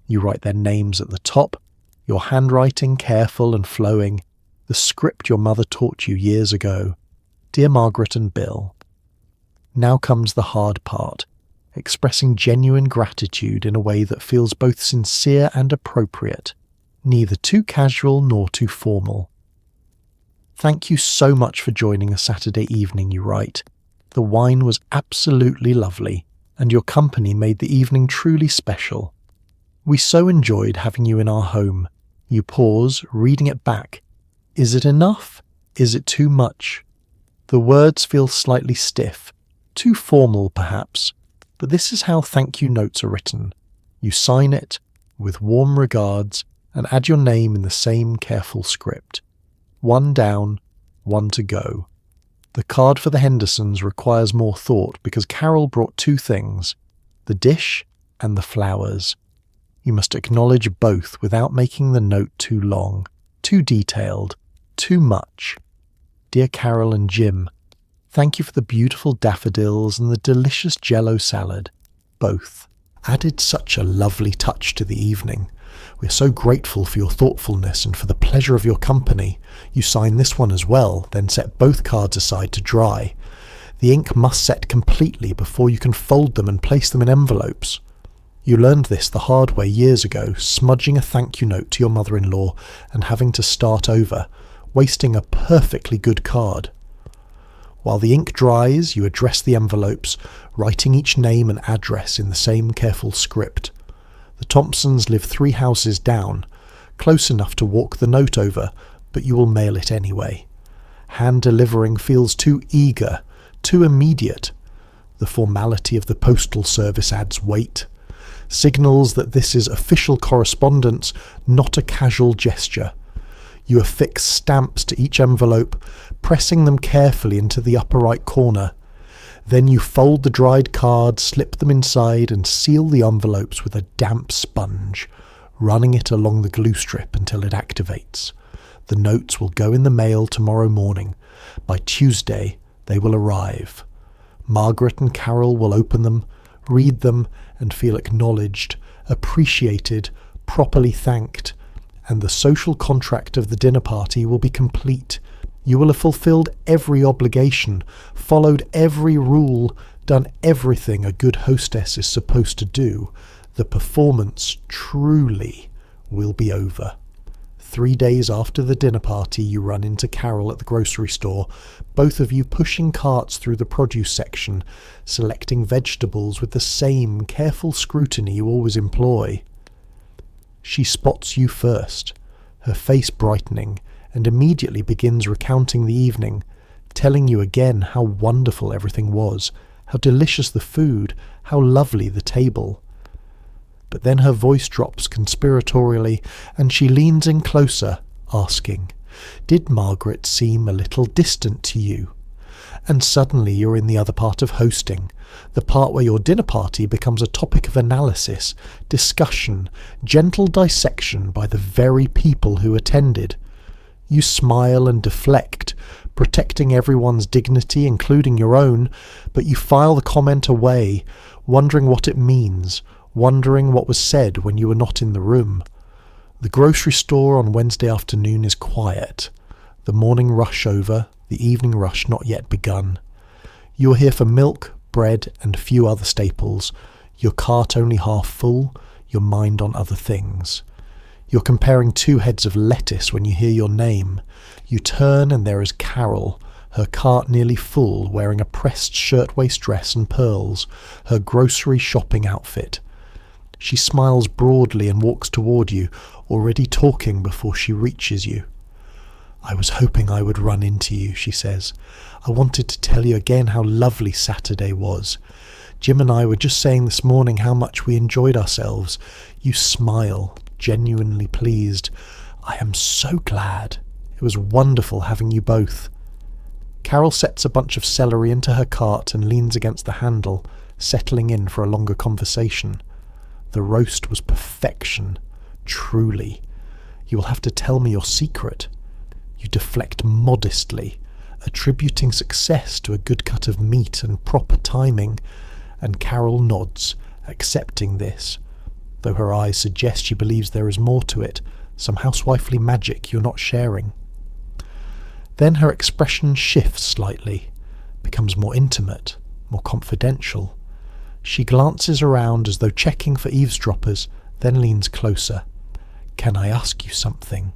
You write their names at the top, your handwriting careful and flowing, the script your mother taught you years ago. Dear Margaret and Bill. Now comes the hard part, expressing genuine gratitude in a way that feels both sincere and appropriate, neither too casual nor too formal. Thank you so much for joining a Saturday evening, you write. The wine was absolutely lovely, and your company made the evening truly special. We so enjoyed having you in our home. You pause, reading it back. Is it enough? Is it too much? The words feel slightly stiff, too formal perhaps, but this is how thank you notes are written. You sign it, with warm regards, and add your name in the same careful script. One down, one to go. The card for the Hendersons requires more thought because Carol brought two things, the dish and the flowers. You must acknowledge both without making the note too long, too detailed, too much. Dear Carol and Jim, thank you for the beautiful daffodils and the delicious jello salad. Both added such a lovely touch to the evening. We are so grateful for your thoughtfulness and for the pleasure of your company. You sign this one as well, then set both cards aside to dry. The ink must set completely before you can fold them and place them in envelopes. You learned this the hard way years ago, smudging a thank you note to your mother-in-law and having to start over, wasting a perfectly good card. While the ink dries, you address the envelopes, writing each name and address in the same careful script. The Thompsons live 3 houses down, close enough to walk the note over, but you will mail it anyway. Hand delivering feels too eager, too immediate. The formality of the postal service adds weight, signals that this is official correspondence, not a casual gesture. You affix stamps to each envelope, pressing them carefully into the upper right corner. Then you fold the dried cards, slip them inside, and seal the envelopes with a damp sponge, running it along the glue strip until it activates. The notes will go in the mail tomorrow morning. By Tuesday, they will arrive. Margaret and Carol will open them, read them, and feel acknowledged, appreciated, properly thanked, and the social contract of the dinner party will be complete. You will have fulfilled every obligation, followed every rule, done everything a good hostess is supposed to do. The performance truly will be over. 3 days after the dinner party, you run into Carol at the grocery store, both of you pushing carts through the produce section, selecting vegetables with the same careful scrutiny you always employ. She spots you first, her face brightening, and immediately begins recounting the evening, telling you again how wonderful everything was, how delicious the food, how lovely the table. But then her voice drops conspiratorially, and she leans in closer, asking, "Did Margaret seem a little distant to you?" And suddenly you're in the other part of hosting, the part where your dinner party becomes a topic of analysis, discussion, gentle dissection by the very people who attended. You smile and deflect, protecting everyone's dignity, including your own, but you file the comment away, wondering what it means, wondering what was said when you were not in the room. The grocery store on Wednesday afternoon is quiet. The morning rush over, the evening rush not yet begun. You are here for milk, bread, and a few other staples, your cart only half full, your mind on other things. You're comparing 2 heads of lettuce when you hear your name. You turn and there is Carol, her cart nearly full, wearing a pressed shirtwaist dress and pearls, her grocery shopping outfit. She smiles broadly and walks toward you, already talking before she reaches you. "I was hoping I would run into you," she says. "I wanted to tell you again how lovely Saturday was. Jim and I were just saying this morning how much we enjoyed ourselves." You smile, genuinely pleased. "I am so glad. It was wonderful having you both." Carol sets a bunch of celery into her cart and leans against the handle, settling in for a longer conversation. "The roast was perfection, truly. You will have to tell me your secret." You deflect modestly, attributing success to a good cut of meat and proper timing, and Carol nods, accepting this, though her eyes suggest she believes there is more to it, some housewifely magic you're not sharing. Then her expression shifts slightly, becomes more intimate, more confidential. She glances around as though checking for eavesdroppers, then leans closer. "Can I ask you something?"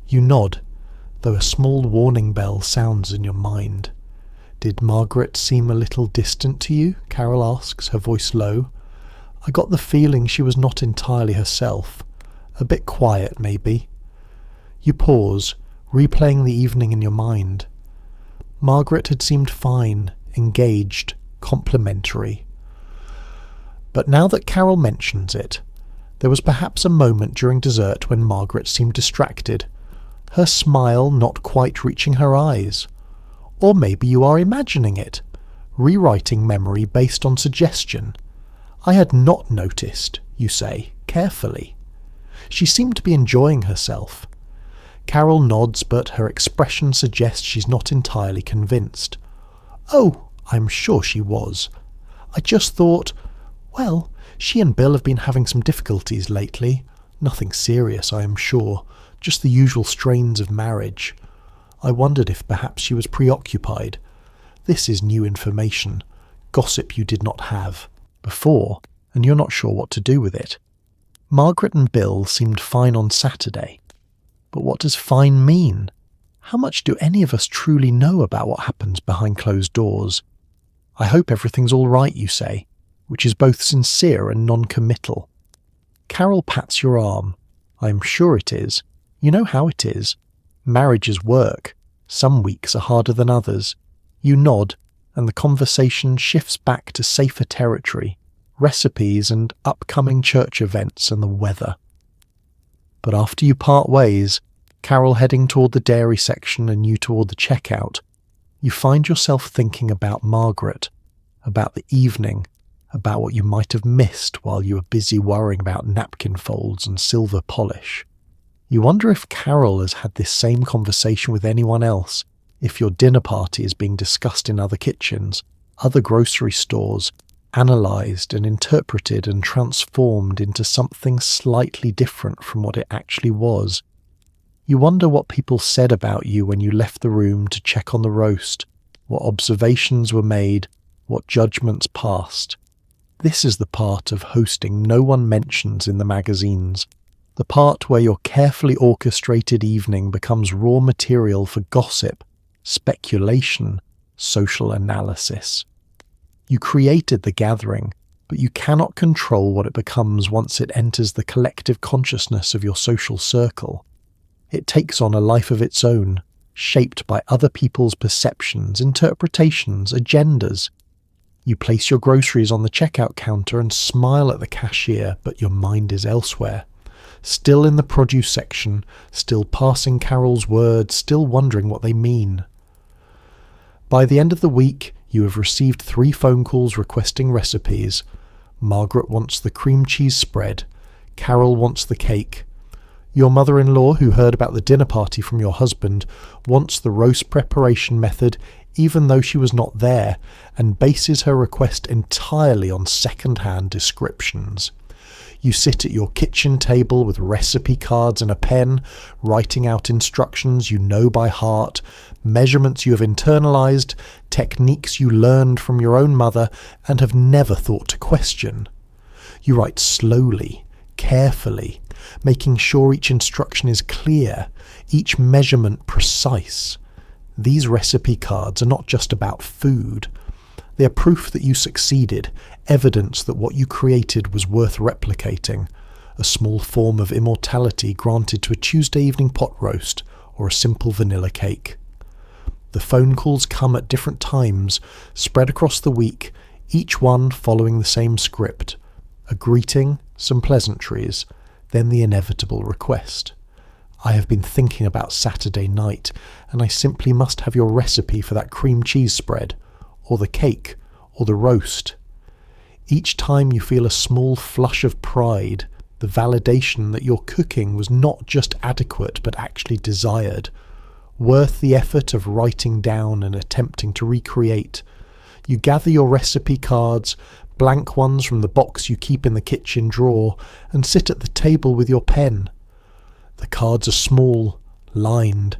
You nod, though a small warning bell sounds in your mind. "Did Margaret seem a little distant to you?" Carol asks, her voice low. "I got the feeling she was not entirely herself. A bit quiet, maybe." You pause, replaying the evening in your mind. Margaret had seemed fine, engaged, complimentary. But now that Carol mentions it, there was perhaps a moment during dessert when Margaret seemed distracted, her smile not quite reaching her eyes. Or maybe you are imagining it, rewriting memory based on suggestion. "I had not noticed," you say, carefully. "She seemed to be enjoying herself." Carol nods, but her expression suggests she's not entirely convinced. "Oh, I'm sure she was. I just thought, well, she and Bill have been having some difficulties lately. Nothing serious, I am sure, just the usual strains of marriage. I wondered if perhaps she was preoccupied. This is new information, gossip you did not have before, and you're not sure what to do with it. Margaret and Bill seemed fine on Saturday. But what does fine mean? How much do any of us truly know about what happens behind closed doors? I hope everything's all right, you say, which is both sincere and non-committal. Carol pats your arm. I am sure it is. You know how it is. Marriage is work. Some weeks are harder than others. You nod, and the conversation shifts back to safer territory, recipes and upcoming church events and the weather. But after you part ways, Carol heading toward the dairy section and you toward the checkout, you find yourself thinking about Margaret, about the evening, about what you might have missed while you were busy worrying about napkin folds and silver polish. You wonder if Carol has had this same conversation with anyone else, if your dinner party is being discussed in other kitchens, other grocery stores, analysed and interpreted and transformed into something slightly different from what it actually was. You wonder what people said about you when you left the room to check on the roast, what observations were made, what judgments passed. This is the part of hosting no one mentions in the magazines, the part where your carefully orchestrated evening becomes raw material for gossip, speculation, social analysis. You created the gathering, but you cannot control what it becomes once it enters the collective consciousness of your social circle. It takes on a life of its own, shaped by other people's perceptions, interpretations, agendas. You place your groceries on the checkout counter and smile at the cashier, but your mind is elsewhere. Still in the produce section, still parsing Carol's words, still wondering what they mean. By the end of the week, you have received 3 phone calls requesting recipes. Margaret wants the cream cheese spread. Carol wants the cake. Your mother-in-law, who heard about the dinner party from your husband, wants the roast preparation method, even though she was not there, and bases her request entirely on second-hand descriptions. You sit at your kitchen table with recipe cards and a pen, writing out instructions you know by heart, measurements you have internalized, techniques you learned from your own mother and have never thought to question. You write slowly, carefully, making sure each instruction is clear, each measurement precise. These recipe cards are not just about food. They are proof that you succeeded, evidence that what you created was worth replicating, a small form of immortality granted to a Tuesday evening pot roast or a simple vanilla cake. The phone calls come at different times, spread across the week, each one following the same script. A greeting, some pleasantries, then the inevitable request. I have been thinking about Saturday night, and I simply must have your recipe for that cream cheese spread, or the cake, or the roast. Each time you feel a small flush of pride, the validation that your cooking was not just adequate but actually desired, worth the effort of writing down and attempting to recreate. You gather your recipe cards, blank ones from the box you keep in the kitchen drawer, and sit at the table with your pen. The cards are small, lined,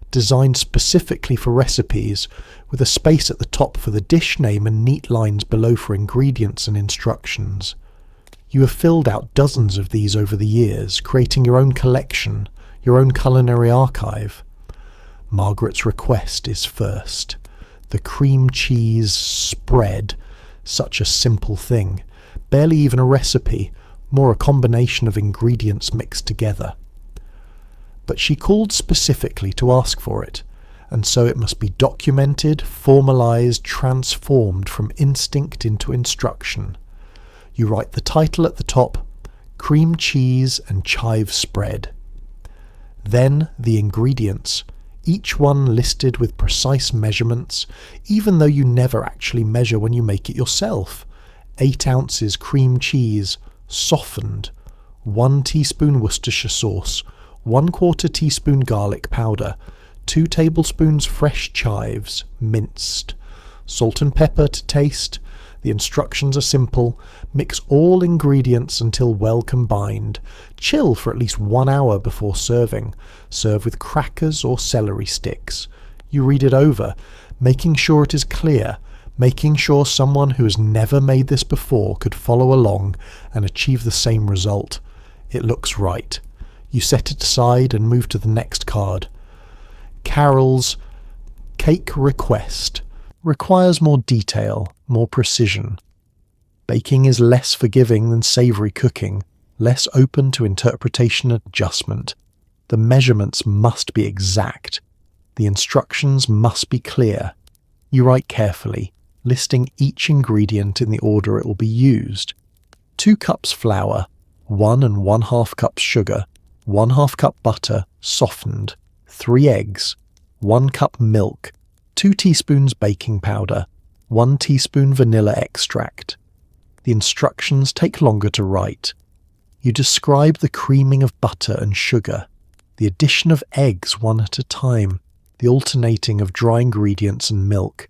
designed specifically for recipes, with a space at the top for the dish name and neat lines below for ingredients and instructions. You have filled out dozens of these over the years, creating your own collection, your own culinary archive. Margaret's request is first. The cream cheese spread, such a simple thing, barely even a recipe, more a combination of ingredients mixed together. But she called specifically to ask for it, and so it must be documented, formalised, transformed from instinct into instruction. You write the title at the top, cream cheese and chive spread. Then the ingredients, each one listed with precise measurements, even though you never actually measure when you make it yourself. 8 ounces cream cheese, softened, 1 teaspoon Worcestershire sauce, 1/4 teaspoon garlic powder, 2 tablespoons fresh chives, minced, salt and pepper to taste. The instructions are simple. Mix all ingredients until well combined. Chill for at least 1 hour before serving. Serve with crackers or celery sticks. You read it over, making sure it is clear, making sure someone who has never made this before could follow along and achieve the same result. It looks right. You set it aside and move to the next card. Carol's cake request requires more detail, more precision. Baking is less forgiving than savoury cooking, less open to interpretation and adjustment. The measurements must be exact. The instructions must be clear. You write carefully, listing each ingredient in the order it will be used. 2 cups flour, 1 1/2 cups sugar, 1/2 cup butter, softened, 3 eggs, 1 cup milk, 2 teaspoons baking powder, 1 teaspoon vanilla extract. The instructions take longer to write. You describe the creaming of butter and sugar, the addition of eggs one at a time, the alternating of dry ingredients and milk.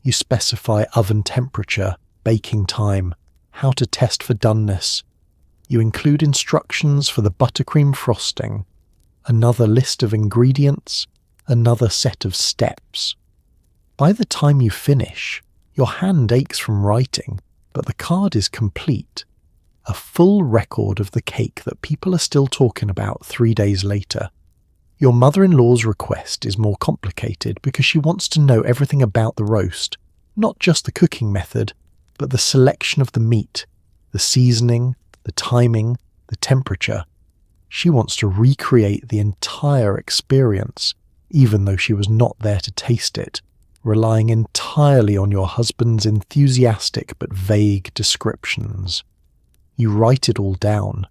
You specify oven temperature, baking time, how to test for doneness. You include instructions for the buttercream frosting, another list of ingredients, another set of steps. By the time you finish, your hand aches from writing, but the card is complete. A full record of the cake that people are still talking about 3 days later. Your mother-in-law's request is more complicated because she wants to know everything about the roast, not just the cooking method, but the selection of the meat, the seasoning, the timing, the temperature. She wants to recreate the entire experience, even though she was not there to taste it, relying entirely on your husband's enthusiastic but vague descriptions. You write it all down.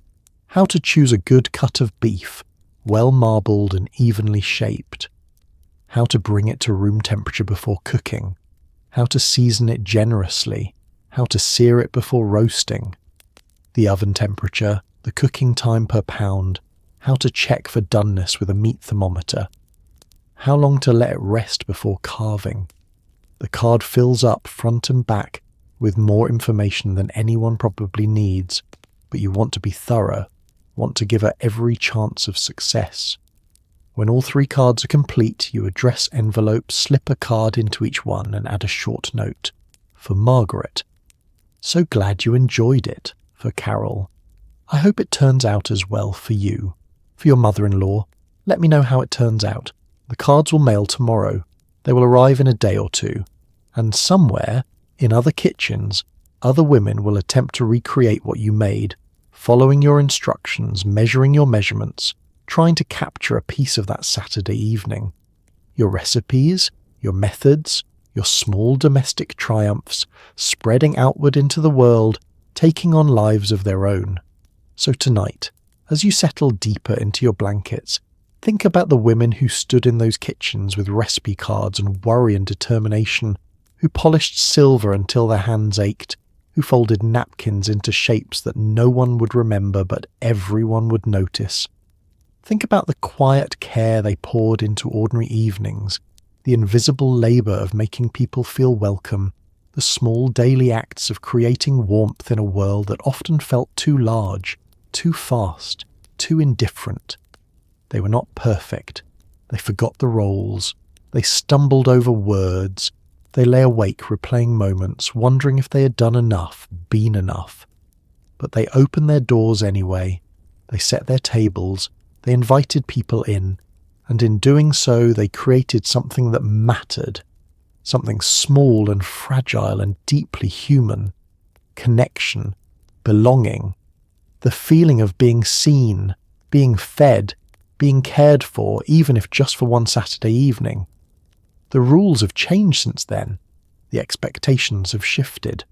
How to choose a good cut of beef, well marbled and evenly shaped. How to bring it to room temperature before cooking. How to season it generously. How to sear it before roasting. The oven temperature, the cooking time per pound. How to check for doneness with a meat thermometer. How long to let it rest before carving. The card fills up front and back with more information than anyone probably needs, but you want to be thorough, want to give her every chance of success. When all 3 cards are complete, you address envelopes, slip a card into each one and add a short note. For Margaret. So glad you enjoyed it. For Carol. I hope it turns out as well for you. For your mother-in-law, let me know how it turns out. The cards will mail tomorrow. They will arrive in a day or 2. And somewhere, In other kitchens, other women will attempt to recreate what you made, following your instructions, measuring your measurements, trying to capture a piece of that Saturday evening. Your recipes, your methods, your small domestic triumphs, spreading outward into the world, taking on lives of their own. So tonight, as you settle deeper into your blankets, think about the women who stood in those kitchens with recipe cards and worry and determination, who polished silver until their hands ached, who folded napkins into shapes that no one would remember but everyone would notice. Think about the quiet care they poured into ordinary evenings, the invisible labour of making people feel welcome, the small daily acts of creating warmth in a world that often felt too large, too fast, too indifferent. They were not perfect. They forgot the roles. They stumbled over words. They lay awake replaying moments, wondering if they had done enough, been enough. But they opened their doors anyway. They set their tables. They invited people in. And in doing so, they created something that mattered. Something small and fragile and deeply human. Connection. Belonging. The feeling of being seen, being fed, being cared for, even if just for one Saturday evening. The rules have changed since then. The expectations have shifted.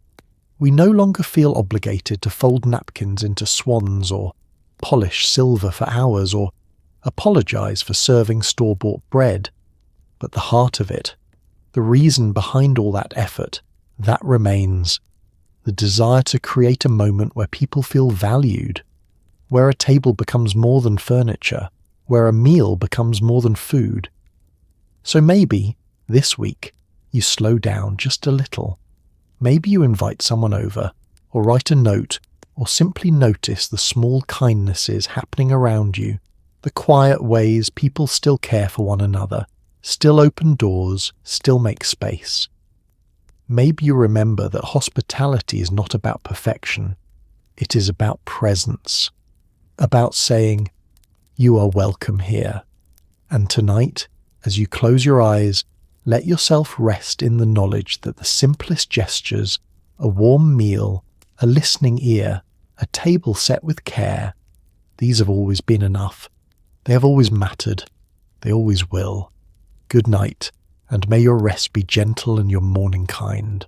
We no longer feel obligated to fold napkins into swans or polish silver for hours or apologise for serving store-bought bread. But the heart of it, the reason behind all that effort, that remains. The desire to create a moment where people feel valued, where a table becomes more than furniture, where a meal becomes more than food. So maybe, this week, you slow down just a little. Maybe you invite someone over, or write a note, or simply notice the small kindnesses happening around you, the quiet ways people still care for one another, still open doors, still make space. Maybe you remember that hospitality is not about perfection. It is about presence, about saying, "You are welcome here." And tonight, as you close your eyes, let yourself rest in the knowledge that the simplest gestures, a warm meal, a listening ear, a table set with care, these have always been enough. They have always mattered. They always will. Good night, and may your rest be gentle and your morning kind.